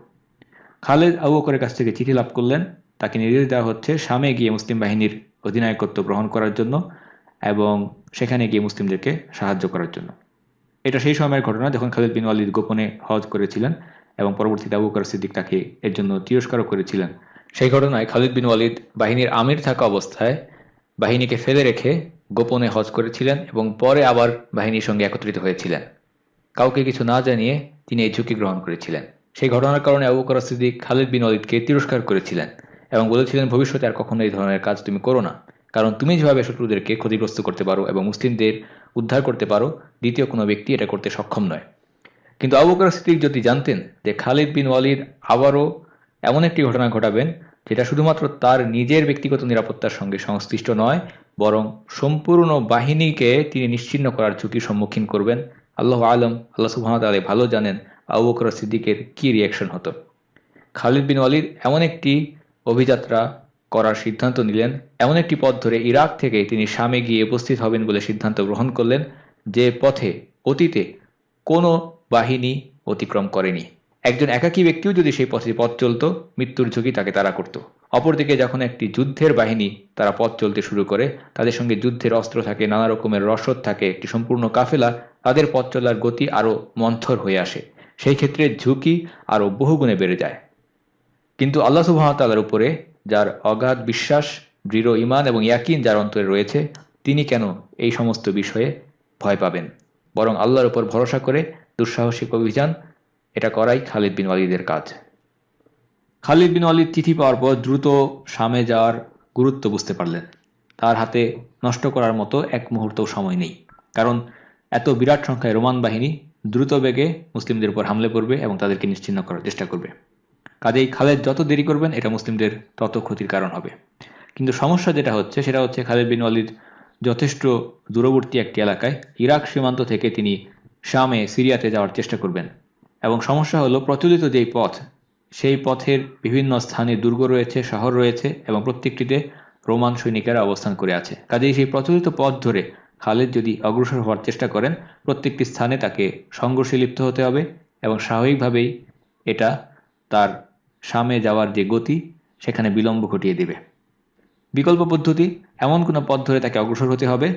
খালিদ আবু বকরের কাছ থেকে চিঠি লাভ করলেন, তাকে নির্দেশ দেওয়া হচ্ছে শামে গিয়ে মুসলিম বাহিনীর অধিনায়কত্ব গ্রহণ করার জন্য এবং সেখানে গিয়ে মুসলিমদেরকে সাহায্য করার জন্য। এটা সেই সময়ের ঘটনা যখন খালিদ বিন ওয়ালিদ গোপনে হজ করেছিলেন এবং পরবর্তীতে আবু বকর সিদ্দিক তাকে এর জন্য তিরস্কারও করেছিলেন। সেই ঘটনায় খালিদ বিন ওয়ালিদ বাহিনীর আমির থাকা অবস্থায় বাহিনীকে ফেলে রেখে গোপনে হজ করেছিলেন এবং পরে আবার বাহিনীর সঙ্গে একত্রিত হয়েছিলেন। কাউকে কিছু না জানিয়ে তিনি এই ঝুঁকি গ্রহণ করেছিলেন। সেই ঘটনার কারণে আবু বকর সিদ্দিক খালিদ বিন ওয়ালিদকে তিরস্কার করেছিলেন এবং বলেছিলেন, ভবিষ্যতে আর কখনো এই ধরনের কাজ তুমি করো না, কারণ তুমি যেভাবে শত্রুদেরকে ক্ষতিগ্রস্ত করতে পারো এবং মুসলিমদের উদ্ধার করতে পারো, দ্বিতীয় কোনো ব্যক্তি এটা করতে সক্ষম নয়। কিন্তু আবু বকর সিদ্দিক যদি জানতেন যে খালিদ বিন ওয়ালিদ আবারও এমন একটি ঘটনা ঘটাবেন যেটা শুধুমাত্র তার নিজের ব্যক্তিগত নিরাপত্তার সঙ্গে সংশ্লিষ্ট নয়, বরং সম্পূর্ণ বাহিনীকে তিনি নিশ্চিহ্ন করার ঝুঁকির সম্মুখীন করবেন, আল্লাহ আলম, আল্লাহ সুবহানাহু ওয়া তাআলা ভালো জানেন আবু বকর সিদ্দিকের কি রিয়াকশন হতো। খালিদ বিন ওয়ালিদ এমন একটি অভিযাত্রা করার সিদ্ধান্ত নিলেন, এমন একটি পথ ধরে ইরাক থেকে তিনি শামে গিয়ে উপস্থিত হবেন বলে সিদ্ধান্ত গ্রহণ করলেন, যে পথে অতীতে কোনো বাহিনী অতিক্রম করেনি। একজন একাকী ব্যক্তিও যদি সেই পথ চলত, মৃত্যুর ঝুঁকি তাকে তাড়া করত। অপরদিকে যখন একটি যুদ্ধের বাহিনী তারা পথ চলতে শুরু করে, তাদের সঙ্গে যুদ্ধের অস্ত্র থাকে, নানা রকমের রসদ থাকে, একটি সম্পূর্ণ কাফেলা, তাদের পথ চলার গতি আরও মন্থর হয়ে আসে। সেই ক্ষেত্রে ঝুঁকি আরও বহুগুণে বেড়ে যায়। কিন্তু আল্লাহ সুবহানাহু ওয়া তাআলার উপরে যার অগাধ বিশ্বাস, দৃঢ় ঈমান এবং ইয়াকিন যার অন্তরে রয়েছে, তিনি কেন এই সমস্ত বিষয়ে ভয় পাবেন? বরং আল্লাহর উপর ভরসা করে দুঃসাহসিক অভিযান এটা করাই খালিদ বিন ওয়ালিদের কাজ। খালিদ বিন ওয়ালিদ চিঠি পাওয়ার পর দ্রুত শামে যাওয়ার গুরুত্ব বুঝতে পারলেন। তার হাতে নষ্ট করার মতো এক মুহূর্তও সময় নেই, কারণ এত বিরাট সংখ্যায় রোমান বাহিনী দ্রুত বেগে মুসলিমদের উপর হামলে করবে এবং তাদেরকে নিশ্চিহ্ন করার চেষ্টা করবে। কাজেই খালিদ যত দেরি করবেন এটা মুসলিমদের তত ক্ষতির কারণ হবে। কিন্তু সমস্যা যেটা হচ্ছে সেটা হচ্ছে খালিদ বিন ওয়ালিদ যথেষ্ট দূরবর্তী একটি এলাকায় ইরাক সীমান্ত থেকে তিনি শামে, সিরিয়াতে যাওয়ার চেষ্টা করবেন এবং সমস্যা হলো প্রচলিত যেই পথ, সেই পথের বিভিন্ন স্থানে দুর্গ রয়েছে, শহর রয়েছে এবং প্রত্যেকটিতে রোমান সৈনিকেরা অবস্থান করে আছে। কাজেই সেই প্রচলিত পথ ধরে খালিদ যদি অগ্রসর হওয়ার চেষ্টা করেন, প্রত্যেকটি স্থানে তাকে সংঘর্ষে লিপ্ত হতে হবে এবং স্বাভাবিকভাবেই এটা তার শামে যাওয়ার যে গতি সেখানে বিলম্ব ঘটিয়ে দেবে। বিকল্প পদ্ধতি, এমন কোনো পথ ধরে তাকে অগ্রসর হতে হবে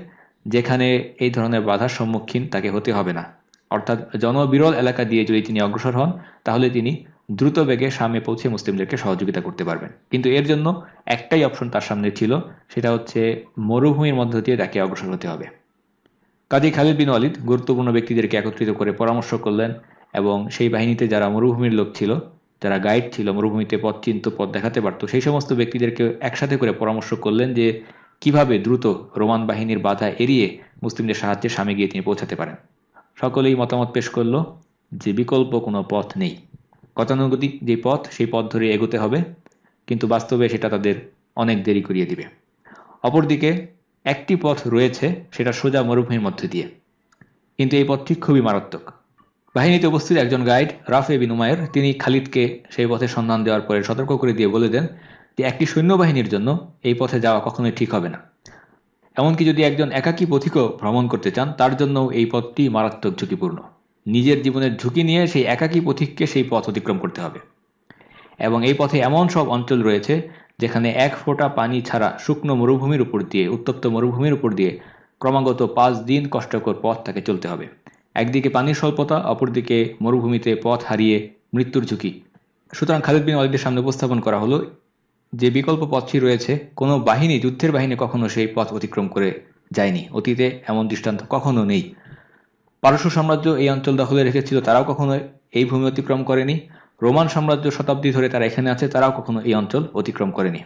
যেখানে এই ধরনের বাধার সম্মুখীন তাকে হতে হবে না। অর্থাৎ জনবিরল এলাকা দিয়ে যদি তিনি অগ্রসর হন, তাহলে তিনি দ্রুত বেগে শামে পৌঁছে মুসলিমদেরকে সহযোগিতা করতে পারবেন। কিন্তু এর জন্য একটাই অপশন তার সামনে ছিল, সেটা হচ্ছে মরুভূমির মধ্য দিয়ে তাকে অগ্রসর হতে হবে। কাজেই খালিদ বিন ওয়ালিদ গুরুত্বপূর্ণ ব্যক্তিদেরকে একত্রিত করে পরামর্শ করলেন এবং সেই বাহিনীতে যারা মরুভূমির লোক ছিল, যারা গাইড ছিল, মরুভূমিতে পথ চিনত, পথ দেখাতে পারতো, সেই সমস্ত ব্যক্তিদেরকে একসাথে করে পরামর্শ করলেন যে কিভাবে দ্রুত রোমান বাহিনীর বাধা এড়িয়ে মুসলিমদের সাহায্যে শামে গিয়ে তিনি পৌঁছাতে পারেন। সকলেই মতামত পেশ করল যে বিকল্প কোনো পথ নেই। গতানুগতিক যে পথ, সেই পথ ধরে এগোতে হবে, কিন্তু বাস্তবে সেটা তাদের অনেক দেরি করিয়ে দিবে। অপরদিকে একটি পথ রয়েছে, সেটা সোজা মরুভূমির মধ্যে দিয়ে, কিন্তু এই পথটি খুবই মারাত্মক। বাহিনীতে উপস্থিত একজন গাইড রাফে বিন উমায়ের, তিনি খালিদকে সেই পথের সন্ধান দেওয়ার পরে সতর্ক করে দিয়ে বলে দেন যে একটি সৈন্যবাহিনীর জন্য এই পথে যাওয়া কখনোই ঠিক হবে না। এমনকি যদি একজন একাকী পথিকও ভ্রমণ করতে চান, তার জন্য এই পথটি মারাত্মক ঝুঁকিপূর্ণ। নিজের জীবনের ঝুঁকি নিয়ে সেই একাকী পথিককে সেই পথ অতিক্রম করতে হবে। এবং এই পথে এমন সব অঞ্চল রয়েছে যেখানে এক ফোঁটা পানি ছাড়া শুকনো মরুভূমির উপর দিয়ে, উত্তপ্ত মরুভূমির উপর দিয়ে ক্রমাগত 5 দিন কষ্টকর পথ তাকে চলতে হবে। একদিকে পানির স্বল্পতা, অপরদিকে মরুভূমিতে পথ হারিয়ে মৃত্যুর ঝুঁকি। সুতরাং খালিদ বিন ওয়ালিদের সামনে উপস্থাপন করা হলো যে বিকল্প পথটি রয়েছে, কোনো বাহিনী, যুদ্ধের বাহিনী কখনো সেই পথ অতিক্রম করে যায়নি। অতীতে এমন দৃষ্টান্ত কখনো নেই। পারস্য সাম্রাজ্য এই অঞ্চল দখলে রেখেছিল, তারাও কখনো এই ভূমি অতিক্রম করেনি। রোমান সাম্রাজ্য শতাব্দী ধরে তারা এখানে আছে, তারাও কখনো এই অঞ্চল অতিক্রম করেনি।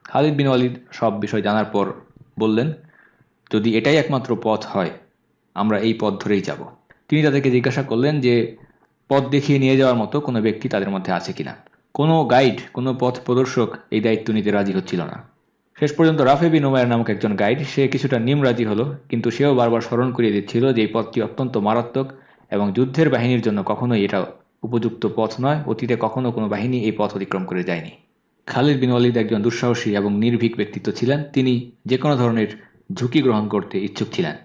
খালিদ বিন ওয়ালিদ সব বিষয় জানার পর বললেন, যদি এটাই একমাত্র পথ হয়, আমরা এই পথ ধরেই যাব। তিনি তাদেরকে জিজ্ঞাসা করলেন যে পথ দেখিয়ে নিয়ে যাওয়ার মতো কোনো ব্যক্তি তাদের মধ্যে আছে কিনা। কোনো গাইড, কোনো পথ প্রদর্শক এই দায়িত্ব নিতে রাজি হচ্ছিল না। শেষ পর্যন্ত রাফে বিন উমায়ের নামক একজন গাইড, সে কিছুটা রাজি হলো, কিন্তু সেও বারবার স্মরণ করিয়ে দিচ্ছিল যে এই পথটি অত্যন্ত মারাত্মক এবং যুদ্ধের বাহিনীর জন্য কখনোই এটা উপযুক্ত পথ নয়। অতীতে কখনো কোনো বাহিনী এই পথ অতিক্রম করে যায়নি। খালিদ বিন ওয়ালিদ একজন দুঃসাহসী এবং নির্ভীক ব্যক্তিত্ব ছিলেন। তিনি যে কোনো ধরনের ঝুঁকি গ্রহণ করতে ইচ্ছুক ছিলেন।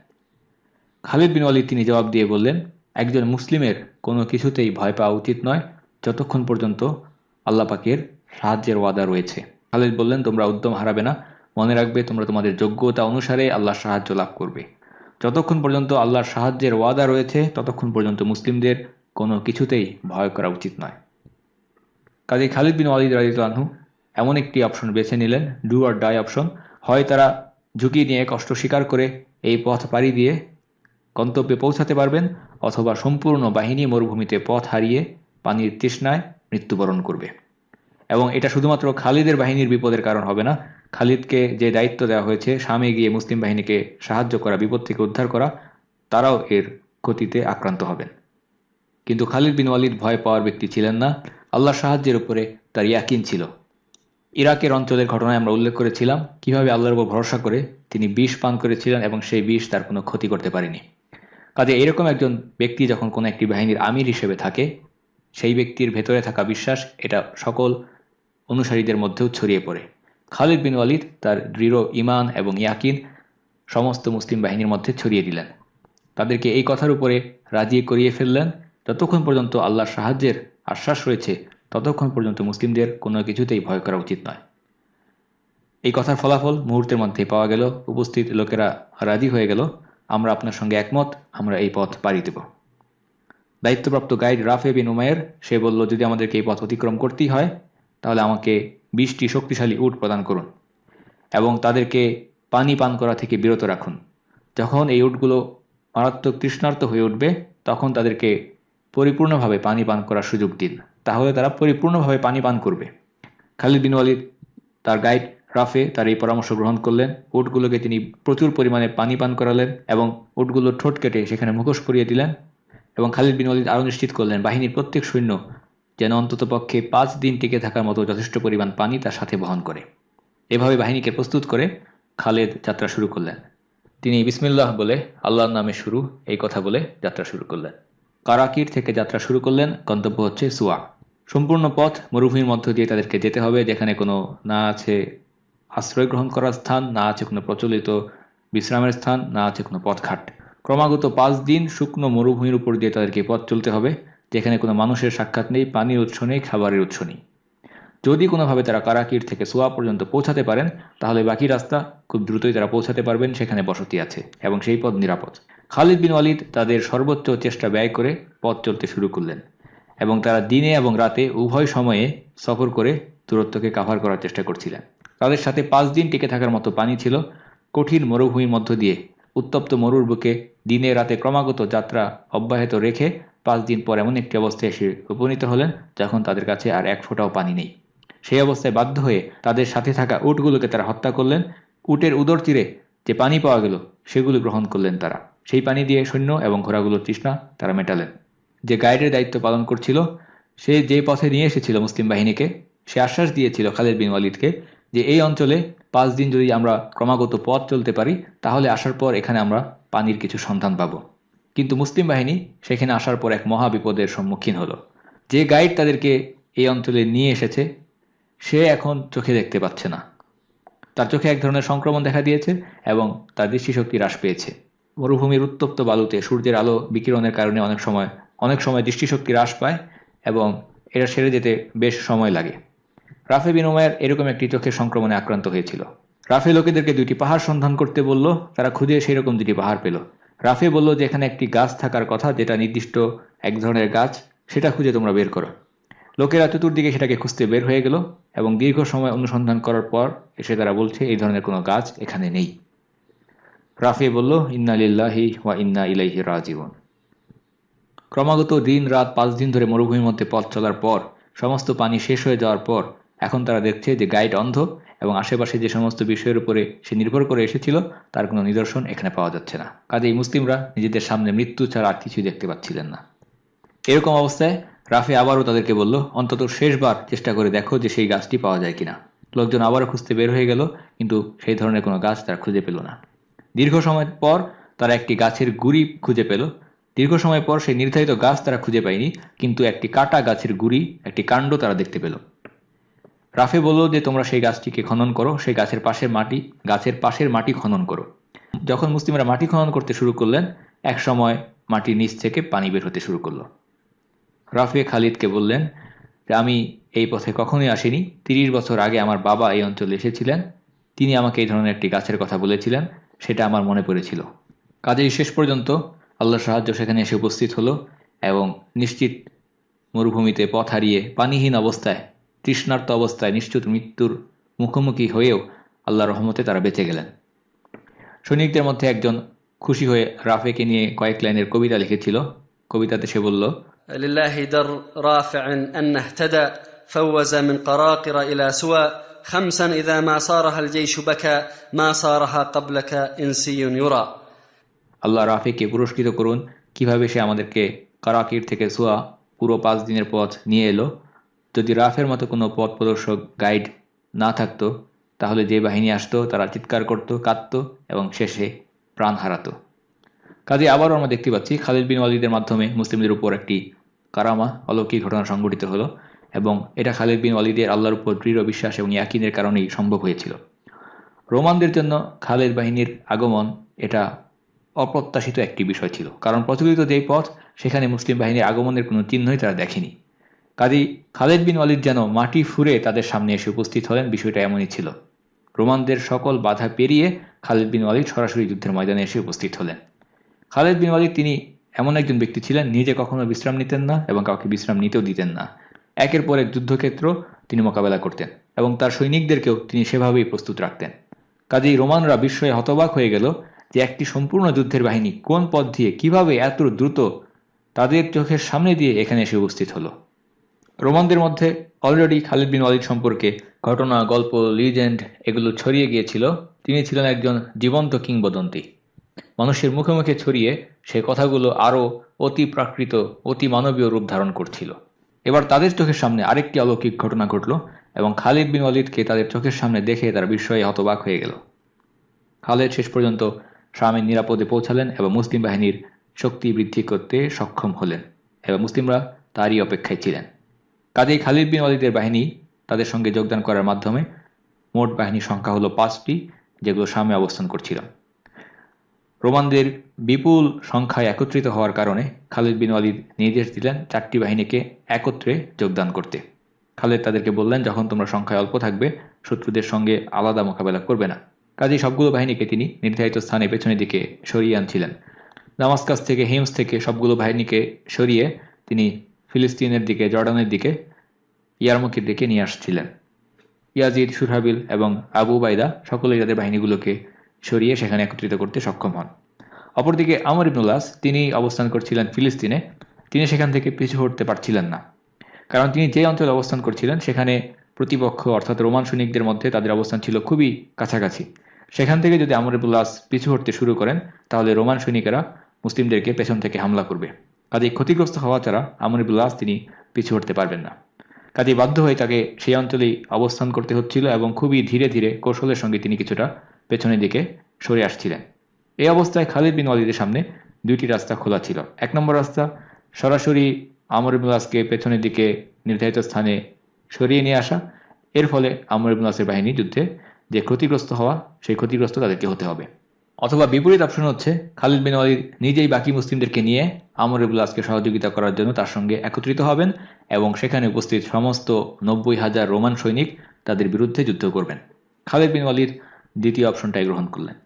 খালিদ বিন ওয়ালিদ তিনি জবাব দিয়ে বললেন, একজন মুসলিমের কোনো কিছুতেই ভয় পাওয়া উচিত নয় যতক্ষণ পর্যন্ত আল্লাহ পাকের সাহায্যের ওয়াদা রয়েছে। খালিদ বললেন, তোমরা উদ্যম হারাবে না, মনে রাখবে তোমরা তোমাদের যোগ্যতা অনুসারে আল্লাহর সাহায্য লাভ করবে। যতক্ষণ পর্যন্ত আল্লাহর সাহায্যের ওয়াদা রয়েছে ততক্ষণ পর্যন্ত মুসলিমদের কোনো কিছুতেই ভয় করা উচিত নয়। কাজে খালিদ বিন ওয়ালিদ রাদিয়াল্লাহু আনহু এমন একটি অপশন বেছে নিলেন, ডু অর ডাই অপশন। হয় তারা ঝুঁকি নিয়ে কষ্ট স্বীকার করে এই পথ পাড়ি দিয়ে গন্তব্যে পৌঁছাতে পারবেন, অথবা সম্পূর্ণ বাহিনী মরুভূমিতে পথ হারিয়ে পানির তৃষ্ণায় মৃত্যুবরণ করবে। এবং এটা শুধুমাত্র খালিদের বাহিনীর বিপদের কারণ হবে না, খালিদকে যে দায়িত্ব দেওয়া হয়েছে শামে গিয়ে মুসলিম বাহিনীকে সাহায্য করা, বিপদ থেকে উদ্ধার করা, তারাও এর ক্ষতিতে আক্রান্ত হবেন। কিন্তু খালিদ বিন ওয়ালিদ ভয় পাওয়ার ব্যক্তি ছিলেন না, আল্লাহর সাহায্যের উপরে তার ইয়াকিন ছিল। ইরাকের অঞ্চলের ঘটনায় আমরা উল্লেখ করেছিলাম কিভাবে আল্লাহর উপর ভরসা করে তিনি বিষ পান করেছিলেন এবং সেই বিষ তার কোনো ক্ষতি করতে পারেনি। কাজে এরকম একজন ব্যক্তি যখন কোনো একটি বাহিনীর আমির হিসেবে থাকে, সেই ব্যক্তির ভেতরে থাকা বিশ্বাস এটা সকল অনুসারীদের মধ্যেও ছড়িয়ে পড়ে। খালিদ বিন ওয়ালিদ তার দৃঢ় ঈমান এবং ইয়াকিন সমস্ত মুসলিম বাহিনীর মধ্যে ছড়িয়ে দিলেন। তাদেরকে এই কথার উপরে রাজি করিয়ে ফেললেন, যতক্ষণ পর্যন্ত আল্লাহর সাহায্যের আশ্বাস রয়েছে ততক্ষণ পর্যন্ত মুসলিমদের কোনো কিছুতেই ভয় করা উচিত নয়। এই কথার ফলাফল মুহূর্তের মধ্যে পাওয়া গেল। উপস্থিত লোকেরা রাজি হয়ে গেল, আমরা আপনার সঙ্গে একমত, আমরা এই পথ পাড়ি দেব। দায়িত্বপ্রাপ্ত গাইড রাফে বিন উমায়ের, সে বলল, যদি আমাদেরকে এই পথ অতিক্রম করতেই হয় তাহলে আমাকে 20টি শক্তিশালী উট প্রদান করুন এবং তাদেরকে পানি পান করা থেকে বিরত রাখুন। যখন এই উটগুলো মারাত্মক তৃষ্ণার্ত হয়ে উঠবে তখন তাদেরকে পরিপূর্ণভাবে পানি পান করার সুযোগ দিন, তাহলে তারা পরিপূর্ণভাবে পানি পান করবে। খালিদ বিন ওয়ালিদ তার গাইড রাফে তার এই পরামর্শ গ্রহণ করলেন। উটগুলোকে তিনি প্রচুর পরিমাণে পানি পান করালেন এবং উটগুলোর ঠোঁট কেটে সেখানে মুখোশ পরিয়ে দিলেন। এবং খালিদ বিন ওয়ালিদ আরও নিশ্চিত করলেন বাহিনীর প্রত্যেক সৈন্য যেন অন্তত পক্ষে 5 দিন টিকে থাকার মতো যথেষ্ট পরিমাণ পানি তার সাথে বহন করে। এভাবে বাহিনীকে প্রস্তুত করে খালিদ যাত্রা শুরু করলেন। তিনি বিসমিল্লাহ বলে, আল্লাহর নামে শুরু, এই কথা বলে যাত্রা শুরু করলেন। কারাকির থেকে যাত্রা শুরু করলেন, গন্তব্য হচ্ছে সুয়া। সম্পূর্ণ পথ মরুভূমির মধ্য দিয়ে তাদেরকে যেতে হবে, যেখানে কোনো না আছে আশ্রয় গ্রহণ করার স্থান, না আছে কোনো প্রচলিত বিশ্রামের স্থান, না আছে কোনো পথঘাট। ক্রমাগত 5 দিন শুকনো মরুভূমির উপর দিয়ে তাদেরকে পথ চলতে হবে, যেখানে কোনো মানুষের সাক্ষাৎ নেই, পানির উৎস নেই, খাবারের উৎস নেই। যদি কোনোভাবে তারা কারাকির থেকে সোয়া পর্যন্ত পৌঁছাতে পারেন তাহলে বাকি রাস্তা খুব দ্রুতই তারা পৌঁছাতে পারবেন, সেখানে বসতি আছে এবং সেই পথ নিরাপদ। খালিদ বিন ওয়ালিদ তাদের সর্বোচ্চ চেষ্টা ব্যয় করে পথ চলতে শুরু করলেন এবং তারা দিনে এবং রাতে উভয় সময়ে সফর করে দূরত্বকে কাভার করার চেষ্টা করছিলেন। তাদের সাথে 5 দিন টিকে থাকার মতো পানি ছিল। কঠিন মরুভূমির মধ্য দিয়ে উত্তপ্ত মরুর বুকে দিনে রাতে ক্রমাগত যাত্রা অব্যাহত রেখে 5 দিন পর এমন একটি অবস্থায় এসে উপনীত হলেন যখন তাদের কাছে আর 1 ফোঁটাও পানি নেই। সেই অবস্থায় বাধ্য হয়ে তাদের সাথে থাকা উটগুলোকে তারা হত্যা করলেন। উটের উদর তীরে যে পানি পাওয়া গেল সেগুলো গ্রহণ করলেন তারা। সেই পানি দিয়ে সৈন্য এবং ঘোড়াগুলোর তৃষ্ণা তারা মেটালেন। যে গাইডের দায়িত্ব পালন করছিল সে যে পথে নিয়ে এসেছিল মুসলিম বাহিনীকে, সে আশ্বাস দিয়েছিল খালিদ বিন ওয়ালিদকে যে এই অঞ্চলে 5 দিন যদি আমরা ক্রমাগত পথ চলতে পারি তাহলে আসার পর এখানে আমরা পানির কিছু সন্ধান পাব। কিন্তু মুসলিম বাহিনী সেখানে আসার পর এক মহা বিপদের সম্মুখীন হলো। যে গাইড তাদেরকে এই অঞ্চলে নিয়ে এসেছে সে এখন চোখে দেখতে পাচ্ছে না, তার চোখে এক ধরনের সংক্রমণ দেখা দিয়েছে এবং তার দৃষ্টিশক্তি হ্রাস পেয়েছে। মরুভূমির উত্তপ্ত বালুতে সূর্যের আলো বিকিরণের কারণে অনেক সময় দৃষ্টিশক্তি হ্রাস পায় এবং এটা সেরে যেতে বেশ সময় লাগে। রাফে বিন উমাইর এরকম একটি চোখের সংক্রমণে আক্রান্ত হয়েছিল। রাফে লোকেদেরকে 2টি পাহাড় সন্ধান করতে বলল, তারা খুঁজে সেই রকম 2টি পাহাড় পেল। রাফে বলল যে এখানে একটি গাছ থাকার কথা, যেটা নির্দিষ্ট এক ধরনের গাছ, সেটা খুঁজে তোমরা বের করো। লোকেরা চতুর্দিকে সেটাকে খুঁজতে বের হয়ে গেল এবং দীর্ঘ সময় অনুসন্ধান করার পর এসে তারা বলছে এই ধরনের কোনো গাছ এখানে নেই। রাফে বলল, ইন্না লিল্লাহি ওয়া ইন্না ইলাইহি রাজিউন। ক্রমাগত দিন রাত 5 দিন ধরে মরুভূমির মধ্যে পথ চলার পর সমস্ত পানি শেষ হয়ে যাওয়ার পর এখন তারা দেখছে যে গাইড অন্ধ এবং আশেপাশে যে সমস্ত বিষয়ের উপরে সে নির্ভর করে এসেছিল তার কোনো নিদর্শন এখানে পাওয়া যাচ্ছে না। কাজেই মুসলিমরা নিজেদের সামনে মৃত্যু ছাড়া আর কিছুই দেখতে পাচ্ছিলেন না। এরকম অবস্থায় রাফে আবারও তাদেরকে বলল, অন্তত শেষবার চেষ্টা করে দেখো যে সেই গাছটি পাওয়া যায় কিনা। লোকজন আবারও খুঁজতে বের হয়ে গেল, কিন্তু সেই ধরনের কোনো গাছ তারা খুঁজে পেল না। দীর্ঘ সময় পর তারা একটি গাছের গুড়ি খুঁজে পেল। দীর্ঘ সময় পর সেই নির্ধারিত গাছ তারা খুঁজে পায়নি, কিন্তু একটি কাটা গাছের গুড়ি, একটি কাণ্ড তারা দেখতে পেল। রাফে বলল যে তোমরা সেই গাছটিকে খনন করো, সেই গাছের পাশের মাটি খনন করো। যখন মুসলিমরা মাটি খনন করতে শুরু করলেন এক সময় মাটির নিচ থেকে পানি বের হতে শুরু করলো। রাফে খালিদকে বললেন যে আমি এই পথে কখনোই আসিনি, 30 বছর আগে আমার বাবা এই অঞ্চলে এসেছিলেন, তিনি আমাকে এই ধরনের একটি গাছের কথা বলেছিলেন, সেটা আমার মনে পড়েছিল। কাজেই শেষ পর্যন্ত আল্লাহর সাহায্য সেখানে এসে উপস্থিত হলো এবং নিশ্চিত মরুভূমিতে পথ হারিয়ে পানিহীন অবস্থায়, তৃষ্ণার্ত অবস্থায়, নিশ্চিত মৃত্যুর মুখোমুখি হয়েও আল্লাহর রহমতে তারা বেঁচে গেলেন। সৈনিকদের মধ্যে একজন খুশি হয়ে রাফেকে নিয়ে কয়েক লাইনের কবিতা লিখেছিল। কবিতাতে সে বলল, لله در رافع أن اهتدى فوز من قراقر إلى سوى خمسا إذا ما صارها الجيش بكى ما صارها قبلك إنسي يرى। আল্লাহ রাফেকে পুরস্কৃত করুন, কিভাবে সে আমাদেরকে কারাকির থেকে সুয়া পুরো 5 দিনের পথ নিয়ে এলো। যদি রাফের মতো কোনো পথ প্রদর্শক গাইড না থাকতো তাহলে যে বাহিনী আসতো তারা চিৎকার করত, কাঁদত এবং শেষে প্রাণ হারাতো। কাজে আবারও আমরা দেখতে পাচ্ছি খালিদ বিন ওয়ালিদের মাধ্যমে মুসলিমদের উপর একটি কারামা, অলৌকিক ঘটনা সংঘটিত হলো এবং এটা খালিদ বিন ওয়ালিদের আল্লাহর উপর দৃঢ় বিশ্বাস এবং ইয়াকিনের কারণেই সম্ভব হয়েছিল। রোমানদের জন্য খালিদ বাহিনীর আগমন এটা অপ্রত্যাশিত একটি বিষয় ছিল, কারণ প্রচলিত যেই পথ সেখানে মুসলিম বাহিনীর আগমনের কোনো চিহ্নই তারা দেখেনি। কাজেই খালিদ বিন ওয়ালিদ যেন মাটি ফুঁড়ে তাদের সামনে এসে উপস্থিত হলেন, বিষয়টা এমনই ছিল। রোমানদের সকল বাধা পেরিয়ে খালিদ বিন ওয়ালিদ সরাসরি যুদ্ধের ময়দানে এসে উপস্থিত হলেন। খালিদ বিন ওয়ালিদ তিনি এমন একজন ব্যক্তি ছিলেন, নিজে কখনো বিশ্রাম নিতেন না এবং কাউকে বিশ্রাম নিতেও দিতেন না। একের পর এক যুদ্ধক্ষেত্র তিনি মোকাবেলা করতেন এবং তার সৈনিকদেরকেও তিনি সেভাবেই প্রস্তুত রাখতেন। কাজেই রোমানরা বিস্ময়ে হতবাক হয়ে গেল যে একটি সম্পূর্ণ যুদ্ধের বাহিনী কোন পথ দিয়ে কিভাবে এত দ্রুত তাদের চোখের সামনে দিয়ে এখানে এসে উপস্থিত হলো। রোমানদের মধ্যে অলরেডি খালিদ বিন ওয়ালিদ সম্পর্কে ঘটনা, গল্প, লিজেন্ড এগুলো ছড়িয়ে গিয়েছিল। তিনি ছিলেন একজন জীবন্ত কিংবদন্তি। মানুষের মুখে মুখে ছড়িয়ে সেই কথাগুলো আরও অতি প্রাকৃত, অতি মানবীয় রূপ ধারণ করছিল। এবার তাদের চোখের সামনে আরেকটি অলৌকিক ঘটনা ঘটল এবং খালিদ বিন ওয়ালিদকে তাদের চোখের সামনে দেখে তারা বিস্ময়ে হতবাক হয়ে গেল। খালিদ শেষ পর্যন্ত শামে নিরাপদে পৌঁছালেন এবং মুসলিম বাহিনীর শক্তি বৃদ্ধি করতে সক্ষম হলেন এবং মুসলিমরা তারই অপেক্ষায় ছিলেন। কাজেই খালিদ বিন ওয়ালিদের বাহিনী তাদের সঙ্গে যোগদান করার মাধ্যমে মোট বাহিনীর সংখ্যা হলো 5টি, যেগুলো শামে অবস্থান করছিল। রোমানদের বিপুল সংখ্যায় একত্রিত হওয়ার কারণে খালিদ বিন ওয়ালিদ নির্দেশ দিলেন 4টি বাহিনীকে একত্রে যোগদান করতে। খালিদ তাদেরকে বললেন, যখন তোমরা সংখ্যায় অল্প থাকবে শত্রুদের সঙ্গে আলাদা মোকাবেলা করবে না। কাজেই সবগুলো বাহিনীকে তিনি নির্ধারিত স্থানে পেছনের দিকে সরিয়ে আনছিলেন। দামাস্কাস থেকে, হিমস থেকে সবগুলো বাহিনীকে সরিয়ে তিনি ফিলিস্তিনের দিকে, জর্ডানের দিকে, ইয়ারমুকের দিকে নিয়ে আসছিলেন। ইয়াজিদ, সুরহাবিল এবং আবু উবাইদা সকলেই তাদের বাহিনীগুলোকে সরিয়ে সেখানে একত্রিত করতে সক্ষম হন। অপরদিকে আমর ইবনুল আস তিনি অবস্থান করছিলেন ফিলিস্তিনে। তিনি সেখান থেকে পিছু হটতে পারছিলেন না, কারণ তিনি যে অঞ্চলে অবস্থান করছিলেন সেখানে প্রতিপক্ষ অর্থাৎ রোমান সৈনিকদের মধ্যে তাদের অবস্থান ছিল খুবই কাছাকাছি। সেখান থেকে যদি আমর ইবনুল আস পিছু হটতে শুরু করেন তাহলে রোমান সৈনিকেরা মুসলিমদেরকে পেছন থেকে হামলা করবে। কাজে ক্ষতিগ্রস্ত হওয়া ছাড়া আমর ইবনুল আস তিনি পিছু হটতে পারবেন না। কাজেই বাধ্য হয়ে তাকে সেই অঞ্চলেই অবস্থান করতে হচ্ছিল এবং খুবই ধীরে ধীরে কৌশলের সঙ্গে তিনি কিছুটা পেছনের দিকে সরে আসছিলেন। এই অবস্থায় খালিদ বিন ওয়ালিদের সামনে দুইটি রাস্তা খোলা ছিল। এক নম্বর রাস্তা সরাসরি আমর ইবনুল আসকে পেছনের দিকে নির্ধারিত স্থানে সরিয়ে নিয়ে আসা, এর ফলে আমর ইবনুল আসের বাহিনী যুদ্ধে যে ক্ষতিগ্রস্ত হওয়া, সেই ক্ষতিগ্রস্ত তাদেরকে হতে হবে। অথবা বিপরীত অপশন হচ্ছে খালিদ বিন ওয়ালিদ নিজেই বাকি মুসলিমদেরকে নিয়ে আমর ইবনুল আসকে সহযোগিতা করার জন্য তার সঙ্গে একত্রিত হবেন এবং সেখানে উপস্থিত সমস্ত 90,000 রোমান সৈনিক তাদের বিরুদ্ধে যুদ্ধ করবেন। খালিদ বিন ওয়ালিদ দ্বিতীয় অপশনটাই গ্রহণ করলেন।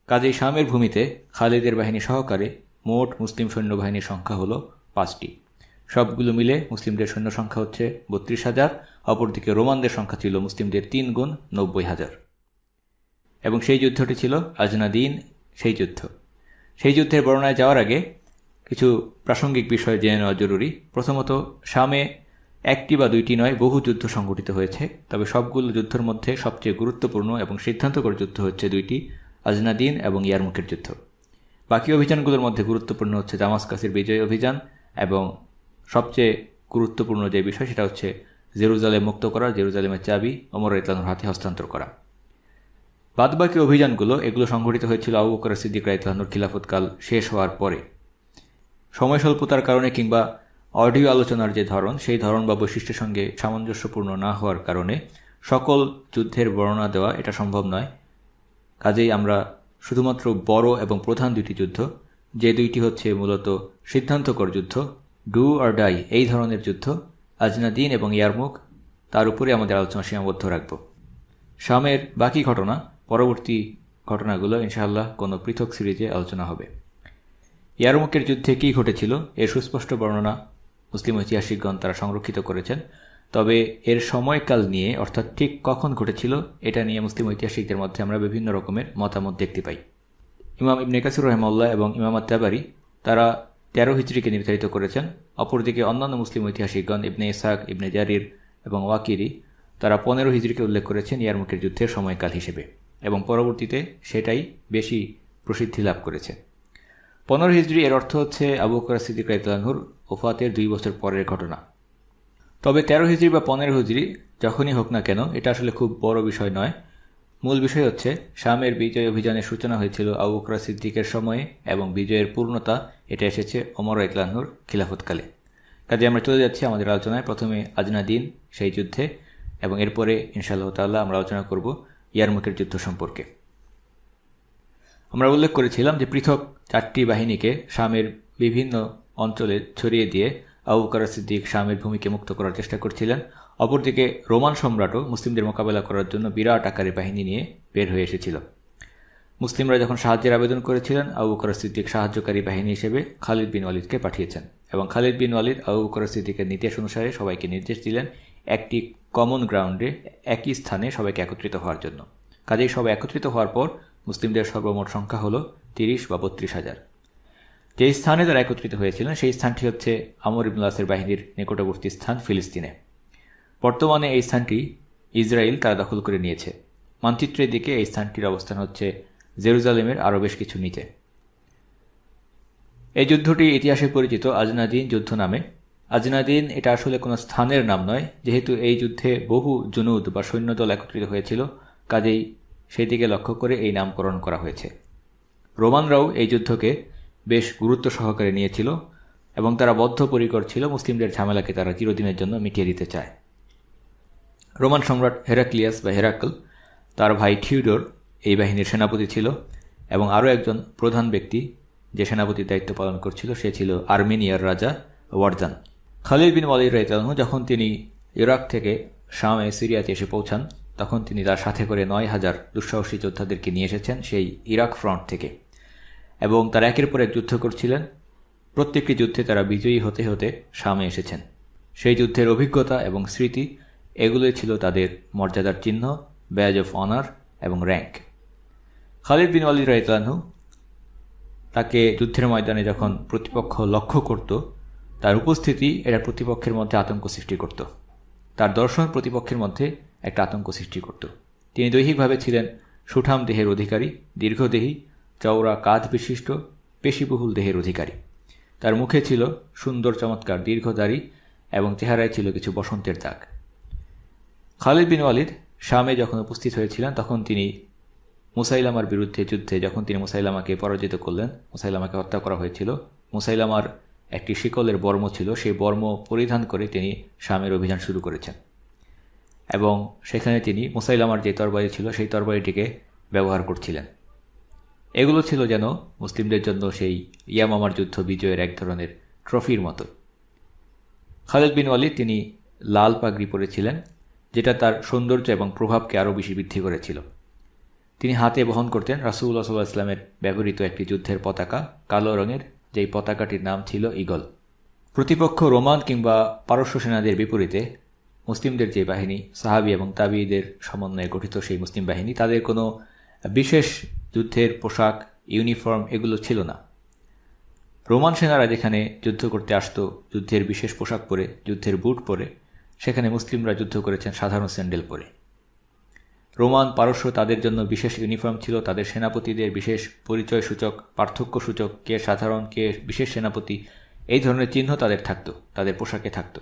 কাজেই শামের ভূমিতে খালিদের বাহিনী সহকারে মোট মুসলিম সৈন্যবাহিনীর সংখ্যা হলো 5টি। সবগুলো মিলে মুসলিমদের সৈন্য সংখ্যা হচ্ছে 32,000, অপরদিকে রোমানদের সংখ্যা ছিল মুসলিমদের 3 গুণ 90,000। এবং সেই যুদ্ধটি ছিল আজনাদিন সেই যুদ্ধ। সেই যুদ্ধের বর্ণনায় যাওয়ার আগে কিছু প্রাসঙ্গিক বিষয় জেনে নেওয়া জরুরি। প্রথমত, শামে একটি বা দুইটি নয়, বহু যুদ্ধ সংঘটিত হয়েছে। তবে সবগুলো যুদ্ধের মধ্যে সবচেয়ে গুরুত্বপূর্ণ এবং সিদ্ধান্তকর যুদ্ধ হচ্ছে দুইটি, আজনাদিন এবং ইয়ারমুকের যুদ্ধ। বাকি অভিযানগুলোর মধ্যে গুরুত্বপূর্ণ হচ্ছে দামাস্কাসের বিজয় অভিযান এবং সবচেয়ে গুরুত্বপূর্ণ যে বিষয় সেটা হচ্ছে জেরুজালেম মুক্ত করা, জেরুজালেমের চাবি ওমর রাদিয়াল্লাহু হাতে হস্তান্তর করা। বাদবাকি অভিযানগুলো এগুলো সংঘটিত হয়েছিল আবু বকর সিদ্দিক রাদিয়াল্লাহু খিলাফতকাল শেষ হওয়ার পরে। সময় স্বল্পতার কারণে কিংবা অডিও আলোচনার যে ধরন, সেই ধরন বা বৈশিষ্ট্যের সঙ্গে সামঞ্জস্যপূর্ণ না হওয়ার কারণে সকল যুদ্ধের বর্ণনা দেওয়া এটা সম্ভব নয়। কাজেই আমরা শুধুমাত্র বড় এবং প্রধান দুইটি যুদ্ধ, যে দুইটি হচ্ছে মূলত সিদ্ধান্তকর যুদ্ধ, ডু অর ডাই এই ধরনের যুদ্ধ, আজনাদিন এবং ইয়ারমুক, তার উপরে আমাদের আলোচনা সীমাবদ্ধ রাখব। শামের বাকি ঘটনা, পরবর্তী ঘটনাগুলো ইনশাআল্লাহ কোনো পৃথক সিরিজে আলোচনা হবে। ইয়ারমুকের যুদ্ধে কী ঘটেছিল এর সুস্পষ্ট বর্ণনা মুসলিম ঐতিহাসিকগণ তারা সংরক্ষিত করেছেন। তবে এর সময়কাল নিয়ে, অর্থাৎ ঠিক কখন ঘটেছিল এটা নিয়ে মুসলিম ঐতিহাসিকদের মধ্যে আমরা বিভিন্ন রকমের মতামত দেখতে পাই। ইমাম ইবনে কাসির রাহিমাহুল্লাহ এবং ইমাম আত-তাবারি তারা 13 হিজরিকে নির্ধারিত করেছেন। অপরদিকে অন্যান্য মুসলিম ঐতিহাসিকগণ ইবনে ইসহাক, ইবনে জারির এবং ওয়াকিরি তারা 15 হিজরিকে উল্লেখ করেছেন ইয়ারমুকের যুদ্ধের সময়কাল হিসেবে, এবং পরবর্তীতে সেটাই বেশি প্রসিদ্ধি লাভ করেছে। 15 হিজরি এর অর্থ হচ্ছে আবু বকর সিদ্দিক রাদিয়াল্লাহু আনহুর ওফাতের 2 বছর পরের ঘটনা। তবে 13 হিজরি বা 15 হিজরি যখনই হোক না কেন, এটা আসলে খুব বড় বিষয় নয়। মূল বিষয় হচ্ছে শামের বিজয় অভিযানের সূচনা হয়েছিল আবু বকর সিদ্দিকের সময়ে এবং বিজয়ের পূর্ণতা এটা এসেছে ওমর রাদিয়াল্লাহু আনহুর খিলাফতকালে। কাজে আমরা চলে যাচ্ছি আমাদের আলোচনায়। প্রথমে আজনাদিন সেই যুদ্ধে এবং এরপরে ইনশাআল্লাহ তাআলা আমরা আলোচনা করব ইয়ারমুকের যুদ্ধ সম্পর্কে। আমরা উল্লেখ করেছিলাম যে পৃথক 4টি বাহিনীকে শামের বিভিন্ন অঞ্চলে ছড়িয়ে দিয়ে আবু বকর সিদ্দিক শামের ভূমিকে মুক্ত করার চেষ্টা করছিলেন। অপরদিকে রোমান সম্রাটও মুসলিমদের মোকাবেলা করার জন্য বিরাট আকারে বাহিনী নিয়ে বের হয়ে এসেছিল। মুসলিমরা যখন সাহায্যের আবেদন করেছিলেন, আবু বকর সিদ্দিক সাহায্যকারী বাহিনী হিসেবে খালিদ বিন ওয়ালিদকে পাঠিয়েছেন এবং খালিদ বিন ওয়ালিদ আবু বকর সিদ্দিকের নির্দেশ অনুসারে সবাইকে নির্দেশ দিলেন একটি কমন গ্রাউন্ডে একই স্থানে সবাইকে একত্রিত হওয়ার জন্য। কাজেই সবাই একত্রিত হওয়ার পর মুসলিমদের সর্বমোট সংখ্যা হলো 30 বা 32,000। যে স্থানে তারা একত্রিত হয়েছিলেন সেই স্থানটি হচ্ছে আমর ইবনুল আসের বাহিনীর নিকটবর্তী স্থান ফিলিস্তিনে। বর্তমানে এই স্থানটি ইসরায়েল তারা দখল করে নিয়েছে। মানচিত্রের দিকে এই স্থানটির অবস্থান হচ্ছে জেরুজালেমের আরও বেশ কিছু নিচে। এই যুদ্ধটি ইতিহাসে পরিচিত আজনাদিন যুদ্ধ নামে। আজনাদিন এটা আসলে কোনো স্থানের নাম নয়, যেহেতু এই যুদ্ধে বহু জুনুদ বা সৈন্যদল একত্রিত হয়েছিল, কাজেই সেই দিকে লক্ষ্য করে এই নামকরণ করা হয়েছে। রোমানরাও এই যুদ্ধকে বেশ গুরুত্ব সহকারে নিয়েছিল এবং তারা বদ্ধপরিকর ছিল মুসলিমদের ঝামেলাকে তারা চিরদিনের জন্য মিটিয়ে দিতে চায়। রোমান সম্রাট হেরাক্লিয়াস বা হেরাকল, তার ভাই থিওডোর এই বাহিনীর সেনাপতি ছিল এবং আরও একজন প্রধান ব্যক্তি যে সেনাপতির দায়িত্ব পালন করছিল সে ছিল আর্মেনিয়ার রাজা ওয়ারজান। খালিদ বিন ওয়ালিদ রাদিয়াল্লাহু আনহু যখন তিনি ইরাক থেকে শামে সিরিয়াতে এসে পৌঁছান, তখন তিনি তার সাথে করে 9,000 দুঃসাহসী যোদ্ধাদেরকে নিয়ে এসেছেন সেই ইরাক ফ্রন্ট থেকে, এবং তারা একের পর এক যুদ্ধ করছিলেন। প্রত্যেকটি যুদ্ধে তারা বিজয়ী হতে হতে শামে এসেছেন। সেই যুদ্ধের অভিজ্ঞতা এবং স্মৃতি এগুলোই ছিল তাদের মর্যাদার চিহ্ন, ব্যাজ অফ অনার এবং র্যাঙ্ক। খালিদ বিন ওয়ালিদ রাদিয়াল্লাহু আনহু তাকে যুদ্ধের ময়দানে যখন প্রতিপক্ষ লক্ষ্য করত, তার উপস্থিতি এটা প্রতিপক্ষের মধ্যে আতঙ্ক সৃষ্টি করত। তার দর্শন প্রতিপক্ষের মধ্যে একটা আতঙ্ক সৃষ্টি করত। তিনি দৈহিকভাবে ছিলেন সুঠাম দেহের অধিকারী, দীর্ঘদেহী, চওড়া কাঁধ বিশিষ্ট, পেশিবহুল দেহের অধিকারী। তার মুখে ছিল সুন্দর চমৎকার দীর্ঘ দাড়ি এবং চেহারায় ছিল কিছু বসন্তের দাগ। খালিদ বিন ওয়ালিদ শামে যখন উপস্থিত হয়েছিলেন তখন তিনি মুসাইলামার বিরুদ্ধে যুদ্ধে যখন তিনি মুসাইলামাকে পরাজিত করলেন, মুসাইলামাকে হত্যা করা হয়েছিল, মুসাইলামার একটি শিকলের বর্ম ছিল, সেই বর্ম পরিধান করে তিনি শামের অভিযান শুরু করেছেন এবং সেখানে তিনি মুসাইলামার যে তরবারি ছিল সেই তরবারিটিকে ব্যবহার করছিলেন। এগুলো ছিল যেন মুসলিমদের জন্য সেই ইয়ামামার যুদ্ধ বিজয়ের এক ধরনের ট্রফির মতো। খালিদ বিন ওয়ালিদ তিনি লাল পাগড়ি পরেছিলেন, যেটা তার সৌন্দর্য এবং প্রভাবকে আরও বেশি বৃদ্ধি করেছিল। তিনি হাতে বহন করতেন রাসূলুল্লাহ সাল্লাল্লাহু আলাইহি ওয়াসাল্লামের ব্যবহৃত একটি যুদ্ধের পতাকা, কালো রঙের, যেই পতাকাটির নাম ছিল ঈগল। প্রতিপক্ষ রোমান কিংবা পারস্য সেনাদের বিপরীতে মুসলিমদের যে বাহিনী, সাহাবী এবং তাবিঈদের সমন্বয়ে গঠিত সেই মুসলিম বাহিনী, তাদের কোনো বিশেষ যুদ্ধের পোশাক, ইউনিফর্ম এগুলো ছিল না। রোমান সেনারা যেখানে যুদ্ধ করতে আসতো যুদ্ধের বিশেষ পোশাক পরে, যুদ্ধের বুট পরে, সেখানে মুসলিমরা যুদ্ধ করেছেন সাধারণ স্যান্ডেল পরে। রোমান, পারস্য তাদের জন্য বিশেষ ইউনিফর্ম ছিল, তাদের সেনাপতিদের বিশেষ পরিচয় সূচক, পার্থক্য সূচক, কে সাধারণ কে বিশেষ সেনাপতি, এই ধরনের চিহ্ন তাদের থাকত, তাদের পোশাকে থাকত।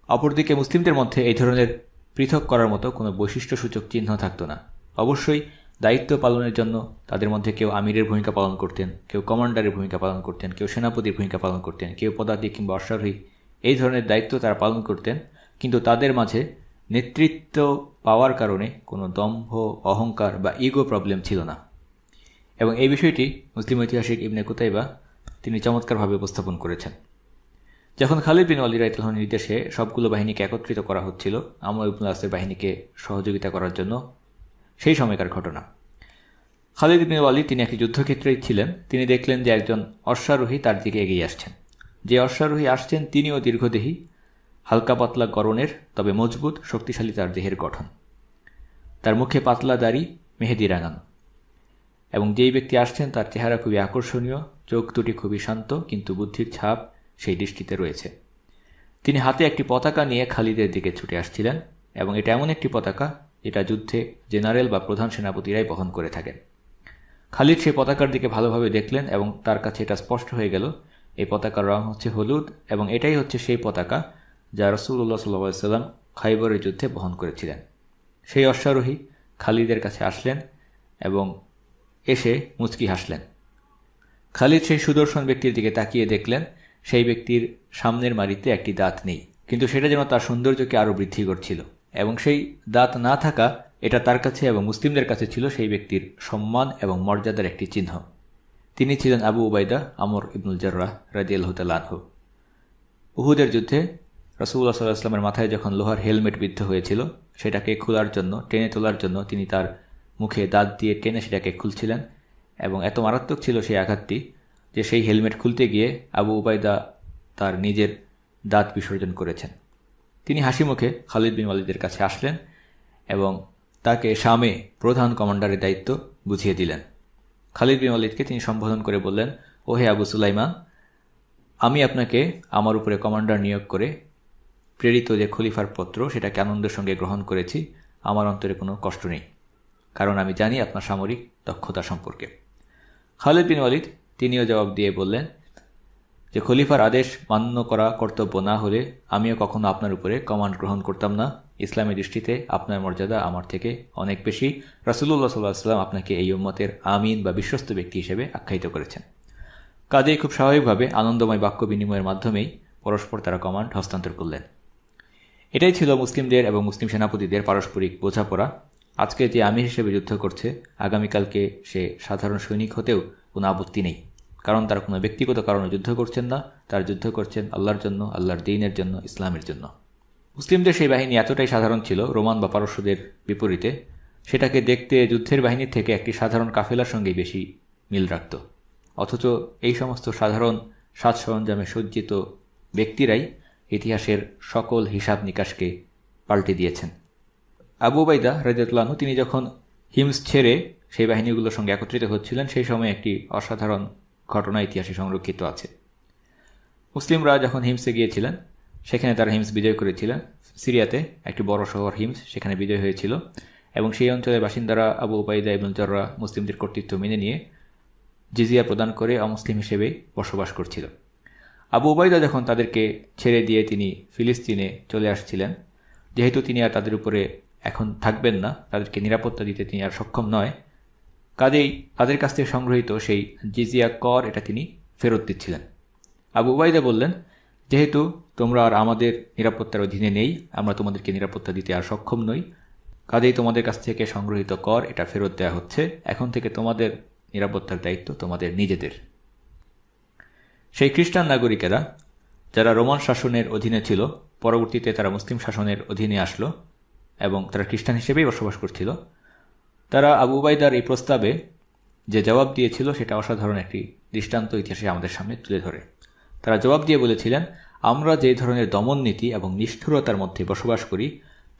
অপরদিকে মুসলিমদের মধ্যে এই ধরনের পৃথক করার মতো কোনো বৈশিষ্ট্যসূচক চিহ্ন থাকত না। অবশ্যই দায়িত্ব পালনের জন্য তাদের মধ্যে কেউ আমিরের ভূমিকা পালন করতেন, কেউ কমান্ডারের ভূমিকা পালন করতেন, কেউ সেনাপতির ভূমিকা পালন করতেন, কেউ পদাতিক কিংবা অশ্বারোহী, এই ধরনের দায়িত্ব তারা পালন করতেন। কিন্তু তাদের মাঝে নেতৃত্ব পাওয়ার কারণে কোনো দম্ভ, অহংকার বা ইগো প্রবলেম ছিল না। এবং এই বিষয়টি মুসলিম ঐতিহাসিক ইবনে কুতাইবা তিনি চমৎকারভাবে উপস্থাপন করেছেন। যখন খালিদ বিন ওয়ালিদ রাদিয়াল্লাহু আনহুর নির্দেশে সবগুলো বাহিনীকে একত্রিত করা হচ্ছিল আমর ইবনুল আসের বাহিনীকে সহযোগিতা করার জন্য, সেই সময়কার ঘটনা। খালিদ বিন ওয়ালিদ তিনি একটি যুদ্ধক্ষেত্রেই ছিলেন। তিনি দেখলেন যে একজন অশ্বারোহী তার দিকে এগিয়ে আসছেন। যে অশ্বারোহী আসছেন তিনিও দীর্ঘদেহী, হালকা পাতলা গড়নের, তবে মজবুত শক্তিশালী তার দেহের গঠন। তার মুখে পাতলা দাড়ি, মেহেদি রাঙানো। এবং যেই ব্যক্তি আসছেন তার চেহারা খুবই আকর্ষণীয়, চোখ দুটি খুবই শান্ত, কিন্তু বুদ্ধির ছাপ সেই দৃষ্টিতে রয়েছে। তিনি হাতে একটি পতাকা নিয়ে খালিদের দিকে ছুটে আসছিলেন এবং এটা এমন একটি পতাকা যেটা যুদ্ধে জেনারেল বা প্রধান সেনাপতিরাই বহন করে থাকেন। খালিদ সেই পতাকার দিকে ভালোভাবে দেখলেন এবং তার কাছে এটা স্পষ্ট হয়ে গেল এই পতাকার রং হচ্ছে হলুদ এবং এটাই হচ্ছে সেই পতাকা যা রাসূলুল্লাহ সাল্লাল্লাহু আলাইহি ওয়াসাল্লাম খাইবরের যুদ্ধে বহন করেছিলেন। সেই অশ্বারোহী খালিদের কাছে আসলেন এবং এসে মুচকি হাসলেন। খালিদ সেই সুদর্শন ব্যক্তির দিকে তাকিয়ে দেখলেন সেই ব্যক্তির সামনের মাড়িতে একটি দাঁত নেই, কিন্তু সেটা যেন তার সৌন্দর্যকে আরও বৃদ্ধি করছিল। এবং সেই দাঁত না থাকা এটা তার কাছে এবং মুসলিমদের কাছে ছিল সেই ব্যক্তির সম্মান এবং মর্যাদার একটি চিহ্ন। তিনি ছিলেন আবু উবাইদা আমর ইবনুল জাররাহ রাদিয়াল্লাহু তাআলা আনহু। উহুদের যুদ্ধে রাসূলুল্লাহ সাল্লাল্লাহু আলাইহি ওয়াসাল্লামের মাথায় যখন লোহার হেলমেট বিদ্ধ হয়েছিল, সেটাকে খোলার জন্য, টেনে তোলার জন্য তিনি তার মুখে দাঁত দিয়ে টেনে সেটাকে খুলছিলেন এবং এত মারাত্মক ছিল সেই আঘাতটি যে সেই হেলমেট খুলতে গিয়ে আবু উবাইদা তার নিজের দাঁত বিসর্জন করেছেন। তিনি হাসি মুখে খালিদ বিন ওয়ালিদের কাছে আসলেন এবং তাকে শামে প্রধান কমান্ডারের দায়িত্ব বুঝিয়ে দিলেন। খালিদ বিন ওয়ালিদকে তিনি সম্বোধন করে বললেন, ও হে আবু সুলাইমান, আমি আপনাকে আমার উপরে কমান্ডার নিয়োগ করে প্রেরিত যে খলিফার পত্র সেটাকে আনন্দের সঙ্গে গ্রহণ করেছি। আমার অন্তরে কোনো কষ্ট নেই, কারণ আমি জানি আপনার সামরিক দক্ষতা সম্পর্কে। খালিদ বিন ওয়ালিদ তিনিও জবাব দিয়ে বললেন যে খলিফার আদেশ মান্য করা কর্তব্য না হলে আমিও কখনো আপনার উপরে কমান্ড গ্রহণ করতাম না। ইসলামী দৃষ্টিতে আপনার মর্যাদা আমার থেকে অনেক বেশি। রাসূলুল্লাহ সাল্লাল্লাহু আলাইহি ওয়াসাল্লাম আপনাকে এই উম্মতের আমিন বা বিশ্বস্ত ব্যক্তি হিসেবে আখ্যায়িত করেছেন। কাজেই খুব স্বাভাবিকভাবে আনন্দময় বাক্য বিনিময়ের মাধ্যমেই পরস্পর তারা কমান্ড হস্তান্তর করলেন। এটাই ছিল মুসলিমদের এবং মুসলিম সেনাপতিদের পারস্পরিক বোঝাপড়া। আজকে যে আমির হিসেবে যুদ্ধ করছে, আগামীকালকে সে সাধারণ সৈনিক হতেও কোনো আপত্তি নেই, কারণ তার কোনো ব্যক্তিগত কারণে যুদ্ধ করছেন না, তার যুদ্ধ করছেন আল্লাহর জন্য, আল্লাহর দ্বীনের জন্য, ইসলামের জন্য। মুসলিমদের সেই বাহিনী এতটাই সাধারণ ছিল রোমান বা পারস্যদের বিপরীতে, সেটাকে দেখতে যুদ্ধের বাহিনীর থেকে একটি সাধারণ কাফেলার সঙ্গেই বেশি মিল রাখত। অথচ এই সমস্ত সাধারণ সাজ সরঞ্জামে সজ্জিত ব্যক্তিরাই ইতিহাসের সকল হিসাব নিকাশকে পাল্টে দিয়েছেন। আবু উবাইদা রাদিয়াল্লাহু আনহু তিনি যখন হিমস ছেড়ে সেই বাহিনীগুলোর সঙ্গে একত্রিত হচ্ছিলেন, সেই সময় একটি অসাধারণ ঘটনা ইতিহাসে সংরক্ষিত আছে। মুসলিমরা যখন হিমসে গিয়েছিলেন, সেখানে তারা হিমস বিজয় করেছিলেন। সিরিয়াতে একটি বড় শহর হিমস, সেখানে বিজয় হয়েছিল এবং সেই অঞ্চলের বাসিন্দারা আবু উবাইদা ইবনুল জাররাহ মুসলিমদের কর্তৃত্ব মেনে নিয়ে জিজিয়া প্রদান করে অমুসলিম হিসেবে বসবাস করছিল। আবু উবাইদা যখন তাদেরকে ছেড়ে দিয়ে তিনি ফিলিস্তিনে চলে আসছিলেন, যেহেতু তিনি আর তাদের উপরে এখন থাকবেন না, তাদেরকে নিরাপত্তা দিতে তিনি আর সক্ষম নয়, কাজেই তাদের কাছ থেকে সংগৃহীত সেই জিজিয়া কর এটা তিনি ফেরত দিচ্ছিলেন। আবু উবাইদা বললেন, যেহেতু তোমরা আর আমাদের নিরাপত্তার অধীনে নেই, আমরা তোমাদেরকে নিরাপত্তা দিতে আর সক্ষম নই, কাজেই তোমাদের কাছ থেকে সংগৃহীত কর এটা ফেরত দেওয়া হচ্ছে। এখন থেকে তোমাদের নিরাপত্তার দায়িত্ব তোমাদের নিজেদের। সেই খ্রিস্টান নাগরিকেরা যারা রোমান শাসনের অধীনে ছিল, পরবর্তীতে তারা মুসলিম শাসনের অধীনে আসলো এবং তারা খ্রিস্টান হিসেবেই বসবাস করছিল, তারা আবু উবাইদার এই প্রস্তাবে যে জবাব দিয়েছিল সেটা অসাধারণ একটি দৃষ্টান্ত ইতিহাসে আমাদের সামনে তুলে ধরে। তারা জবাব দিয়ে বলেছিলেন, আমরা যে ধরনের দমন নীতি এবং নিষ্ঠুরতার মধ্যে বসবাস করি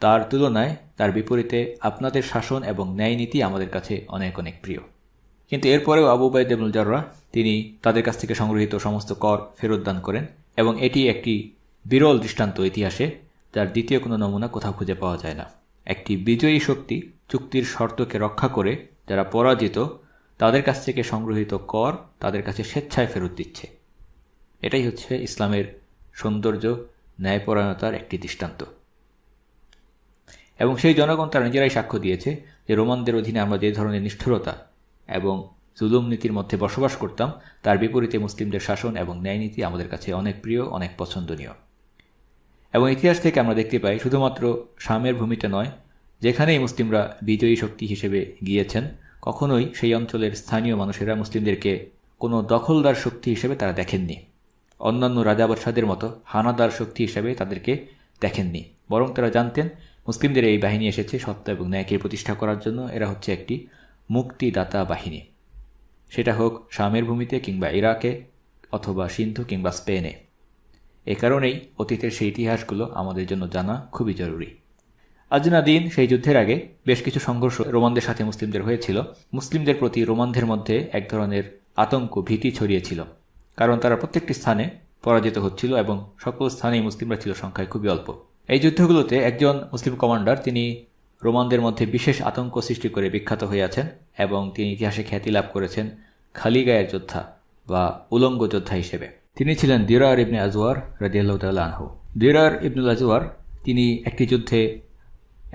তার তুলনায় তার বিপরীতে আপনাদের শাসন এবং ন্যায় নীতি আমাদের কাছে অনেক অনেক প্রিয়। কিন্তু এরপরেও আবু উবাইদা ইবনুল জাররাহ তিনি তাদের কাছ থেকে সংগৃহীত সমস্ত কর ফেরত দান করেন এবং এটি একটি বিরল দৃষ্টান্ত ইতিহাসে, যার দ্বিতীয় কোনো নমুনা কোথাও খুঁজে পাওয়া যায় না। একটি বিজয়ী শক্তি চুক্তির শর্তকে রক্ষা করে যারা পরাজিত তাদের কাছ থেকে সংগৃহীত কর তাদের কাছে স্বেচ্ছায় ফেরত দিচ্ছে। এটাই হচ্ছে ইসলামের সৌন্দর্য, ন্যায়পরায়ণতার একটি দৃষ্টান্ত। এবং সেই জনগণ তারা নিজেরাই সাক্ষ্য দিয়েছে যে রোমানদের অধীনে আমরা যে ধরনের নিষ্ঠুরতা এবং জুলুম নীতির মধ্যে বসবাস করতাম তার বিপরীতে মুসলিমদের শাসন এবং ন্যায়নীতি আমাদের কাছে অনেক প্রিয়, অনেক পছন্দনীয়। এবং ইতিহাস থেকে আমরা দেখতে পাই শুধুমাত্র শামের ভূমিতে নয়, যেখানেই মুসলিমরা বিজয়ী শক্তি হিসেবে গিয়েছেন কখনোই সেই অঞ্চলের স্থানীয় মানুষেরা মুসলিমদেরকে কোনো দখলদার শক্তি হিসেবে তারা দেখেননি, অন্যান্য রাজা বাদশাদের মতো হানাদার শক্তি হিসেবে তাদেরকে দেখেননি। বরং তারা জানতেন মুসলিমদের এই বাহিনী এসেছে সত্য এবং ন্যায়কে প্রতিষ্ঠা করার জন্য, এরা হচ্ছে একটি মুক্তিদাতা বাহিনী, সেটা হোক শামের ভূমিতে কিংবা ইরাকে অথবা সিন্ধু কিংবা স্পেনে। এ কারণেই অতীতের সেই ইতিহাসগুলো আমাদের জন্য জানা খুবই জরুরি। আজনাদিন সেই যুদ্ধের আগে বেশ কিছু সংঘর্ষ রোমানদের সাথে মুসলিমদের হয়েছিল। মুসলিমদের প্রতি রোমানদের মধ্যে এক ধরনের আতঙ্ক, ভীতি ছড়িয়েছিল, কারণ তারা প্রত্যেকটি স্থানে পরাজিত হচ্ছিল এবং সকল স্থানেই মুসলিমরা ছিল সংখ্যায় খুবই অল্প। এই যুদ্ধগুলোতে একজন মুসলিম কমান্ডার তিনি রোমানদের মধ্যে বিশেষ আতঙ্ক সৃষ্টি করে বিখ্যাত হয়ে আছেন এবং তিনি ইতিহাসে খ্যাতি লাভ করেছেন খালিগায়ের যোদ্ধা বা উলঙ্গ যোদ্ধা হিসেবে। তিনি ছিলেন দিরার ইবনে আজওয়ার রাদিয়াল্লাহু তাআলা আনহু। দিরার ইবনুল আজওয়ার তিনি একটি যুদ্ধে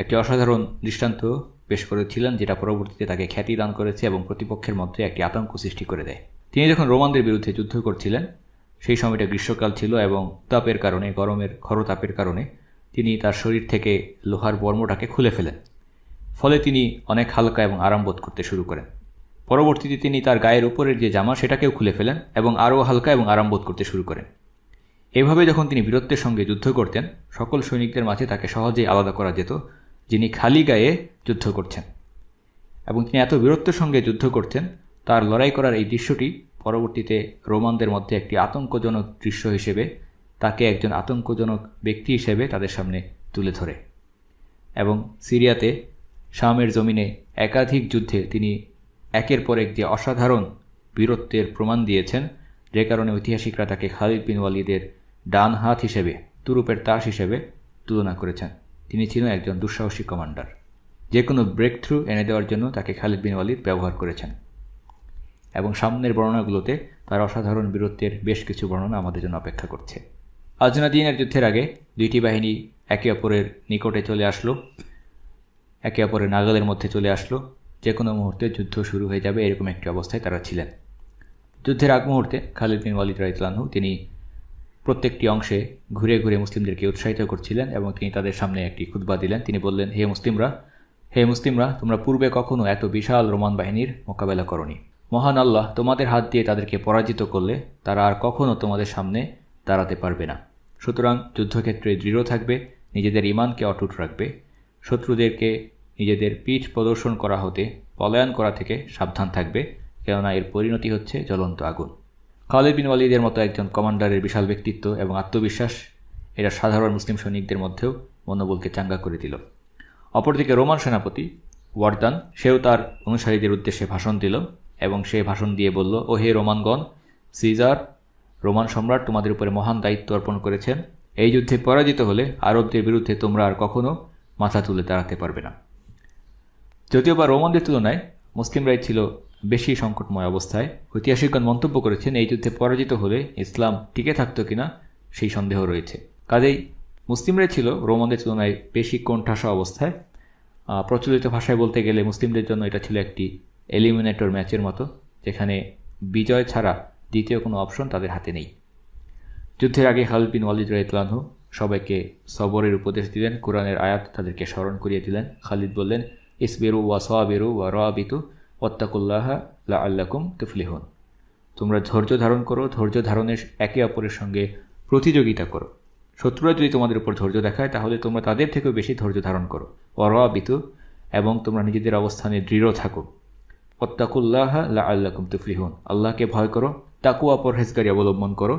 একটি অসাধারণ দৃষ্টান্ত পেশ করেছিলেন, যেটা পরবর্তীতে তাকে খ্যাতি দান করেছে এবং প্রতিপক্ষের মধ্যে একটি আতঙ্ক সৃষ্টি করে দেয়। তিনি যখন রোমানদের বিরুদ্ধে যুদ্ধ করছিলেন, সেই সময়টা গ্রীষ্মকাল ছিল এবং তাপের কারণে, গরমের খরতাপের কারণে তিনি তার শরীর থেকে লোহার বর্মটাকে খুলে ফেলেন। ফলে তিনি অনেক হালকা এবং আরাম বোধ করতে শুরু করেন। পরবর্তীতে তিনি তার গায়ের উপরের যে জামা সেটাকেও খুলে ফেলেন এবং আরও হালকা এবং আরাম বোধ করতে শুরু করেন। এভাবে যখন তিনি বীরত্বের সঙ্গে যুদ্ধ করতেন, সকল সৈনিকদের মাঝে তাকে সহজেই আলাদা করা যেত যিনি খালি গায়ে যুদ্ধ করছেন। এবং তিনি এত বীরত্বের সঙ্গে যুদ্ধ করতেন, তার লড়াই করার এই দৃশ্যটি পরবর্তীতে রোমানদের মধ্যে একটি আতঙ্কজনক দৃশ্য হিসেবে, তাকে একজন আতঙ্কজনক ব্যক্তি হিসেবে তাদের সামনে তুলে ধরে। এবং সিরিয়াতে শামের জমিনে একাধিক যুদ্ধে তিনি একের পর এক যে অসাধারণ বীরত্বের প্রমাণ দিয়েছেন, যে কারণে ঐতিহাসিকরা তাকে খালিদ বিন ওয়ালিদের ডান হাত হিসেবে, তুরুপের তাস হিসেবে তুলনা করেছেন। তিনি ছিলেন একজন দুঃসাহসী কমান্ডার, যে কোনো ব্রেক থ্রু এনে দেওয়ার জন্য তাকে খালিদ বিন ওয়ালিদ ব্যবহার করেছেন। এবং সামনের বর্ণনাগুলোতে তার অসাধারণ বীরত্বের বেশ কিছু বর্ণনা আমাদের জন্য অপেক্ষা করছে। আজনাদিনের যুদ্ধের আগে দুইটি বাহিনী একে অপরের নিকটে চলে আসলো, একে অপরের নাগালের মধ্যে চলে আসলো, যে কোনো মুহূর্তে যুদ্ধ শুরু হয়ে যাবে এরকম একটি অবস্থায় তারা ছিলেন। যুদ্ধের আগ মুহূর্তে খালিদ বিন ওয়ালিদ রাদিয়াল্লাহু আনহু তিনি প্রত্যেকটি অংশে ঘুরে ঘুরে মুসলিমদেরকে উৎসাহিত করছিলেন এবং তিনি তাদের সামনে একটি খুতবা দিলেন। তিনি বললেন, হে মুসলিমরা, তোমরা পূর্বে কখনো এত বিশাল রোমান বাহিনীর মোকাবেলা করনি। মহান আল্লাহ তোমাদের হাত দিয়ে তাদেরকে পরাজিত করলে তারা আর কখনো তোমাদের সামনে দাঁড়াতে পারবে না। সুতরাং যুদ্ধক্ষেত্রে দৃঢ় থাকবে, নিজেদের ঈমানকে অটুট রাখবে, শত্রুদেরকে নিজেদের পিঠ প্রদর্শন করা হতে, পলায়ন করা থেকে সাবধান থাকবে, কেননা এর পরিণতি হচ্ছে জ্বলন্ত আগুন। খালিদ বিন ওয়ালিদের মতো একজন কমান্ডারের বিশাল ব্যক্তিত্ব এবং আত্মবিশ্বাস এরা সাধারণ মুসলিম সৈনিকদের মধ্যেও মনোবলকে চাঙ্গা করে দিল। অপরদিকে রোমান সেনাপতি ওয়ার্দান, সেও তার অনুসারীদের উদ্দেশ্যে ভাষণ দিল এবং সে ভাষণ দিয়ে বলল, ও হে রোমানগণ, সিজার রোমান সম্রাট তোমাদের উপরে মহান দায়িত্ব অর্পণ করেছেন। এই যুদ্ধে পরাজিত হলে আরবদের বিরুদ্ধে তোমরা আর কখনো মাথা তুলে দাঁড়াতে পারবে না। যদিও বা রোমানদের তুলনায় মুসলিমরাই ছিল বেশি সংকটময় অবস্থায়। ঐতিহাসিকগণ মন্তব্য করেছেন এই যুদ্ধে পরাজিত হলে ইসলাম টিকে থাকত কিনা সেই সন্দেহ রয়েছে। কাজেই মুসলিমরা ছিল রোমানদের তুলনায় বেশি কোণঠাসা অবস্থায়। প্রচলিত ভাষায় বলতে গেলে মুসলিমদের জন্য এটা ছিল একটি এলিমিনেটর ম্যাচের মতো, যেখানে বিজয় ছাড়া দ্বিতীয় কোনো অপশন তাদের হাতে নেই। যুদ্ধের আগে খালিদ বিন ওয়ালিদ রাদিয়াল্লাহু আনহু সবাইকে সবরের উপদেশ দিলেন, কোরআনের আয়াত তাদেরকে স্মরণ করিয়ে দিলেন। খালিদ বললেন, ইসবিরু ওয়া সাবিরু ওয়া রাবিতু ওয়াত্তাকুল্লাহা লাআল্লাকুম তুফলিহুন। তোমরা ধৈর্য ধারণ করো, ধৈর্য ধারণের একে অপরের সঙ্গে প্রতিযোগিতা করো। শত্রুরা যদি তোমাদের উপর ধৈর্য দেখায় তাহলে তোমরা তাদের থেকেও বেশি ধৈর্য ধারণ করো। ওয়া রাবিতু, এবং তোমরা নিজেদের অবস্থানে দৃঢ় থাকো। ওয়াত্তাকুল্লাহা লাআল্লাকুম তুফলিহুন, আল্লাহকে ভয় করো, তাকওয়া পরহেজগারি অবলম্বন করো,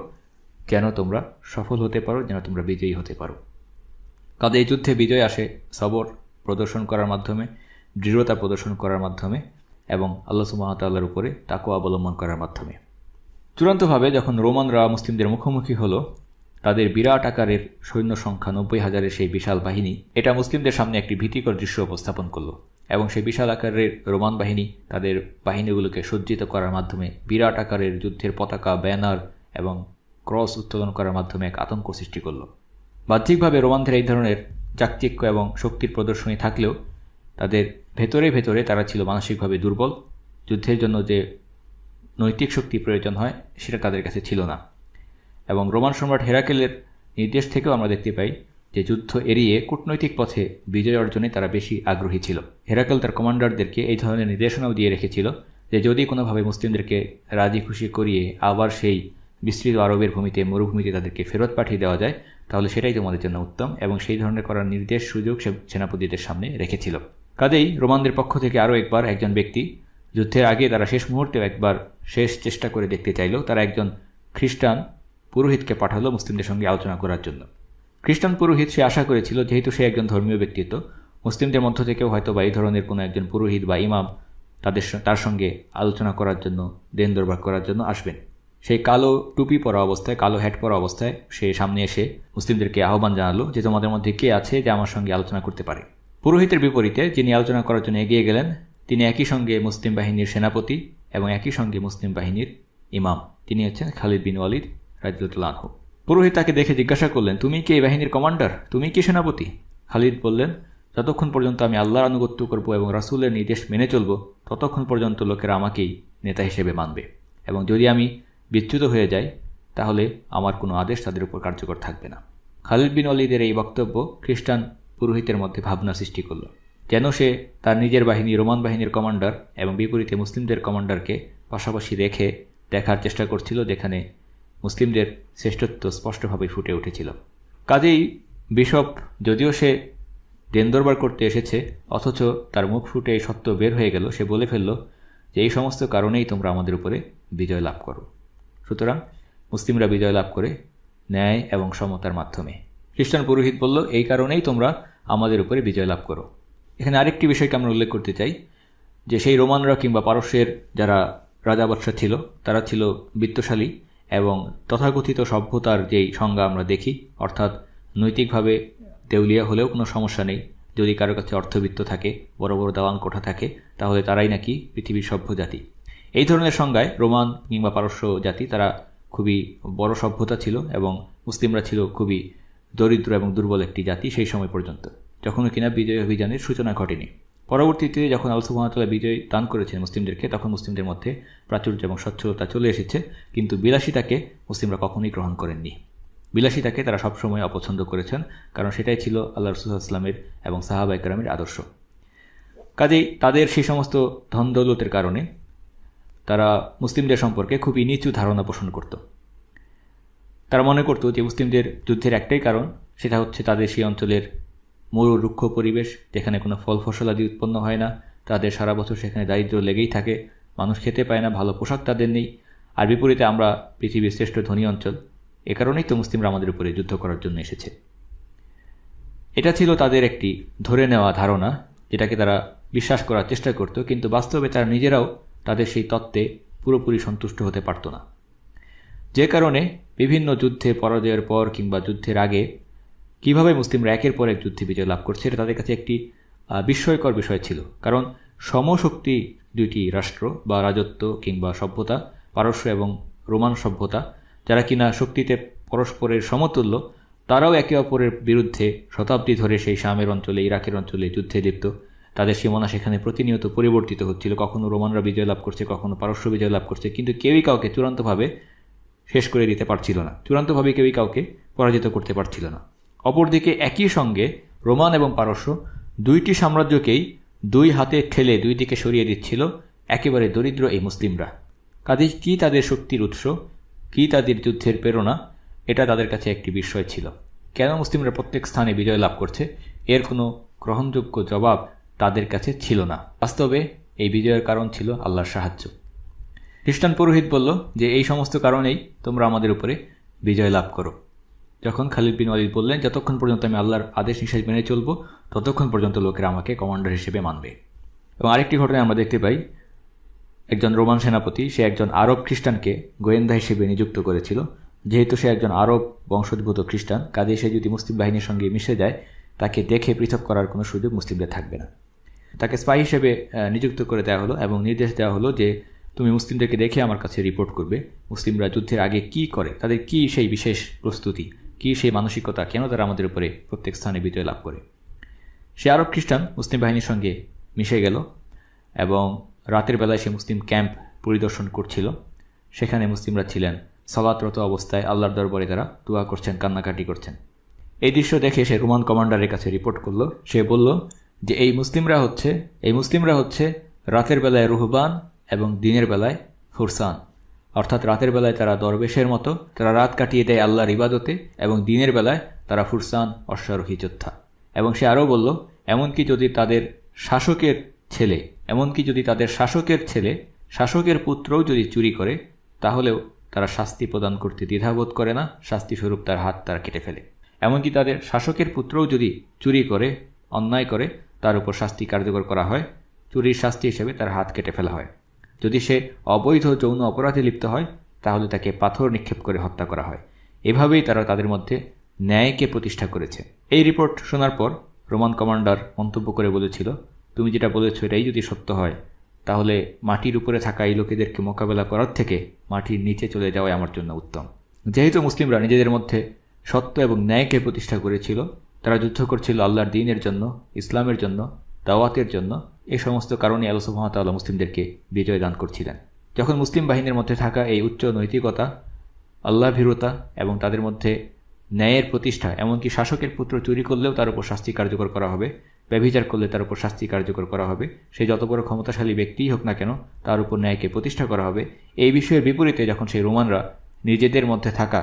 যেন তোমরা সফল হতে পারো, যেন তোমরা বিজয়ী হতে পারো। কাজে এই যুদ্ধে বিজয় আসে সবর প্রদর্শন করার মাধ্যমে, দৃঢ়তা প্রদর্শন করার মাধ্যমে এবং আল্লাহ সুবহানাহু ওয়া তাআলার উপরে তাকওয়া অবলম্বন করার মাধ্যমে। চূড়ান্তভাবে যখন রোমানরা মুসলিমদের মুখোমুখি হলো, তাদের বিরাট আকারের সৈন্য সংখ্যা 90,000-এর সেই বিশাল বাহিনী, এটা মুসলিমদের সামনে একটি ভীতিকর দৃশ্য উপস্থাপন করলো। এবং সেই বিশাল আকারের রোমান বাহিনী তাদের বাহিনীগুলোকে সজ্জিত করার মাধ্যমে বিরাট আকারের যুদ্ধের পতাকা, ব্যানার এবং ক্রস উত্তোলন করার মাধ্যমে এক আতঙ্ক সৃষ্টি করল। বাহ্যিকভাবে রোমানদের এই ধরনের চাকচিক্য এবং শক্তির প্রদর্শনী থাকলেও তাদের ভেতরে ভেতরে তারা ছিল মানসিকভাবে দুর্বল। যুদ্ধের জন্য যে নৈতিক শক্তি প্রয়োজন হয় সেটা তাদের কাছে ছিল না। এবং রোমান সম্রাট হেরাকেলের নির্দেশ থেকেও আমরা দেখতে পাই যে যুদ্ধ এড়িয়ে কূটনৈতিক পথে বিজয় অর্জনে তারা বেশি আগ্রহী ছিল। হেরাকেল তার কমান্ডারদেরকে এই ধরনের নির্দেশনাও দিয়ে রেখেছিল যে যদি কোনোভাবে মুসলিমদেরকে রাজি খুশি করিয়ে আবার সেই বিস্তৃত আরবের ভূমিতে, মরুভূমিতে তাদেরকে ফেরত পাঠিয়ে দেওয়া যায় তাহলে সেটাই তোমাদের জন্য উত্তম, এবং সেই ধরনের করার নির্দেশ সুযোগ সে সেনাপতিদের সামনে রেখেছিল। কাজেই রোমানদের পক্ষ থেকে আরও একবার একজন ব্যক্তি, যুদ্ধের আগে তারা শেষ মুহূর্তেও একবার শেষ চেষ্টা করে দেখতে চাইল, তারা একজন খ্রিস্টান পুরোহিতকে পাঠালো মুসলিমদের সঙ্গে আলোচনা করার জন্য। খ্রিস্টান পুরোহিত সে আশা করেছিল যেহেতু সে একজন ধর্মীয় ব্যক্তিত্ব, মুসলিমদের মধ্য থেকেও হয়তো বা এই ধরনের কোনো একজন পুরোহিত বা ইমাম তার সঙ্গে আলোচনা করার জন্য, দেন দরবার করার জন্য আসবেন। সেই কালো টুপি পরা অবস্থায়, কালো হ্যাট পরা অবস্থায় সে সামনে এসে মুসলিমদেরকে আহ্বান জানালো যে তোমাদের মধ্যে কে আছে যে আমার সঙ্গে আলোচনা করতে পারে। পুরোহিতের বিপরীতে যিনি আলোচনা করার জন্য এগিয়ে গেলেন তিনি একই সঙ্গে মুসলিম বাহিনীর সেনাপতি এবং একই সঙ্গে মুসলিম বাহিনীর ইমাম, তিনি হচ্ছেন খালিদ বিন ওয়ালিদ রাদিয়াল্লাহু আনহু। পুরোহিত তাকে দেখে জিজ্ঞাসা করলেন, তুমি কি এই বাহিনীর কমান্ডার? তুমি কি সেনাপতি? খালিদ বললেন, যতক্ষণ পর্যন্ত আমি আল্লাহর আনুগত্য করব এবং রাসূলের নির্দেশ মেনে চলব ততক্ষণ পর্যন্ত লোকেরা আমাকেই নেতা হিসেবে মানবে, এবং যদি আমি বিচ্যুত হয়ে যাই তাহলে আমার কোনো আদেশ তাদের উপর কার্যকর থাকবে না। খালিদ বিন ওয়ালিদের এই বক্তব্য খ্রিস্টান পুরোহিতের মধ্যে ভাবনা সৃষ্টি করল, যেন সে তার নিজের বাহিনী, রোমান বাহিনীর কমান্ডার এবং বিপরীতে মুসলিমদের কমান্ডারকে পাশাপাশি রেখে দেখার চেষ্টা করছিল, যেখানে মুসলিমদের শ্রেষ্ঠত্ব স্পষ্টভাবে ফুটে উঠেছিল। কাজেই বিশপ যদিও সে দেন দরবার করতে এসেছে, অথচ তার মুখ ফুটে এই সত্য বের হয়ে গেল, সে বলে ফেলল যে এই সমস্ত কারণেই তোমরা আমাদের উপরে বিজয় লাভ করো। সুতরাং মুসলিমরা বিজয় লাভ করে ন্যায় এবং সমতার মাধ্যমে। খ্রিস্টান পুরোহিত বলল, এই কারণেই তোমরা আমাদের উপরে বিজয় লাভ করো। এখানে আরেকটি বিষয়কে আমরা উল্লেখ করতে চাই যে সেই রোমানরা কিংবা পারস্যের যারা রাজা বাদশাহ ছিল তারা ছিল বিত্তশালী এবং তথাকথিত সভ্যতার যেই সংজ্ঞা আমরা দেখি, অর্থাৎ নৈতিকভাবে দেউলিয়া হলেও কোনো সমস্যা নেই, যদি কারো কাছে অর্থবিত্ত থাকে, বড় বড় দালান কোঠা থাকে, তাহলে তারাই নাকি পৃথিবীর সভ্য জাতি। এই ধরনের সংজ্ঞায় রোমান কিংবা পারস্য জাতি তারা খুবই বড় সভ্যতা ছিল এবং মুসলিমরা ছিল খুবই দরিদ্র এবং দুর্বল একটি জাতি সেই সময় পর্যন্ত, যখনও কিনা বিজয় অভিযানের সূচনা ঘটেনি। পরবর্তীতে যখন আল্লাহ সুবহানাহু ওয়া তাআলা বিজয় দান করেছেন মুসলিমদেরকে, তখন মুসলিমদের মধ্যে প্রাচুর্য এবং সচ্ছলতা চলে এসেছে, কিন্তু বিলাসিতাকে মুসলিমরা কখনোই গ্রহণ করেননি। বিলাসিতাকে তারা সবসময় অপছন্দ করেছেন, কারণ সেটাই ছিল আল্লাহ রাসূল সাল্লাল্লাহু আলাইহি ওয়াসাল্লামের এবং সাহাবায়ে কেরামের আদর্শ। কাজেই তাদের সেই সমস্ত ধন দৌলতের কারণে তারা মুসলিমদের সম্পর্কে খুবই নিচু ধারণা পোষণ করত। তারা মনে করত যে মুসলিমদের যুদ্ধের একটাই কারণ, সেটা হচ্ছে তাদের সেই অঞ্চলের মরু রুক্ষ পরিবেশ, যেখানে কোনো ফল ফসলাদি উৎপন্ন হয় না, তাদের সারা বছর সেখানে দারিদ্র্য লেগেই থাকে, মানুষ খেতে পায় না, ভালো পোশাক তাদের নেই, আর বিপরীতে আমরা পৃথিবীর শ্রেষ্ঠ ধনী অঞ্চল, এ কারণেই তো মুসলিমরা আমাদের উপরে যুদ্ধ করার জন্য এসেছে। এটা ছিল তাদের একটি ধরে নেওয়া ধারণা, যেটাকে তারা বিশ্বাস করার চেষ্টা করত, কিন্তু বাস্তবে তারা নিজেরাও তাদের সেই তত্ত্বে পুরোপুরি সন্তুষ্ট হতে পারত না। যে কারণে বিভিন্ন যুদ্ধে পরাজয়ের পর কিংবা যুদ্ধের আগে কিভাবে মুসলিমরা একের পর এক যুদ্ধে বিজয় লাভ করছে, এটা তাদের কাছে একটি বিস্ময়কর বিষয় ছিল। কারণ সমশক্তি দুইটি রাষ্ট্র বা রাজত্ব কিংবা সভ্যতা, পারস্য এবং রোমান সভ্যতা, যারা কিনা শক্তিতে পরস্পরের সমতুল্য, তারাও একে অপরের বিরুদ্ধে শতাব্দী ধরে সেই শামের অঞ্চলে, ইরাকের অঞ্চলে যুদ্ধে লিপ্ত। তাদের সীমানা সেখানে প্রতিনিয়ত পরিবর্তিত হচ্ছিল, কখনো রোমানরা বিজয় লাভ করছে, কখনো পারস্য বিজয় লাভ করছে, কিন্তু কেউই কাউকে চূড়ান্তভাবে শেষ করে দিতে পারছিল না, চূড়ান্তভাবে কেউই কাউকে পরাজিত করতে পারছিল না। অপরদিকে একই সঙ্গে রোমান এবং পারস্য দুইটি সাম্রাজ্যকেই দুই হাতে ঠেলে দুই দিকে সরিয়ে দিচ্ছিল একেবারে দরিদ্র এই মুসলিমরা। কাজেই কি তাদের শক্তির উৎস, কি তাদের যুদ্ধের প্রেরণা, এটা তাদের কাছে একটি বিস্ময় ছিল। কেন মুসলিমরা প্রত্যেক স্থানে বিজয় লাভ করছে, এর কোনো গ্রহণযোগ্য জবাব তাদের কাছে ছিল না। বাস্তবে এই বিজয়ের কারণ ছিল আল্লাহর সাহায্য। খ্রিস্টান পুরোহিত বলল যে এই সমস্ত কারণেই তোমরা আমাদের উপরে বিজয় লাভ করো। যখন খালিদ বিন ওয়ালিদ বললেন, যতক্ষণ পর্যন্ত আমি আল্লাহর আদেশ নিষেধ মেনে চলব, ততক্ষণ পর্যন্ত লোকেরা আমাকে কমান্ডার হিসেবে মানবে। এবং আরেকটি ঘটনায় আমরা দেখতে পাই, একজন রোমান সেনাপতি সে একজন আরব খ্রিস্টানকে গোয়েন্দা হিসেবে নিযুক্ত করেছিল। যেহেতু সে একজন আরব বংশোদ্ভূত খ্রিস্টান, কাজে সে যদি মুসলিম বাহিনীর সঙ্গে মিশে যায়, তাকে দেখে পৃথক করার কোনো সুযোগ মুসলিমদের থাকবে না। তাকে স্পাই হিসেবে নিযুক্ত করে দেওয়া হলো এবং নির্দেশ দেওয়া হলো যে তুমি মুসলিমদেরকে দেখে আমার কাছে রিপোর্ট করবে, মুসলিমরা যুদ্ধের আগে কি করে, তাদের কি সেই বিশেষ প্রস্তুতি, কি সেই মানসিকতা, কেন তারা আমাদের উপরে প্রত্যেক স্থানে বিজয় লাভ করে। সে আরব খ্রিস্টান মুসলিম বাহিনীর সঙ্গে মিশে গেল এবং রাতের বেলায় সে মুসলিম ক্যাম্প পরিদর্শন করছিল। সেখানে মুসলিমরা ছিলেন সালাতরত অবস্থায়, আল্লাহর দরবারে তারা দোয়া করছেন, কান্নাকাটি করছেন। এই দৃশ্য দেখে সে রোমান কমান্ডারের কাছে রিপোর্ট করলো। সে বলল যে এই মুসলিমরা হচ্ছে রাতের বেলায় রুহবান এবং দিনের বেলায় ফুরসান। অর্থাৎ রাতের বেলায় তারা দরবেশের মতো, তারা রাত কাটিয়ে দেয় আল্লাহর ইবাদতে, এবং দিনের বেলায় তারা ফুরসান, অশ্বারোহী যোদ্ধা। এবং সে আরও বলল, এমনকি যদি তাদের শাসকের ছেলে শাসকের পুত্রও যদি চুরি করে, তাহলেও তারা শাস্তি প্রদান করতে দ্বিধাবোধ করে না, শাস্তিস্বরূপ তার হাত তারা কেটে ফেলে। এমনকি তাদের শাসকের পুত্রও যদি চুরি করে, অন্যায় করে, তার উপর শাস্তি কার্যকর করা হয়, চুরির শাস্তি হিসেবে তার হাত কেটে ফেলা হয়। যদি সে অবৈধ যৌন অপরাধে লিপ্ত হয়, তাহলে তাকে পাথর নিক্ষেপ করে হত্যা করা হয়। এভাবেই তারা তাদের মধ্যে ন্যায়কে প্রতিষ্ঠা করেছে। এই রিপোর্ট শোনার পর রোমান কমান্ডার মন্তব্য করে বলেছিল, তুমি যেটা বলেছ এটাই যদি সত্য হয়, তাহলে মাটির উপরে থাকা এই লোকেদেরকে মোকাবেলা করার থেকে মাটির নিচে চলে যাওয়াই আমার জন্য উত্তম। যেহেতু মুসলিমরা নিজেদের মধ্যে সত্য এবং ন্যায়কে প্রতিষ্ঠা করেছিল, তারা যুদ্ধ করছিল আল্লাহর দ্বীনের জন্য, ইসলামের জন্য, দাওয়াতের জন্য, এই সমস্ত কারণে আল্লাহ সুবহানাহু ওয়া তাআলা মুসলিমদেরকে বিজয় দান করছিলেন। যখন মুসলিম বাহিনীর মধ্যে থাকা এই উচ্চ নৈতিকতা, আল্লাহ ভীরুতা এবং তাদের মধ্যে ন্যায়ের প্রতিষ্ঠা, এমনকি শাসকের পুত্র চুরি করলেও তার উপর শাস্তি কার্যকর করা হবে, ব্যভিচার করলে তার উপর শাস্তি কার্যকর করা হবে, সে যত বড় ক্ষমতাশালী ব্যক্তিই হোক না কেন, তার উপর ন্যায়কে প্রতিষ্ঠা করা হবে, এই বিষয়ের বিপরীতে যখন সেই রোমানরা নিজেদের মধ্যে থাকা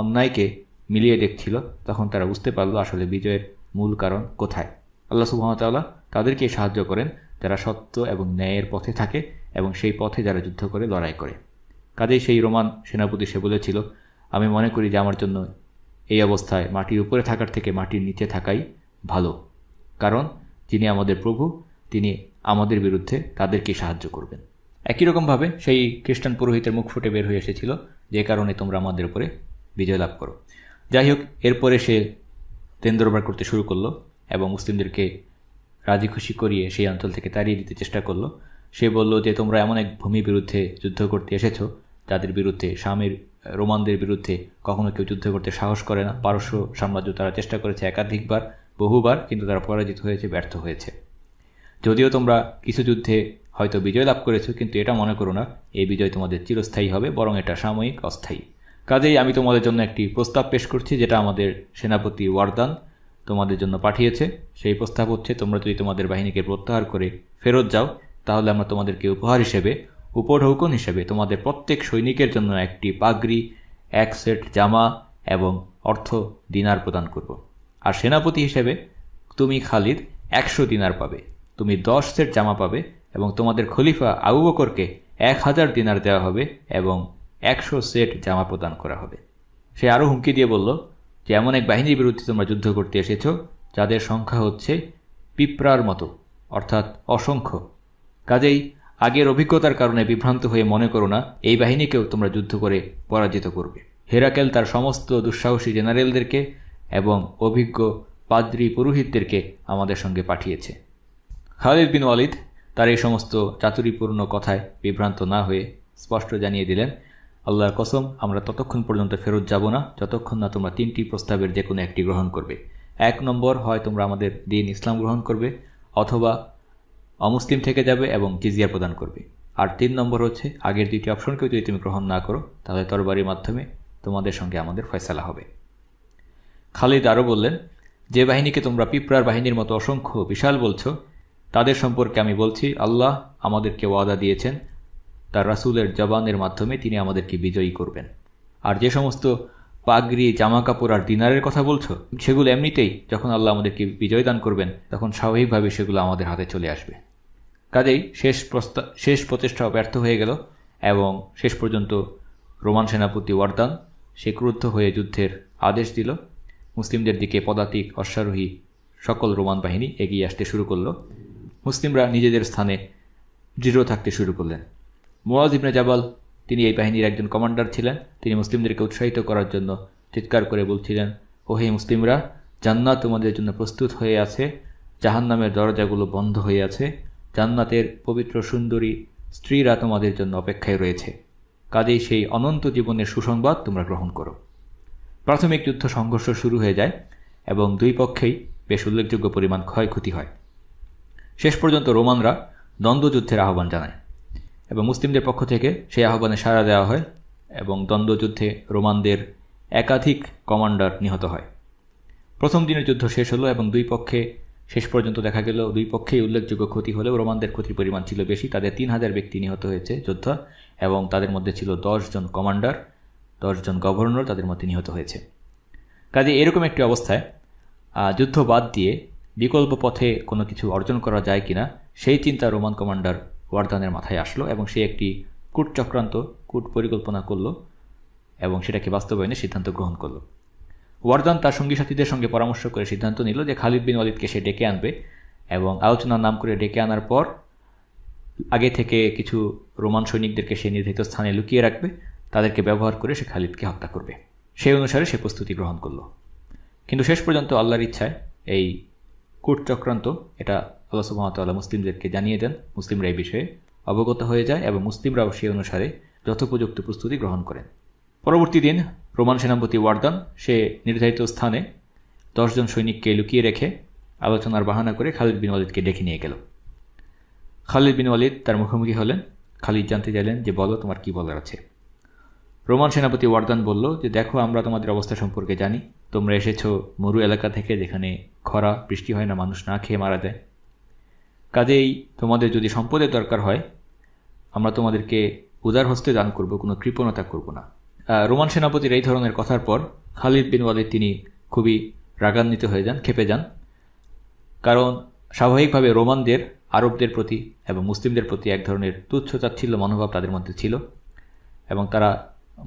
অন্যায়কে মিলিয়ে দেখছিল, তখন তারা বুঝতে পারল আসলে বিজয়ের মূল কারণ কোথায়। আল্লাহ সুবহানাহু ওয়া তাআলা তাদেরকে সাহায্য করেন যারা সত্য এবং ন্যায়ের পথে থাকে এবং সেই পথে যারা যুদ্ধ করে, লড়াই করে। কাজেই সেই রোমান সেনাপতি সে বলেছিল, আমি মনে করি যে আমার জন্য এই অবস্থায় মাটির উপরে থাকার থেকে মাটির নিচে থাকাই ভালো, কারণ যিনি আমাদের প্রভু, তিনি আমাদের বিরুদ্ধে তাদেরকে সাহায্য করবেন। একই রকমভাবে সেই খ্রিস্টান পুরোহিতের মুখ ফুটে বের হয়ে এসেছিল, যে কারণে তোমরা আমাদের উপরে বিজয় লাভ করো। যাই হোক, এরপরে সে দেন দরবার করতে শুরু করলো এবং মুসলিমদেরকে রাজি খুশি করিয়ে সেই অঞ্চল থেকে তাড়িয়ে দিতে চেষ্টা করলো। সে বলল যে তোমরা এমন এক ভূমির বিরুদ্ধে যুদ্ধ করতে এসেছো যাদের বিরুদ্ধে, শামের রোমানদের বিরুদ্ধে কখনো কেউ যুদ্ধ করতে সাহস করে না। পারস্য সাম্রাজ্য তারা চেষ্টা করেছে একাধিকবার, বহুবার, কিন্তু তারা পরাজিত হয়েছে, ব্যর্থ হয়েছে। যদিও তোমরা কিছু যুদ্ধে হয়তো বিজয় লাভ করেছো, কিন্তু এটা মনে করো না এই বিজয় তোমাদের চিরস্থায়ী হবে, বরং এটা সাময়িক, অস্থায়ী। কাজেই আমি তোমাদের জন্য একটি প্রস্তাব পেশ করছি, যেটা আমাদের সেনাপতি ওয়ারদান তোমাদের জন্য পাঠিয়েছে। সেই প্রস্তাব হচ্ছে, তোমরা যদি তোমাদের বাহিনীকে প্রত্যাহার করে ফেরত যাও, তাহলে আমরা তোমাদেরকে উপহার হিসেবে, উপঢৌকন হিসেবে তোমাদের প্রত্যেক সৈনিকের জন্য একটি পাগড়ি, এক সেট জামা এবং অর্থ দিনার প্রদান করব। আর সেনাপতি হিসেবে তুমি খালিদ 100 দিনার পাবে, তুমি 10 সেট জামা পাবে এবং তোমাদের খলিফা আবু বকরকে 1000 দিনার দেওয়া হবে এবং 100 সেট জামা প্রদান করা হবে। সে আরও হুমকি দিয়ে বলল যে এমন এক বাহিনীর বিরুদ্ধে তোমরা যুদ্ধ করতে এসেছো যাদের সংখ্যা হচ্ছে পিঁপড়ার মতো, অর্থাৎ অসংখ্য। কাজেই আগের অভিজ্ঞতার কারণে বিভ্রান্ত হয়ে মনে করো না এই বাহিনীকেও তোমরা যুদ্ধ করে পরাজিত করবে। হেরাকেল তার সমস্ত দুঃসাহসী জেনারেলদেরকে এবং অভিজ্ঞ পাদ্রী পুরোহিতদেরকে আমাদের সঙ্গে পাঠিয়েছে। খালিদ বিন ওয়ালিদ তার এই সমস্ত চাতুরীপূর্ণ কথায় বিভ্রান্ত না হয়ে স্পষ্ট জানিয়ে দিলেন, আল্লাহর কসম, আমরা ততক্ষণ পর্যন্ত ফেরত যাব না যতক্ষণ না তোমরা 3টি প্রস্তাবের যে কোনো একটি গ্রহণ করবে। 1 নম্বর, হয় তোমরা আমাদের দিন ইসলাম গ্রহণ করবে, অথবা অমুসলিম থেকে যাবে এবং জিজিয়া প্রদান করবে। আর 3 নম্বর হচ্ছে, আগের 2টি অপশনকেও যদি তুমি গ্রহণ না করো তাহলে তরবারির মাধ্যমে তোমাদের সঙ্গে আমাদের ফয়সালা হবে। খালিদ আরও বললেন, যে বাহিনীকে তোমরা পিঁপড়ার বাহিনীর মতো অসংখ্য বিশাল বলছো, তাদের সম্পর্কে আমি বলছি, আল্লাহ আমাদেরকে ওয়াদা দিয়েছেন তার রাসূলের জবানের মাধ্যমে তিনি আমাদেরকে বিজয়ী করবেন। আর যে সমস্ত পাগড়ি, জামা কাপড় আর দিনারের কথা বলছো, সেগুলো এমনিতেই যখন আল্লাহ আমাদেরকে বিজয় দান করবেন তখন স্বাভাবিকভাবে সেগুলো আমাদের হাতে চলে আসবে। কাজেই শেষ প্রচেষ্টাও ব্যর্থ হয়ে গেল এবং শেষ পর্যন্ত রোমান সেনাপতি ওয়ারদান সে ক্রুদ্ধ হয়ে যুদ্ধের আদেশ দিল। মুসলিমদের দিকে পদাতিক, অশ্বারোহী সকল রোমান বাহিনী এগিয়ে আসতে শুরু করল। মুসলিমরা নিজেদের স্থানে দৃঢ় থাকতে শুরু করলেন। মুআয ইবনে জাবাল, তিনি এই বাহিনীর একজন কমান্ডার ছিলেন। তিনি মুসলিমদেরকে উৎসাহিত করার জন্য চিৎকার করে বলছিলেন, ও হে মুসলিমরা, জান্নাত তোমাদের জন্য প্রস্তুত হয়ে আছে, জাহান্নামের দরজাগুলো বন্ধ হয়ে আছে, জান্নাতের পবিত্র সুন্দরী স্ত্রীরা তোমাদের জন্য অপেক্ষায় রয়েছে, কাজেই সেই অনন্ত জীবনের সুসংবাদ তোমরা গ্রহণ করো। প্রাথমিক যুদ্ধ সংঘর্ষ শুরু হয়ে যায় এবং দুই পক্ষেই বেশ উল্লেখযোগ্য পরিমাণ ক্ষয়ক্ষতি হয়। শেষ পর্যন্ত রোমানরা দ্বন্দ্বযুদ্ধের আহ্বান জানায় এবং মুসলিমদের পক্ষ থেকে সেই আহ্বানে সাড়া দেওয়া হয় এবং দ্বন্দ্বযুদ্ধে রোমানদের একাধিক কমান্ডার নিহত হয়। প্রথম দিনের যুদ্ধ শেষ হলো এবং দুই পক্ষে শেষ পর্যন্ত দেখা গেল দুই পক্ষেই উল্লেখযোগ্য ক্ষতি হলেও রোমানদের ক্ষতির পরিমাণ ছিল বেশি। তাদের 3000 ব্যক্তি নিহত হয়েছে যোদ্ধা, এবং তাদের মধ্যে ছিল 10 জন কমান্ডার, 10 জন গভর্নর তাদের মধ্যে নিহত হয়েছে। কাজে এরকম একটি অবস্থায় যুদ্ধ বাদ দিয়ে বিকল্প পথে কোনো কিছু অর্জন করা যায় কিনা সেই চিন্তা রোমান কমান্ডার ওয়ারদানের মাথায় আসলো এবং সে একটি কূট পরিকল্পনা করল এবং সেটাকে বাস্তবায়নের সিদ্ধান্ত গ্রহণ করল। ওয়ারদান তার সঙ্গী সাথীদের সঙ্গে পরামর্শ করে সিদ্ধান্ত নিল যে খালিদ বিন ওয়ালিদকে সে ডেকে আনবে এবং আলোচনার নাম করে ডেকে আনার পর আগে থেকে কিছু রোমান সৈনিকদেরকে সে নির্ধারিত স্থানে লুকিয়ে রাখবে, তাদেরকে ব্যবহার করে সে খালিদকে হত্যা করবে। সেই অনুসারে সে প্রস্তুতি গ্রহণ করল। কিন্তু শেষ পর্যন্ত আল্লাহর ইচ্ছায় এই কূট চক্রান্ত এটা আল্লাহ সুবহানাহু ওয়া তাআলা মুসলিমদেরকে জানিয়ে দেন। মুসলিমরা এই বিষয়ে অবগত হয়ে যায় এবং মুসলিমরাও সেই অনুসারে যথোপযুক্ত প্রস্তুতি গ্রহণ করেন। পরবর্তী দিন রোমান সেনাপতি ওয়ারদান সে নির্ধারিত স্থানে 10 জন সৈনিককে লুকিয়ে রেখে আলোচনার বাহানা করে খালিদ বিন ওয়ালিদকে ডেকে নিয়ে গেল। খালিদ বিন ওয়ালিদ তার মুখোমুখি হলেন। খালিদ জানতে চাইলেন যে বলো, তোমার কি বলার আছে। রোমান সেনাপতি ওয়ারদান বলল যে দেখো, আমরা তোমাদের অবস্থা সম্পর্কে জানি। তোমরা এসেছো মরু এলাকা থেকে, যেখানে খরা, বৃষ্টি হয় না, মানুষ না খেয়ে মারা যায়। কাজেই তোমাদের যদি সম্পদের দরকার হয় আমরা তোমাদেরকে উদার হস্তে দান করব, কোনো কৃপণতা করব না। রোমান সেনাপতির এই ধরনের কথার পর খালিদ বিন ওয়ালিদ তিনি খুবই রাগান্বিত হয়ে যান, ক্ষেপে যান। কারণ স্বাভাবিকভাবে রোমানদের আরবদের প্রতি এবং মুসলিমদের প্রতি এক ধরনের তুচ্ছ-তাচ্ছিল্য মনোভাব তাদের মধ্যে ছিল এবং তারা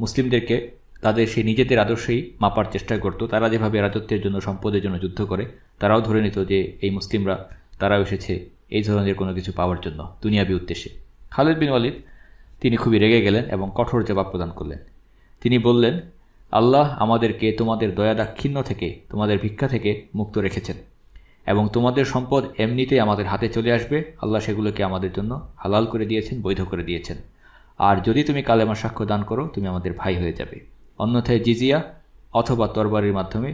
মুসলিমদেরকে তাদের সেই নিজেদের আদর্শেই মাপার চেষ্টা করত। তারা যেভাবে রাজত্বের জন্য, সম্পদের জন্য যুদ্ধ করে, তারাও ধরে নিত যে এই মুসলিমরা তারাও এসেছে এই ধরনের কোনো কিছু পাওয়ার জন্য, দুনিয়াবী উদ্দেশ্যে। খালিদ বিন ওয়ালিদ তিনি খুবই রেগে গেলেন এবং কঠোর জবাব প্রদান করলেন। তিনি বললেন, আল্লাহ আমাদেরকে তোমাদের দয়া দাক্ষিণ্য থেকে, তোমাদের ভিক্ষা থেকে মুক্ত রেখেছেন এবং তোমাদের সম্পদ এমনিতেই আমাদের হাতে চলে আসবে। আল্লাহ সেগুলোকে আমাদের জন্য হালাল করে দিয়েছেন, বৈধ করে দিয়েছেন। আর যদি তুমি কালেমার সাক্ষ্য দান করো তুমি আমাদের ভাই হয়ে যাবে, অন্যথায় জিজিয়া অথবা তরবারির মাধ্যমে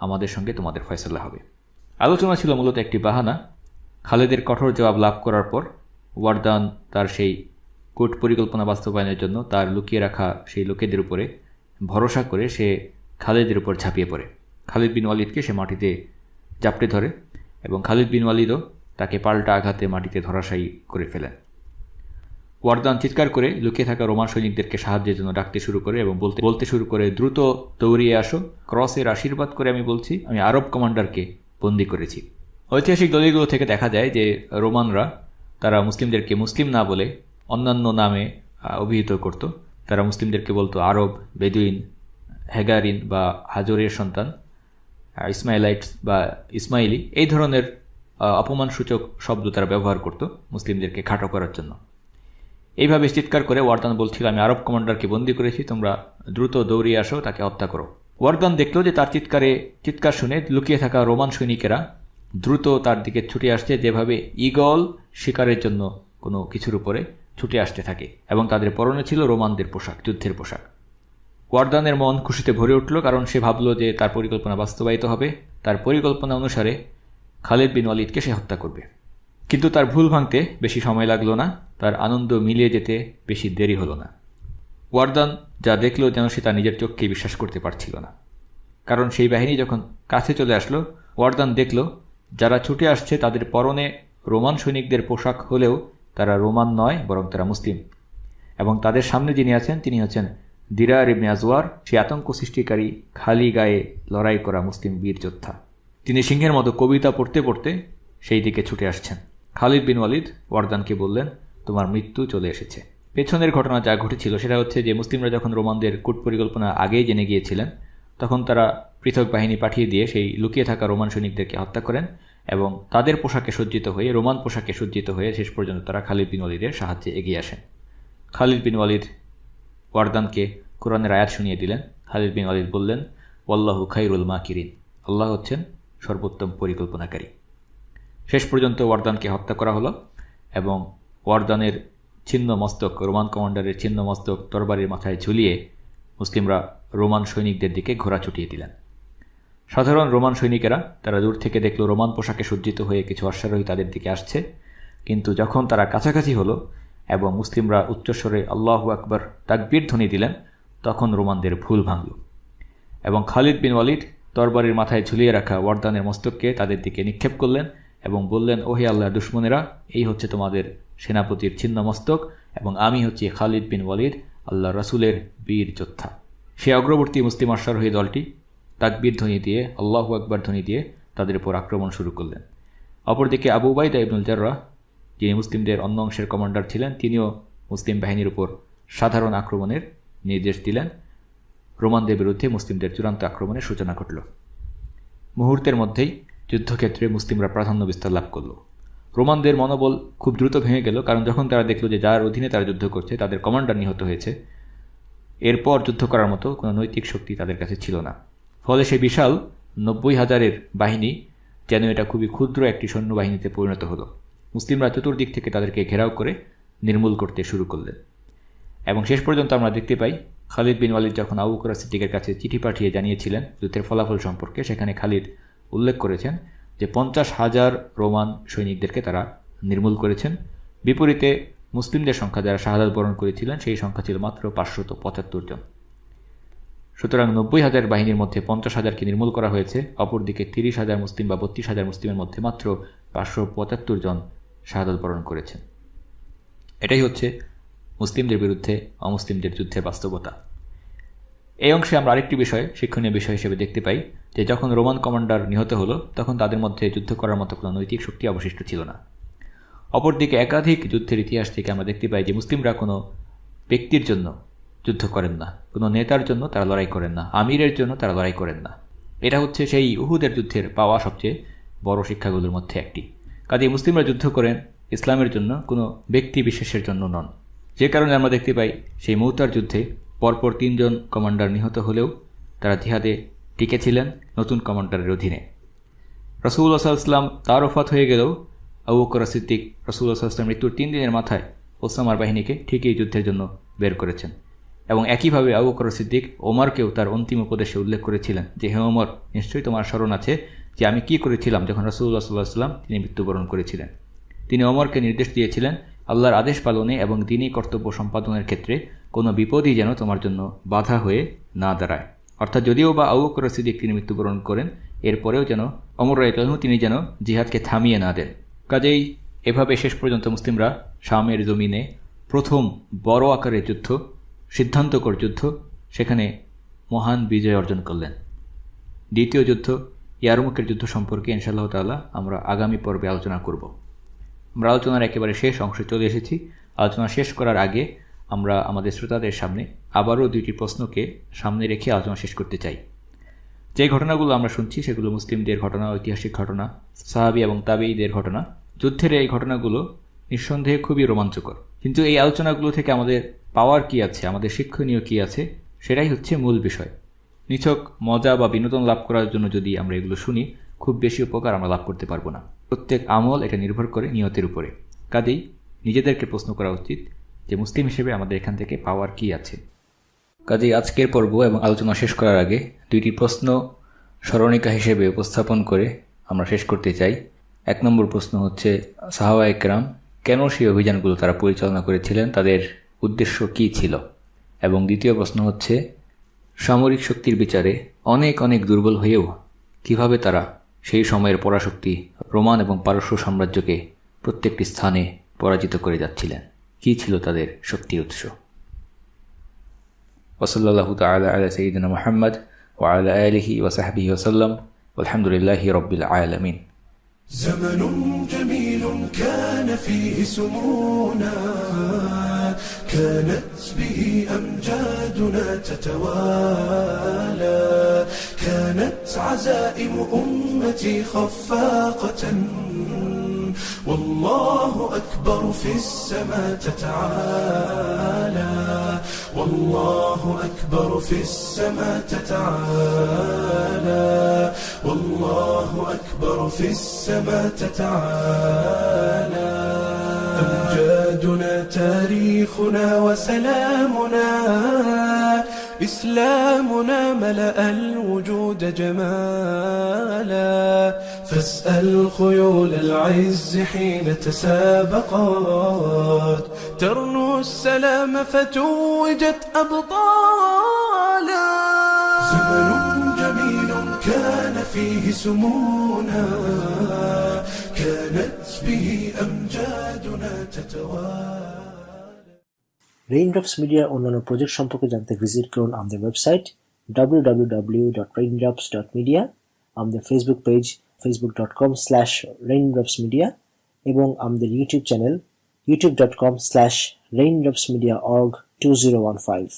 আমাদের সঙ্গে তোমাদের ফয়সালা হবে। আলোচনা ছিল মূলত একটি বাহানা। খালিদের কঠোর জবাব লাভ করার পর ওয়ারদান তার সেই কূট পরিকল্পনা বাস্তবায়নের জন্য তার লুকিয়ে রাখা সেই লোকেদের উপরে ভরসা করে সে খালিদের উপর ঝাঁপিয়ে পড়ে। খালিদ বিন ওয়ালিদকে সে মাটিতে জাপটে ধরে এবং খালিদ বিন ওয়ালিদও তাকে পাল্টা আঘাতে মাটিতে ধরাশায়ী করে ফেলেন। ওয়ারদান চিৎকার করে লুকিয়ে থাকা রোমান সৈনিকদেরকে সাহায্যের জন্য ডাকতে শুরু করে এবং বলতে শুরু করে, দ্রুত দৌড়িয়ে আসো, ক্রসের আশীর্বাদ করে আমি বলছি, আমি আরব কমান্ডারকে বন্দী করেছি। ঐতিহাসিক দলিলগুলো থেকে দেখা যায় যে রোমানরা তারা মুসলিমদেরকে মুসলিম না বলে অন্যান্য নামে অভিহিত করত। তারা মুসলিমদেরকে বলতো আরব, বেদুইন, হেগারিন বা হাজরের সন্তান, ইসমাইলাইটস বা ইসমাইলি, এই ধরনের অপমানসূচক শব্দ তারা ব্যবহার করত মুসলিমদেরকে খাটো করার জন্য। এইভাবে চিৎকার করে ওয়ারদান বলছিল, আমি আরব কমান্ডারকে বন্দী করেছি, তোমরা দ্রুত দৌড়িয়ে আসো, তাকে হত্যা করো। ওয়ারদান দেখল যে তার চিৎকার শুনে লুকিয়ে থাকা রোমান সৈনিকেরা দ্রুত তার দিকে ছুটে আসছে, যেভাবে ঈগল শিকারের জন্য কোনো কিছুর উপরে ছুটে আসতে থাকে এবং তাদের পরনে ছিল রোমানদের পোশাক, যুদ্ধের পোশাক। ওয়ারদানের মন খুশিতে ভরে উঠল, কারণ সে ভাবল যে তার পরিকল্পনা বাস্তবায়িত হবে। তার পরিকল্পনা অনুসারে খালিদ বিন ওয়ালিদকে সে হত্যা করবে। কিন্তু তার ভুল ভাঙতে বেশি সময় লাগলো না, তার আনন্দ মিলিয়ে যেতে বেশি দেরি হলো না। ওয়ারদান যা দেখল যেন সে তার নিজের চোখকে বিশ্বাস করতে পারছিল না, কারণ সেই বাহিনী যখন কাছে চলে আসলো, ওয়ারদান দেখল যারা ছুটে আসছে তাদের পরনে রোমান সৈনিকদের পোশাক হলেও তারা রোমান নয়, বরং তারা মুসলিম। এবং তাদের সামনে যিনি আছেন তিনি হচ্ছেন দিরার ইবনে আজওয়ার, সেই আতঙ্ক সৃষ্টিকারী খালি গায়ে লড়াই করা মুসলিম বীর যোদ্ধা। তিনি সিংহের মতো কবিতা পড়তে পড়তে সেই দিকে ছুটে আসছেন। খালিদ বিন ওয়ালিদ ওয়ারদানকে বললেন, তোমার মৃত্যু চলে এসেছে। পেছনের ঘটনা যা ঘটেছিল সেটা হচ্ছে যে মুসলিমরা যখন রোমানদের কূট পরিকল্পনা আগেই জেনে গিয়েছিলেন, তখন তারা পৃথক বাহিনী পাঠিয়ে দিয়ে সেই লুকিয়ে থাকা রোমান সৈনিকদেরকে হত্যা করেন এবং তাদের পোশাকে সজ্জিত হয়ে, রোমান পোশাকে সজ্জিত হয়ে শেষ পর্যন্ত তারা খালিদ বিন ওয়ালিদের সাহায্যে এগিয়ে আসেন। খালিদ বিন ওয়ালিদ ওয়ারদানকে কোরআনের আয়াত শুনিয়ে দিলেন। খালিদ বিন ওয়ালিদ বললেন, ওয়াল্লাহু খায়রুল মাকিরিন, আল্লাহ হচ্ছেন সর্বোত্তম পরিকল্পনাকারী। শেষ পর্যন্ত ওয়ারদানকে হত্যা করা হলো এবং ওয়ারদানের ছিন্ন মস্তক, রোমান কমান্ডারের ছিন্ন মস্তক তরবারির মাথায় ঝুলিয়ে মুসলিমরা রোমান সৈনিকদের দিকে ঘোড়া ছুটিয়ে দিলেন। সাধারণ রোমান সৈনিকেরা তারা দূর থেকে দেখল রোমান পোশাকে সজ্জিত হয়ে কিছু অশ্বারোহী তাদের দিকে আসছে, কিন্তু যখন তারা কাছাকাছি হলো এবং মুসলিমরা উচ্চস্বরে আল্লাহু আকবার তাকবীর ধ্বনি দিলেন, তখন রোমানদের ভুল ভাঙল এবং খালিদ বিন ওয়ালিদ তরবারির মাথায় ঝুলিয়ে রাখা ওয়ারদানের মস্তককে তাদের দিকে নিক্ষেপ করলেন এবং বললেন, ওহে আল্লাহর দুশমনেরা, এই হচ্ছে তোমাদের সেনাপতির ছিন্ন মস্তক এবং আমি হচ্ছি খালিদ বিন ওয়ালিদ, আল্লাহ রাসূলের বীর যোদ্ধা। সে অগ্রবর্তী মুসলিম অশ্বারোহী দলটি তাকবীর ধ্বনি দিয়ে, আল্লাহু আকবার ধ্বনি দিয়ে তাদের উপর আক্রমণ শুরু করলেন। অপরদিকে আবু উবাইদা ইবনুল জাররাহ, যিনি মুসলিমদের অন্য অংশের কমান্ডার ছিলেন, তিনিও মুসলিম বাহিনীর উপর সাধারণ আক্রমণের নির্দেশ দিলেন। রোমানদের বিরুদ্ধে মুসলিমদের চূড়ান্ত আক্রমণের সূচনা ঘটল। মুহূর্তের মধ্যেই যুদ্ধক্ষেত্রে মুসলিমরা প্রাধান্য বিস্তার লাভ করল। রোমানদের মনোবল খুব দ্রুত ভেঙে গেল, কারণ যখন তারা দেখল যে যার অধীনে তারা যুদ্ধ করছে তাদের কমান্ডার নিহত হয়েছে, এরপর যুদ্ধ করার মতো কোনো নৈতিক শক্তি তাদের কাছে ছিল না। ফলে সে বিশাল 90,000-এর বাহিনী যেন এটা খুবই ক্ষুদ্র একটি সৈন্যবাহিনীতে পরিণত হলো। মুসলিমরা চতুর্দিক থেকে তাদেরকে ঘেরাও করে নির্মূল করতে শুরু করলেন এবং শেষ পর্যন্ত আমরা দেখতে পাই খালিদ বিন ওয়ালিদ যখন আবু বকর সিদ্দিকের কাছে চিঠি পাঠিয়ে জানিয়েছিলেন যুদ্ধের ফলাফল সম্পর্কে, সেখানে খালিদ উল্লেখ করেছেন যে 50,000 রোমান সৈনিকদেরকে তারা নির্মূল করেছেন। বিপরীতে মুসলিমদের সংখ্যা যারা শাহাদাত বরণ করেছিলেন সেই সংখ্যা ছিল মাত্র 575 জন। সুতরাং 90,000 বাহিনীর মধ্যে 50,000কে নির্মূল করা হয়েছে, অপরদিকে 30,000 মুসলিম বা 32,000 মুসলিমের মধ্যে মাত্র 575 জন শাহাদাত বরণ করেছেন। এটাই হচ্ছে মুসলিমদের বিরুদ্ধে অমুসলিমদের যুদ্ধের বাস্তবতা। এই অংশে আমরা আরেকটি শিক্ষণীয় বিষয় হিসেবে দেখতে পাই যে যখন রোমান কমান্ডার নিহত হলো তখন তাদের মধ্যে যুদ্ধ করার মতো কোনো নৈতিক শক্তি অবশিষ্ট ছিল না। অপরদিকে একাধিক যুদ্ধের ইতিহাস থেকে আমরা দেখতে পাই যে মুসলিমরা কোনো ব্যক্তির জন্য যুদ্ধ করেন না, কোনো নেতার জন্য তারা লড়াই করেন না, আমিরের জন্য তারা লড়াই করেন না। এটা হচ্ছে সেই উহুদের যুদ্ধের পাওয়া সবচেয়ে বড় শিক্ষাগুলোর মধ্যে একটি। কাজেই মুসলিমরা যুদ্ধ করেন ইসলামের জন্য, কোনো ব্যক্তি বিশেষের জন্য নন। যে কারণে আমরা দেখতে পাই সেই মুতার যুদ্ধে পরপর 3 জন কমান্ডার নিহত হলেও তারা জিহাদে টিকেছিলেন নতুন কমান্ডারের অধীনে। রাসূলুল্লাহ সাল্লাল্লাহু আলাইহি ওয়াসাল্লাম তার ওফাত হয়ে গেলেও আবু বকর সিদ্দিক রাসূলুল্লাহ সাল্লাল্লাহু আলাইহি ওয়াসাল্লাম মৃত্যুর 3 দিনের মাথায় ওসামার বাহিনীকে ঠিকই যুদ্ধের জন্য বের করেছেন এবং একইভাবে আবু বকর সিদ্দিক ওমরকেও তার অন্তিম উপদেশে উল্লেখ করেছিলেন যে, হে ওমর, নিশ্চয়ই তোমার স্মরণ আছে যে আমি কি করেছিলাম যখন রাসূলুল্লাহ সাল্লাল্লাহু আলাইহি ওয়াসাল্লাম তিনি মৃত্যুবরণ করেছিলেন। তিনি ওমরকে নির্দেশ দিয়েছিলেন আল্লাহর আদেশ পালনে এবং দ্বীনী কর্তব্য সম্পাদনের ক্ষেত্রে কোনো বিপদই যেন তোমার জন্য বাধা হয়ে না দাঁড়ায়। অর্থাৎ যদিও বা আবু বকর সিদ্দিক তিনি মৃত্যুবরণ করেন, এরপরেও যেন ওমর রাদিয়াল্লাহু আনহু তিনি যেন জিহাদকে থামিয়ে না দেন। কাজেই এভাবে শেষ পর্যন্ত মুসলিমরা শামের জমিনে প্রথম বড় আকারের যুদ্ধ, সিদ্ধান্তকর যুদ্ধ, সেখানে মহান বিজয় অর্জন করলেন। দ্বিতীয় যুদ্ধ ইয়ারমুকের যুদ্ধ সম্পর্কে ইনশাআল্লাহ তাআলা আমরা আগামী পর্বে আলোচনা করব। আমরা আলোচনার একেবারে শেষ অংশে চলে এসেছি। আলোচনা শেষ করার আগে আমরা আমাদের শ্রোতাদের সামনে আবারও 2টি প্রশ্নকে সামনে রেখে আলোচনা শেষ করতে চাই। যে ঘটনাগুলো আমরা শুনছি সেগুলো মুসলিমদের ঘটনা, ঐতিহাসিক ঘটনা, সাহাবী এবং তাবেঈদের ঘটনা। যুদ্ধের এই ঘটনাগুলো নিঃসন্দেহে খুবই রোমাঞ্চকর, কিন্তু এই আলোচনাগুলো থেকে আমাদের পাওয়ার কি আছে, আমাদের শিক্ষণীয় কি আছে, সেটাই হচ্ছে মূল বিষয়। নিছক মজা বা বিনোদন লাভ করার জন্য যদি আমরা এগুলো শুনি, খুব বেশি উপকার আমরা লাভ করতে পারবো না। প্রত্যেক আমল এটা নির্ভর করে নিয়তের উপরে। কাজেই নিজেদেরকে প্রশ্ন করা উচিত যে মুসলিম হিসেবে আমাদের এখান থেকে পাওয়ার কি আছে। কাজেই আজকের পর্ব এবং আলোচনা শেষ করার আগে দুইটি প্রশ্ন স্মরণিকা হিসেবে উপস্থাপন করে আমরা শেষ করতে চাই। 1 নম্বর প্রশ্ন হচ্ছে, সাহাবায়ে কেরাম কেন সেই অভিযানগুলো তারা পরিচালনা করেছিলেন, তাদের উদ্দেশ্য কি ছিল? এবং দ্বিতীয় প্রশ্ন হচ্ছে, সামরিক শক্তির বিচারে অনেক অনেক দুর্বল হয়েও কিভাবে তারা সেই সময়ের পরাশক্তি রোমান এবং পারস্য সাম্রাজ্যকে প্রত্যেকটি স্থানে পরাজিত করে যাচ্ছিলেন? কি ছিল তাদের শক্তির উৎস? ওয়াসাল্লাল্লাহু তাআলা আলা সাইয়্যিদিনা মুহাম্মদ ওয়া আলা আলিহি ওয়া সাহবিহি ওয়া সাল্লাম ওয়ালহামদুলিল্লাহি রাব্বিল আলামিন। زمن جميل كان فيه سمونا كانت به أمجادنا تتوالى كانت عزائم أمتي خفاقة والله أكبر في السماء تتعالى والله أكبر في السماء تتعالى والله أكبر في السماء تتعالى أمجادنا تاريخنا وسلامنا إسلامنا ملأ الوجود جمالا فاسأل خيول العز حين تسابقت ترنو السلام فتوجت أبطالا زمن جميل كان فيه سمونا كانت به أمجادنا تتوالى। রেইনড্রপস মিডিয়ার অন্যান্য প্রজেক্ট সম্পর্কে জানতে ভিজিট করুন আমাদের ওয়েবসাইট www.raindrops.media, আমাদের ফেসবুক পেজ facebook.com/raindropsmedia এবং আমাদের ইউটিউব চ্যানেল youtube.com/raindropsmediaorg2015।